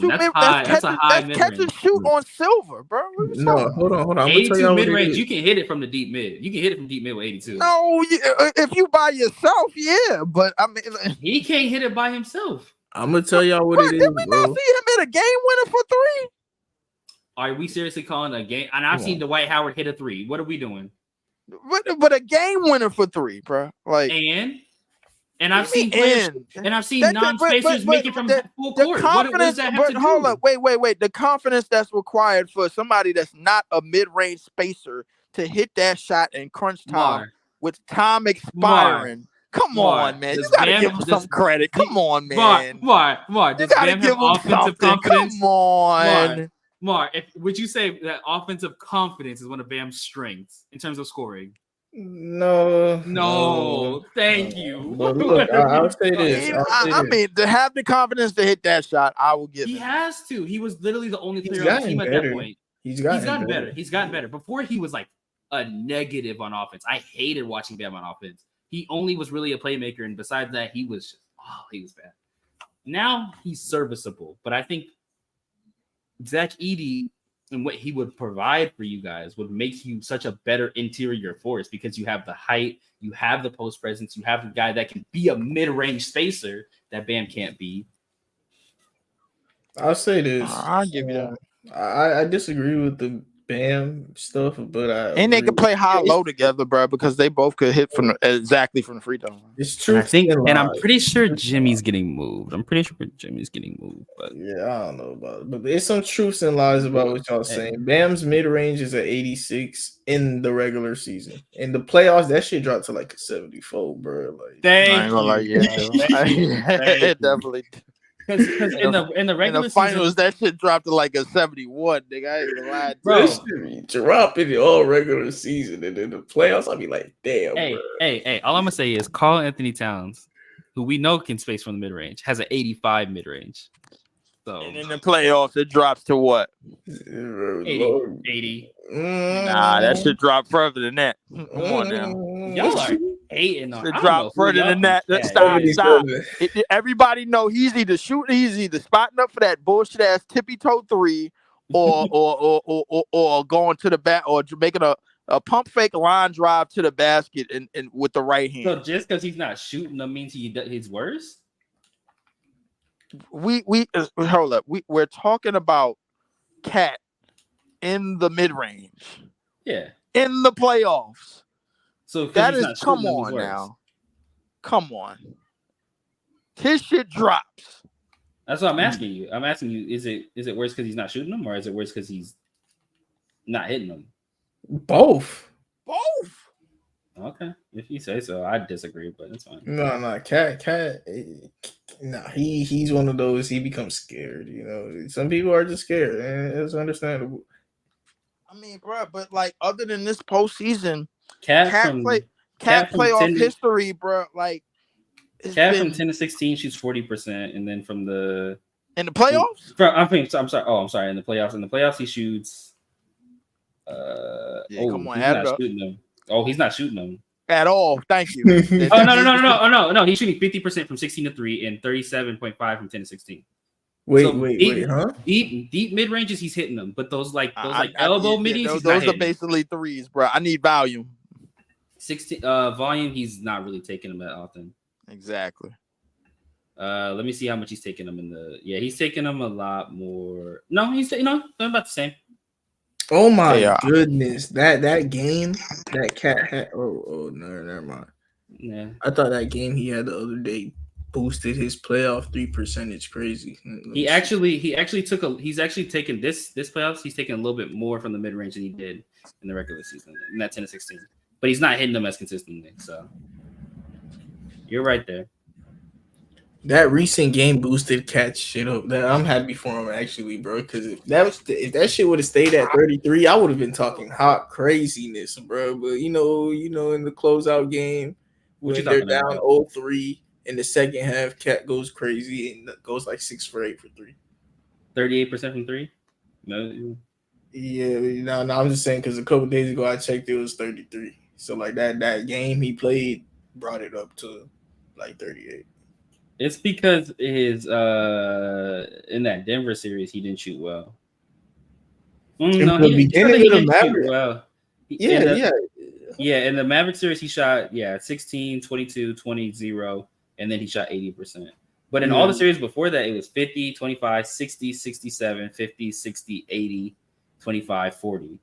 That's a high mid-range. Catch and shoot on silver, bro. No, hold on. 82 mid-range, you can hit it from the deep mid. You can hit it from deep mid with 82. No, if you by yourself, yeah, but I mean, he can't hit it by himself. I'm gonna tell y'all what it is, did we not see him hit a game winner for 3? Are we seriously calling a game? And I've seen Dwight Howard hit a 3. What are we doing? But a game winner for 3, bro. Like and I've seen players, and I've seen non-spacers make it from full court. What does that have to do? Hold up, wait. The confidence that's required for somebody that's not a mid-range spacer to hit that shot in crunch time with time expiring. Come on, man. You gotta give him some credit. Come on, man. Mark. Does Bam have offensive confidence? Come on. Mark, would you say that offensive confidence is one of Bam's strengths in terms of scoring? No. Thank you. But look, I'll say this. I mean, to have the confidence to hit that shot, I will give him. He has to. He was literally the only player on the team at that point. He's gotten better. He's gotten better. Before he was like a negative on offense. I hated watching Bam on offense. He only was really a playmaker, and besides that, he was bad. Now he's serviceable, but I think Zach Edey and what he would provide for you guys would make you such a better interior force because you have the height, you have the post presence, you have a guy that can be a mid-range spacer that Bam can't be. I'll say this. I'll give you that. I disagree with the Bam stuff, but and they can play high low together, bro, because they both could hit from exactly from the free throw line. It's true. And I'm pretty sure Jimmy's getting moved. But yeah, I don't know about it. But there's some truths and lies about what y'all saying. Bam's mid range is at 86 in the regular season. In the playoffs, that shit dropped to like a 74, bro. Like, I ain't gonna lie, it definitely. Because in the regular finals, season, that shit dropped to like a 71, nigga. I ain't even lying. Bro, drop in the all regular season, and in the playoffs, I'll be like, damn. Hey, all I'm gonna say is Karl Anthony Towns, who we know can space from the mid range, has an 85 mid range. So and in the playoffs, it drops to what? 80. Nah, that should drop further than that. Come on now. Y'all are hating on it. Drop further than that. Stop. Everybody know he's either spotting up for that bullshit ass tippy toe 3 or going to the back or making a pump fake line drive to the basket and with the right hand. So just because he's not shooting them means he's worse? We hold up. We're talking about Cat in the mid range. Yeah. In the playoffs. So that is come on now. Come on. His shit drops. That's what I'm asking you. I'm asking you, is it worse because he's not shooting them, or is it worse because he's not hitting them? Both. Okay. If you say so, I disagree, but it's fine. No, Cat. He's one of those. He becomes scared. You know, some people are just scared, and it's understandable. I mean, bro, but like other than this postseason, Cat playoff history, bro. Like, Cat from 10 to 16 shoots 40%, and then from the in the playoffs. I'm sorry. Oh, I'm sorry. In the playoffs, he shoots. Come on, add it up. He's not shooting them at all. Thank you. No. He's shooting 50% from 16 to 3 and 37.5 from 10 to 16. Wait, huh? Deep mid ranges, he's hitting them, but those elbow middies, those are basically threes, bro. I need volume. 16 volume, he's not really taking them that often. Exactly. Let me see how much he's taking them he's taking them a lot more. No, he's about the same. Oh my goodness, that game that Cat had. Oh no, never mind. Yeah, I thought that game he had the other day boosted his playoff 3%. Crazy. he's actually taken this playoffs. He's taken a little bit more from the mid range than he did in the regular season in that 10-16. But he's not hitting them as consistently. So you're right there. That recent game boosted Cat shit up. That I'm happy for him actually, bro. Because if that shit would have stayed at 33, I would have been talking hot craziness, bro. But in the closeout game when they're down 0-3 in the second half, Cat goes crazy and goes like 6 for 8 for 3. 38% from 3. No. Yeah, no, I'm just saying because a couple days ago I checked, it was 33. So like that game he played brought it up to like 38. It's because his in that Denver series he didn't shoot well. No, he didn't shoot well. Yeah, in the Maverick series he shot 16, 22, 20, 0, and then he shot 80%. But in all the series before that, it was 50, 25, 60, 67, 50, 60, 80, 25, 40.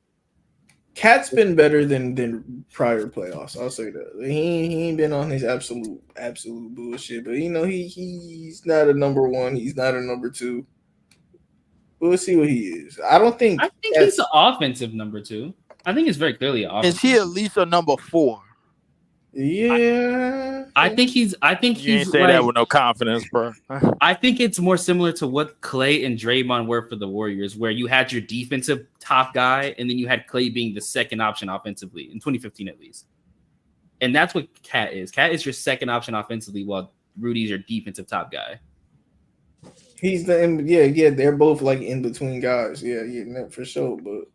Cat's been better than prior playoffs. I'll say that. He ain't been on his absolute bullshit. But he's not a number one. He's not a number two. We'll see what he is. I think he's an offensive number 2. I think it's very clearly offensive. Is he at least a number 4? Yeah, I think he's. You ain't say that with no confidence, bro. I think it's more similar to what Klay and Draymond were for the Warriors, where you had your defensive top guy, and then you had Klay being the second option offensively in 2015, at least. And that's what Cat is. Cat is your second option offensively, while Rudy's your defensive top guy. He's they're both like in between guys. Yeah, for sure. But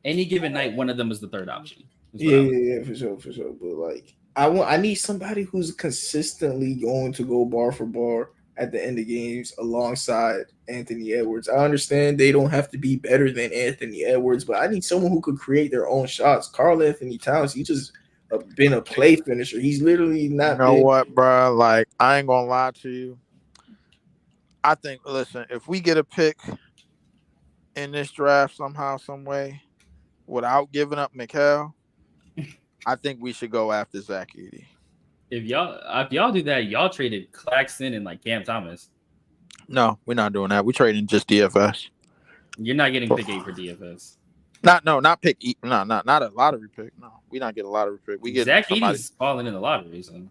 any given night, one of them is the third option. Yeah, for sure. But like, I need somebody who's consistently going to go bar for bar at the end of games alongside Anthony Edwards. I understand they don't have to be better than Anthony Edwards, but I need someone who could create their own shots. Karl Anthony Towns, he just been a play finisher. He's literally not. You know what, bro? Like, I ain't gonna lie to you. I think, listen, if we get a pick in this draft somehow, some way, without giving up Mikal, I think we should go after Zach Edey. If y'all do that, y'all traded Claxton and like Cam Thomas. No, we're not doing that. We're trading just DFS. You're not getting pick 8 for DFS. Not pick 8. No, not a lottery pick. No, we not get a lottery pick. We get Zach Edey's falling in the lottery. So.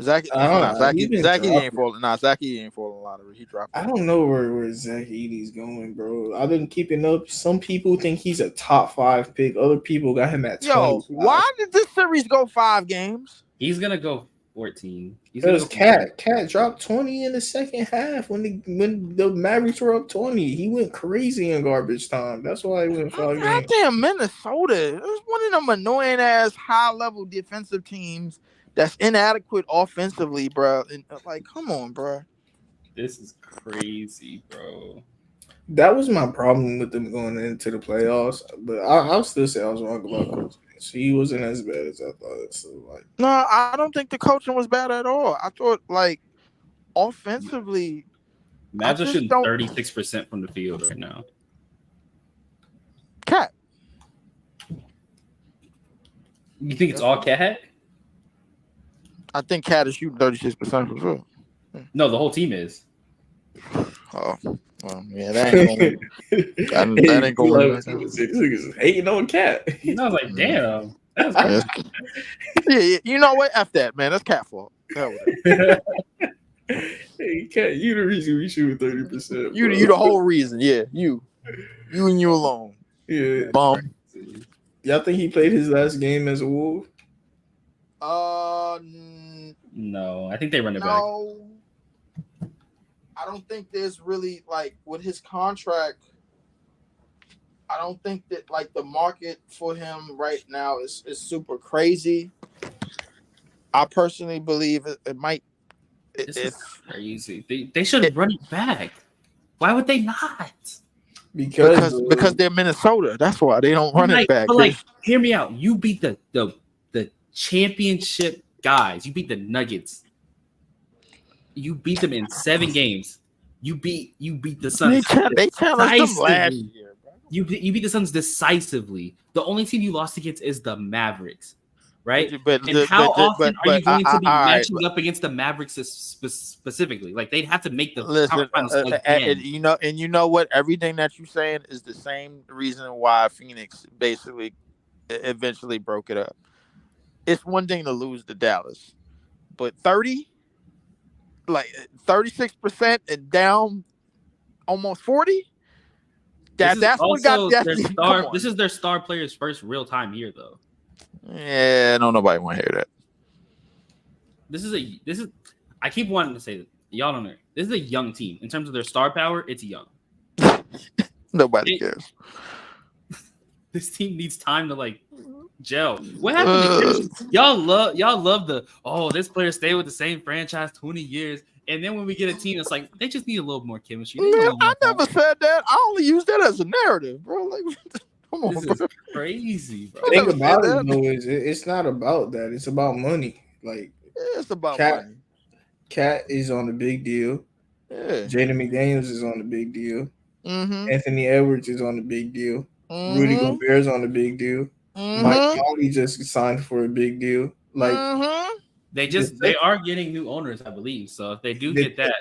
Zach Edey ain't falling. Nah, Zach Edey ain't falling in the lottery. He dropped. I don't know where Zach Edey's going, bro. I've been keeping up. Some people think he's a top 5 pick. Other people got him at 20. Why did this series go 5 games? He's gonna go 14. Because Cat dropped 20 in the second half when the Mavericks were up 20. He went crazy in garbage time. That's why he went 5 games. Goddamn Minnesota. It was one of them annoying ass high level defensive teams that's inadequate offensively, bro. And like, come on, bro. This is crazy, bro. That was my problem with them going into the playoffs. But I'll still say I was wrong about coaching. He wasn't as bad as I thought. So, like, no, I don't think the coaching was bad at all. I thought, like, offensively, Mavs are shooting 36% from the field right now. Cat. You think it's all Cat? I think Cat is shooting 36% from the field. No, the whole team is. Oh, well, yeah, that ain't going. that ain't going. This nigga's hating on Cat. I was like, damn. That's yeah, you know what? F that, man. That's Cat fault. Hey, Cat, you the reason we shoot 30%. You the whole reason. Yeah, you and you alone. Yeah, bum. Y'all think he played his last game as a Wolf? No, I think they run it back. I don't think there's really, like, with his contract, I don't think that, like, the market for him right now is super crazy. I personally believe it might. This is crazy. They should run it back. Why would they not? Because they're Minnesota. That's why they don't run it back. But, like, hear me out. You beat the championship guys. You beat the Nuggets. You beat them in 7 games. You beat the Suns. They challenged them last year, bro. You beat the Suns decisively. The only team you lost against is the Mavericks, right? How often are you going to be matching up against the Mavericks specifically? Like they'd have to make the conference finals again. You know what? Everything that you're saying is the same reason why Phoenix basically eventually broke it up. It's one thing to lose to Dallas, but 36% and down almost 40. That's what got their star. This is their star player's first real time year, though. Yeah, no, nobody want to hear that. This is. I keep wanting to say that y'all don't know. This is a young team in terms of their star power. It's young. Nobody cares. This team needs time to like gel. What happened? Y'all love this player stay with the same franchise 20 years. And then when we get a team, it's like they just need a little more chemistry. Man, I never said that. I only use that as a narrative, bro. Like, come on, this is crazy, bro. The thing about it though is it's not about that. It's about money. Like it's about money. Cat is on a big deal. Yeah. Jaden McDaniels is on a big deal. Mm-hmm. Anthony Edwards is on a big deal. Mm-hmm. Rudy Gobert is on a big deal. Mm-hmm. Mike Conley just signed for a big deal. Like they are getting new owners, I believe. So if they do get that,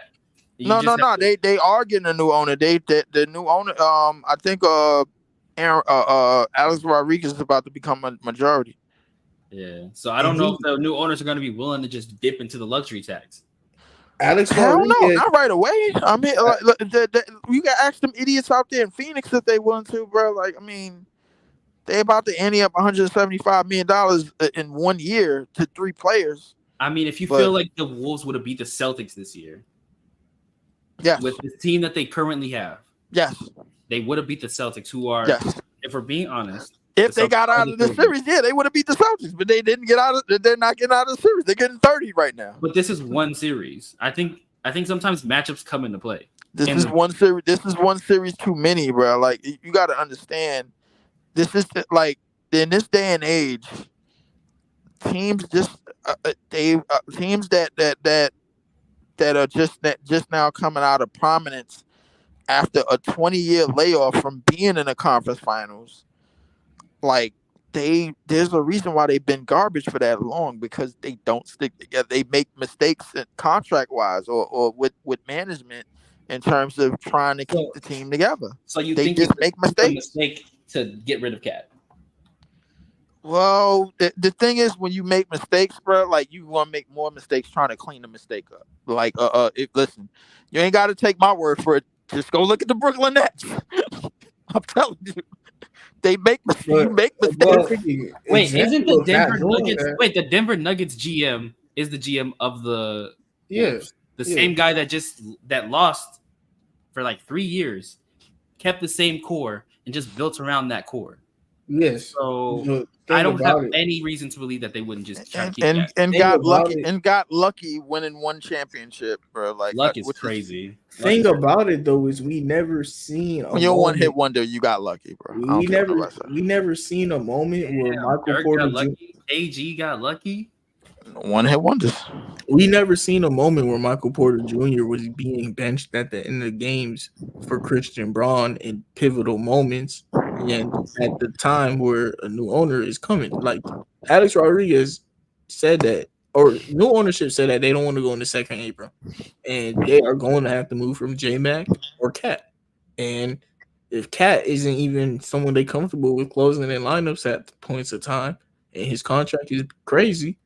no. They are getting a new owner. The new owner. I think Alex Rodriguez is about to become a majority. Yeah. So I don't know if the new owners are going to be willing to just dip into the luxury tax. Alex Rodriguez, no, not right away. I mean, you got to ask them idiots out there in Phoenix if they willing to, bro. Like, I mean, they about to ante up $175 million in 1 year to 3 players. I mean, if you feel like the Wolves would have beat the Celtics this year, yes, with the team that they currently have, yes, they would have beat the Celtics, who are, if we're being honest, if they got out of the series, they would have beat the Celtics, but they didn't get out of. They're not getting out of the series. They're getting 30 right now. But this is one series. I think sometimes matchups come into play. This is one series too many, bro. Like you got to understand. This is like in this day and age, teams just teams that are just now coming out of prominence after a 20-year layoff from being in the conference finals. Like there's a reason why they've been garbage for that long, because they don't stick together. They make mistakes contract wise or with management in terms of trying to keep the team together. So you they think just make mistakes. To get rid of Cat? Well, the thing is, when you make mistakes, bro, like you want to make more mistakes trying to clean the mistake up. Like, listen, you ain't got to take my word for it. Just go look at the Brooklyn Nets. I'm telling you, they make mistakes. Wait, isn't the Denver Nuggets? Wait, the Denver Nuggets GM is the GM of the same guy that lost for like 3 years, kept the same core and just built around that core. Yes. So I don't have any reason to believe that they wouldn't just try to keep that. And got lucky winning one championship, bro. Like luck is crazy. Thing about it though is we never seen when you're one hit wonder, you got lucky, bro. We never seen a moment where Michael Porter AG got lucky. One hit wonders. We never seen a moment where Michael Porter Jr. was being benched at the end of games for Christian Braun in pivotal moments, and at the time where a new owner is coming. Like Alex Rodriguez said that, or new ownership said that they don't want to go in the second apron, and they are going to have to move from J-Mac or Cat. And if Cat isn't even someone they comfortable with closing in lineups at points of time, and his contract is crazy,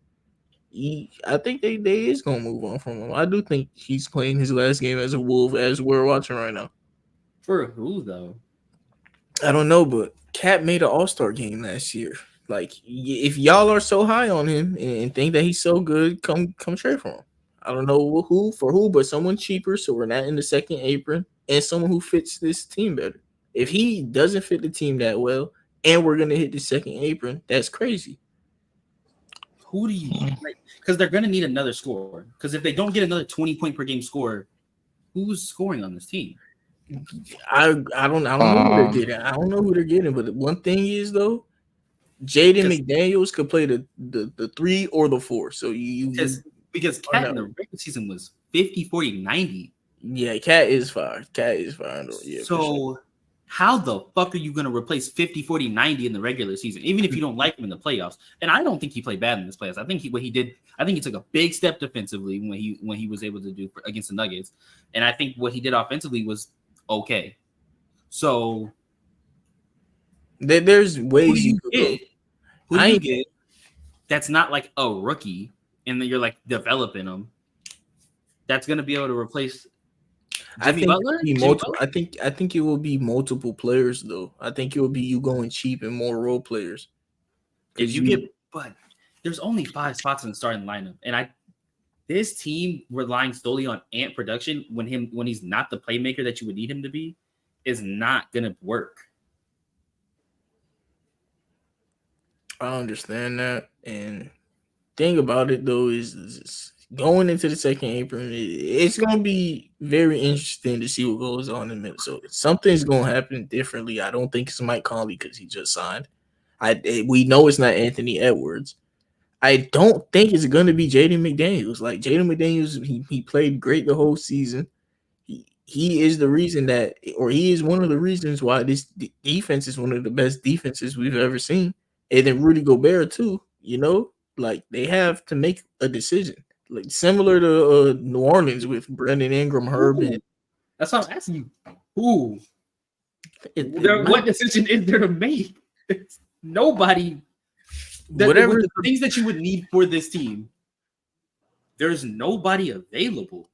I think they is gonna move on from him. I do think he's playing his last game as a Wolf as we're watching right now. For who though? I don't know, but Cat made an All-Star game last year. Like, if y'all are so high on him and think that he's so good, come trade for him. I don't know who, but someone cheaper, so we're not in the second apron, and someone who fits this team better. If he doesn't fit the team that well, and we're gonna hit the second apron, that's crazy. Who do you like? Because they're going to need another scorer. Because if they don't get another 20-point per game scorer, who's scoring on this team? I don't know who they're getting. I don't know who they're getting. But one thing is though, Jaden McDaniels could play the 3 or the 4. So because Cat in the regular season was 50, 40, 90. Yeah, Cat is fire. Yeah. So How the fuck are you going to replace 50, 40, 90 in the regular season, even if you don't like him in the playoffs? And I don't think he played bad in this playoffs. I think he took a big step defensively when he was able to do against the Nuggets. And I think what he did offensively was okay. So there's ways you could get. Who do you get that's not like a rookie and then you're like developing them? That's going to be able to replace Jimmy Butler? I think it will be multiple players though. I think it will be you going cheap and more role players. But there's only 5 spots in the starting lineup, and this team relying solely on Ant production when he's not the playmaker that you would need him to be is not gonna work. I understand that, and thing about it though is going into the second apron, it's going to be very interesting to see what goes on in Minnesota. Something's going to happen differently. I don't think it's Mike Conley because he just signed. We know it's not Anthony Edwards. I don't think it's going to be Jaden McDaniels. Like Jaden McDaniels, he played great the whole season. He is the reason he is one of the reasons why this defense is one of the best defenses we've ever seen. And then Rudy Gobert too, like they have to make a decision. Like similar to New Orleans with Brandon Ingram, Herb. That's what I'm asking you. Who? What decision is there to make? It's nobody. Whatever the things that you would need for this team, there's nobody available.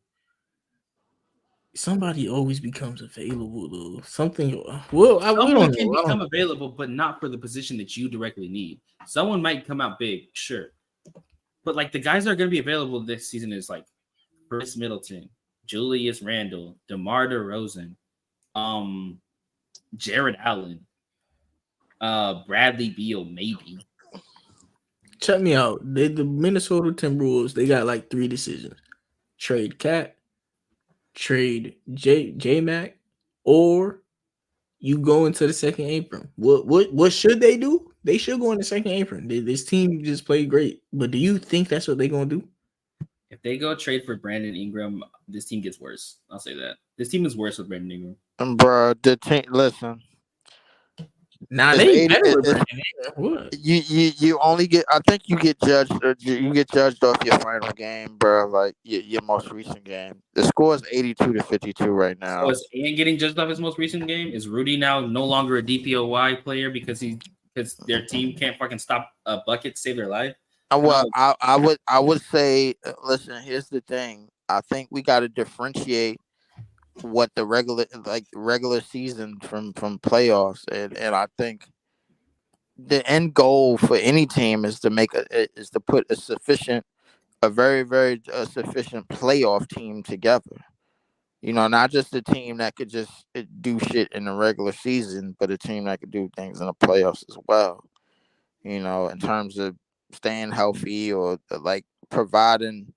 Somebody always becomes available though. Someone can become available, but not for the position that you directly need. Someone might come out big, sure. But like the guys that are going to be available this season is like Chris Middleton, Julius Randle, DeMar DeRozan, Jared Allen, Bradley Beal, maybe. Check me out. The Minnesota Timberwolves, they got like 3 decisions: trade Cat, trade J-Mac, or you go into the second apron. What should they do? They should go in the second apron. This team just played great. But do you think that's what they're going to do? If they go trade for Brandon Ingram, this team gets worse. I'll say that. This team is worse with Brandon Ingram. Bro, the team, listen. Nah, they better with Brandon Ingram. What? You only get, I think you get judged off your final game, bro. Like your most recent game. The score is 82-52 right now. So is Ian getting judged off his most recent game? Is Rudy now no longer a DPOY player because their team can't fucking stop a bucket to save their life? Well, I would say, listen. Here's the thing. I think we got to differentiate what the regular season from playoffs, and I think the end goal for any team is to put a very very sufficient playoff team together. Not just a team that could just do shit in the regular season, but a team that could do things in the playoffs as well. In terms of staying healthy or like providing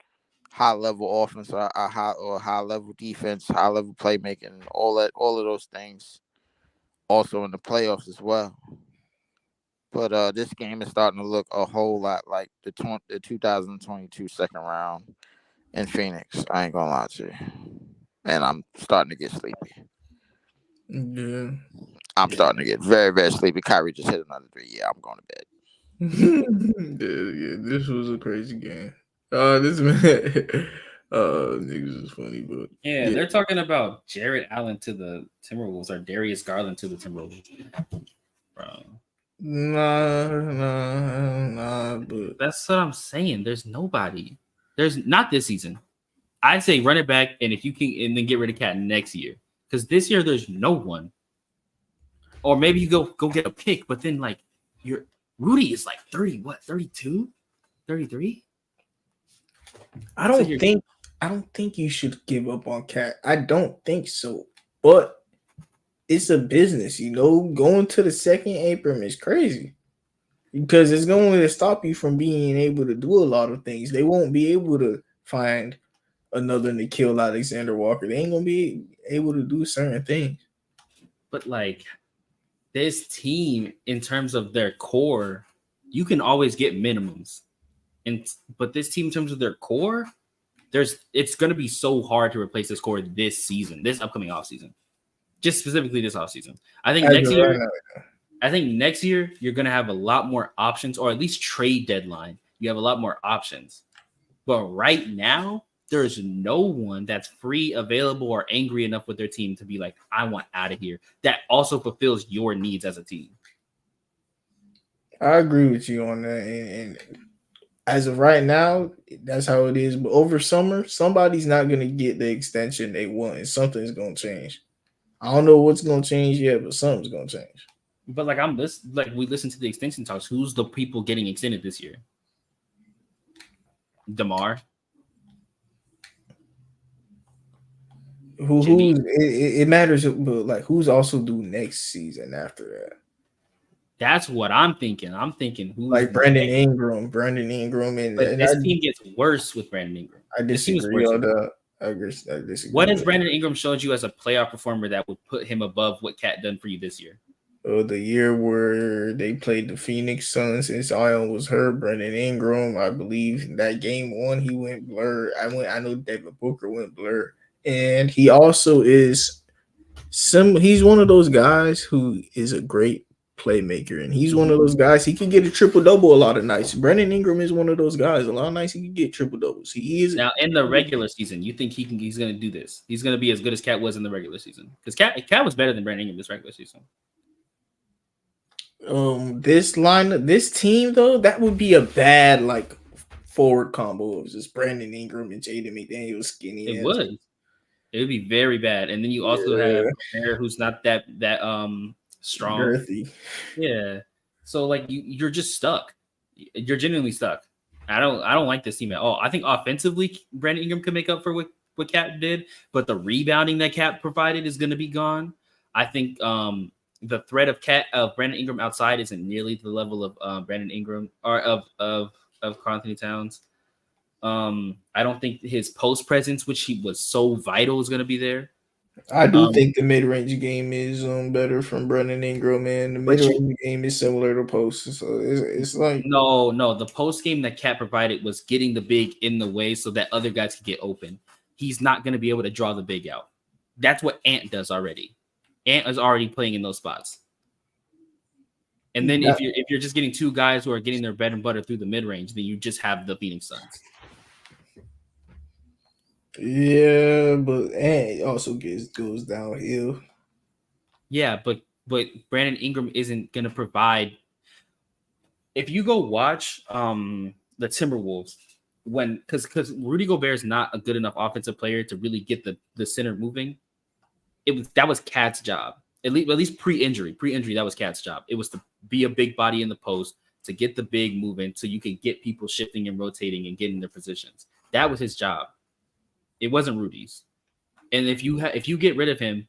high level offense or high level defense, high level playmaking, all of those things also in the playoffs as well. But this game is starting to look a whole lot like the 2022 second round in Phoenix. I ain't gonna lie to you. And I'm starting to get sleepy. Yeah. I'm starting to get very, very sleepy. Kyrie just hit another 3. Yeah, I'm going to bed. Yeah, this was a crazy game. This man, niggas is funny, but yeah, they're talking about Jared Allen to the Timberwolves or Darius Garland to the Timberwolves, bro. Nah, but that's what I'm saying. There's nobody. There's not this season. I'd say run it back, and if you can, and then get rid of Cat next year, because this year there's no one. Or maybe you go get a pick, but then like Rudy is like 30, 32, 33. I don't think you should give up on Cat. I don't think so. But it's a business, Going to the second apron is crazy. Because it's going to stop you from being able to do a lot of things. They won't be able to find another Nickeil Alexander-Walker. They ain't going to be able to do certain things. But like this team, in terms of their core, you can always get minimums. But this team, in terms of their core, it's going to be so hard to replace this core this upcoming offseason. just specifically this offseason. I think next year. I think next year you're going to have a lot more options, or at least trade deadline. You have a lot more options. But right now, there's no one that's free, available, or angry enough with their team to be like, I want out of here. That also fulfills your needs as a team. I agree with you on that. And as of right now, that's how it is. But over summer, somebody's not going to get the extension they want, and something's going to change. I don't know what's going to change yet, but something's going to change. But we listen to the extension talks. Who's the people getting extended this year? DeMar. It matters, but like who's also due next season after that? That's what I'm thinking. I'm thinking who's like Brandon Ingram, and this team gets worse with Brandon Ingram. I disagree on that. I disagree. What has Brandon Ingram showed you as a playoff performer that would put him above what Cat done for you this year? The year where they played the Phoenix Suns and Zion was hurt, Brandon Ingram, I believe that game one, he went blurred. I know David Booker went blurred. And he also is he's one of those guys who is a great playmaker. And he's one of those guys, he can get a triple-double a lot of nights. Brandon Ingram is one of those guys. A lot of nights he can get triple-doubles. He is. Now, in the regular season, you think he's going to do this? He's going to be as good as Cat was in the regular season? Because Cat was better than Brandon Ingram this regular season. This team though, that would be a bad like forward combo of just Brandon Ingram and Jaden McDaniels skinny. It would be very bad. And then you also have Bear, who's not that strong. Girthy. Yeah. So like you're just stuck. You're genuinely stuck. I don't like this team at all. I think offensively, Brandon Ingram can make up for what Cat did, but the rebounding that Cat provided is going to be gone. I think the threat of Brandon Ingram outside isn't nearly the level of Brandon Ingram or of Karl Anthony Towns. I don't think his post presence, which he was so vital, is going to be there. I do think the mid-range game is better from Brandon Ingram, and the mid-range game is similar to post. So it's like no, the post game that Cat provided was getting the big in the way so that other guys could get open. He's not going to be able to draw the big out. That's what Ant does already. Ant is already playing in those spots. And then if you're just getting two guys who are getting their bread and butter through the mid-range, then you just have the Phoenix Suns. Yeah, but Ant also goes downhill. Yeah, but Brandon Ingram isn't gonna provide. If you go watch the Timberwolves, because Rudy Gobert is not a good enough offensive player to really get the center moving. That was Cat's job. At least pre-injury, that was Cat's job. It was to be a big body in the post, to get the big moving, so you could get people shifting and rotating and getting their positions. That was his job. It wasn't Rudy's. And if you get rid of him,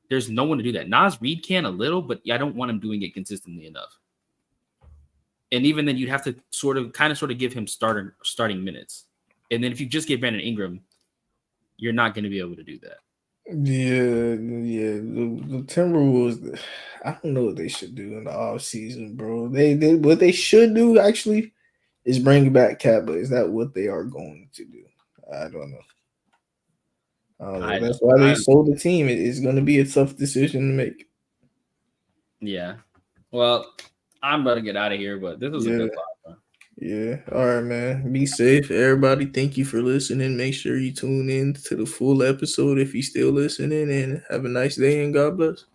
there's no one to do that. Nas Reed can a little, but I don't want him doing it consistently enough. And even then, you'd have to sort of give him starting minutes. And then if you just get Brandon Ingram, you're not going to be able to do that. Yeah. The Timberwolves, I don't know what they should do in the offseason, bro. They what they should do actually is bring back Cat, but is that what they are going to do? I don't know. That's why they sold the team. It's going to be a tough decision to make. Yeah. Well, I'm about to get out of here, but this was a good pod. Yeah. All right, man. Be safe, everybody. Thank you for listening. Make sure you tune in to the full episode if you're still listening, and have a nice day and God bless.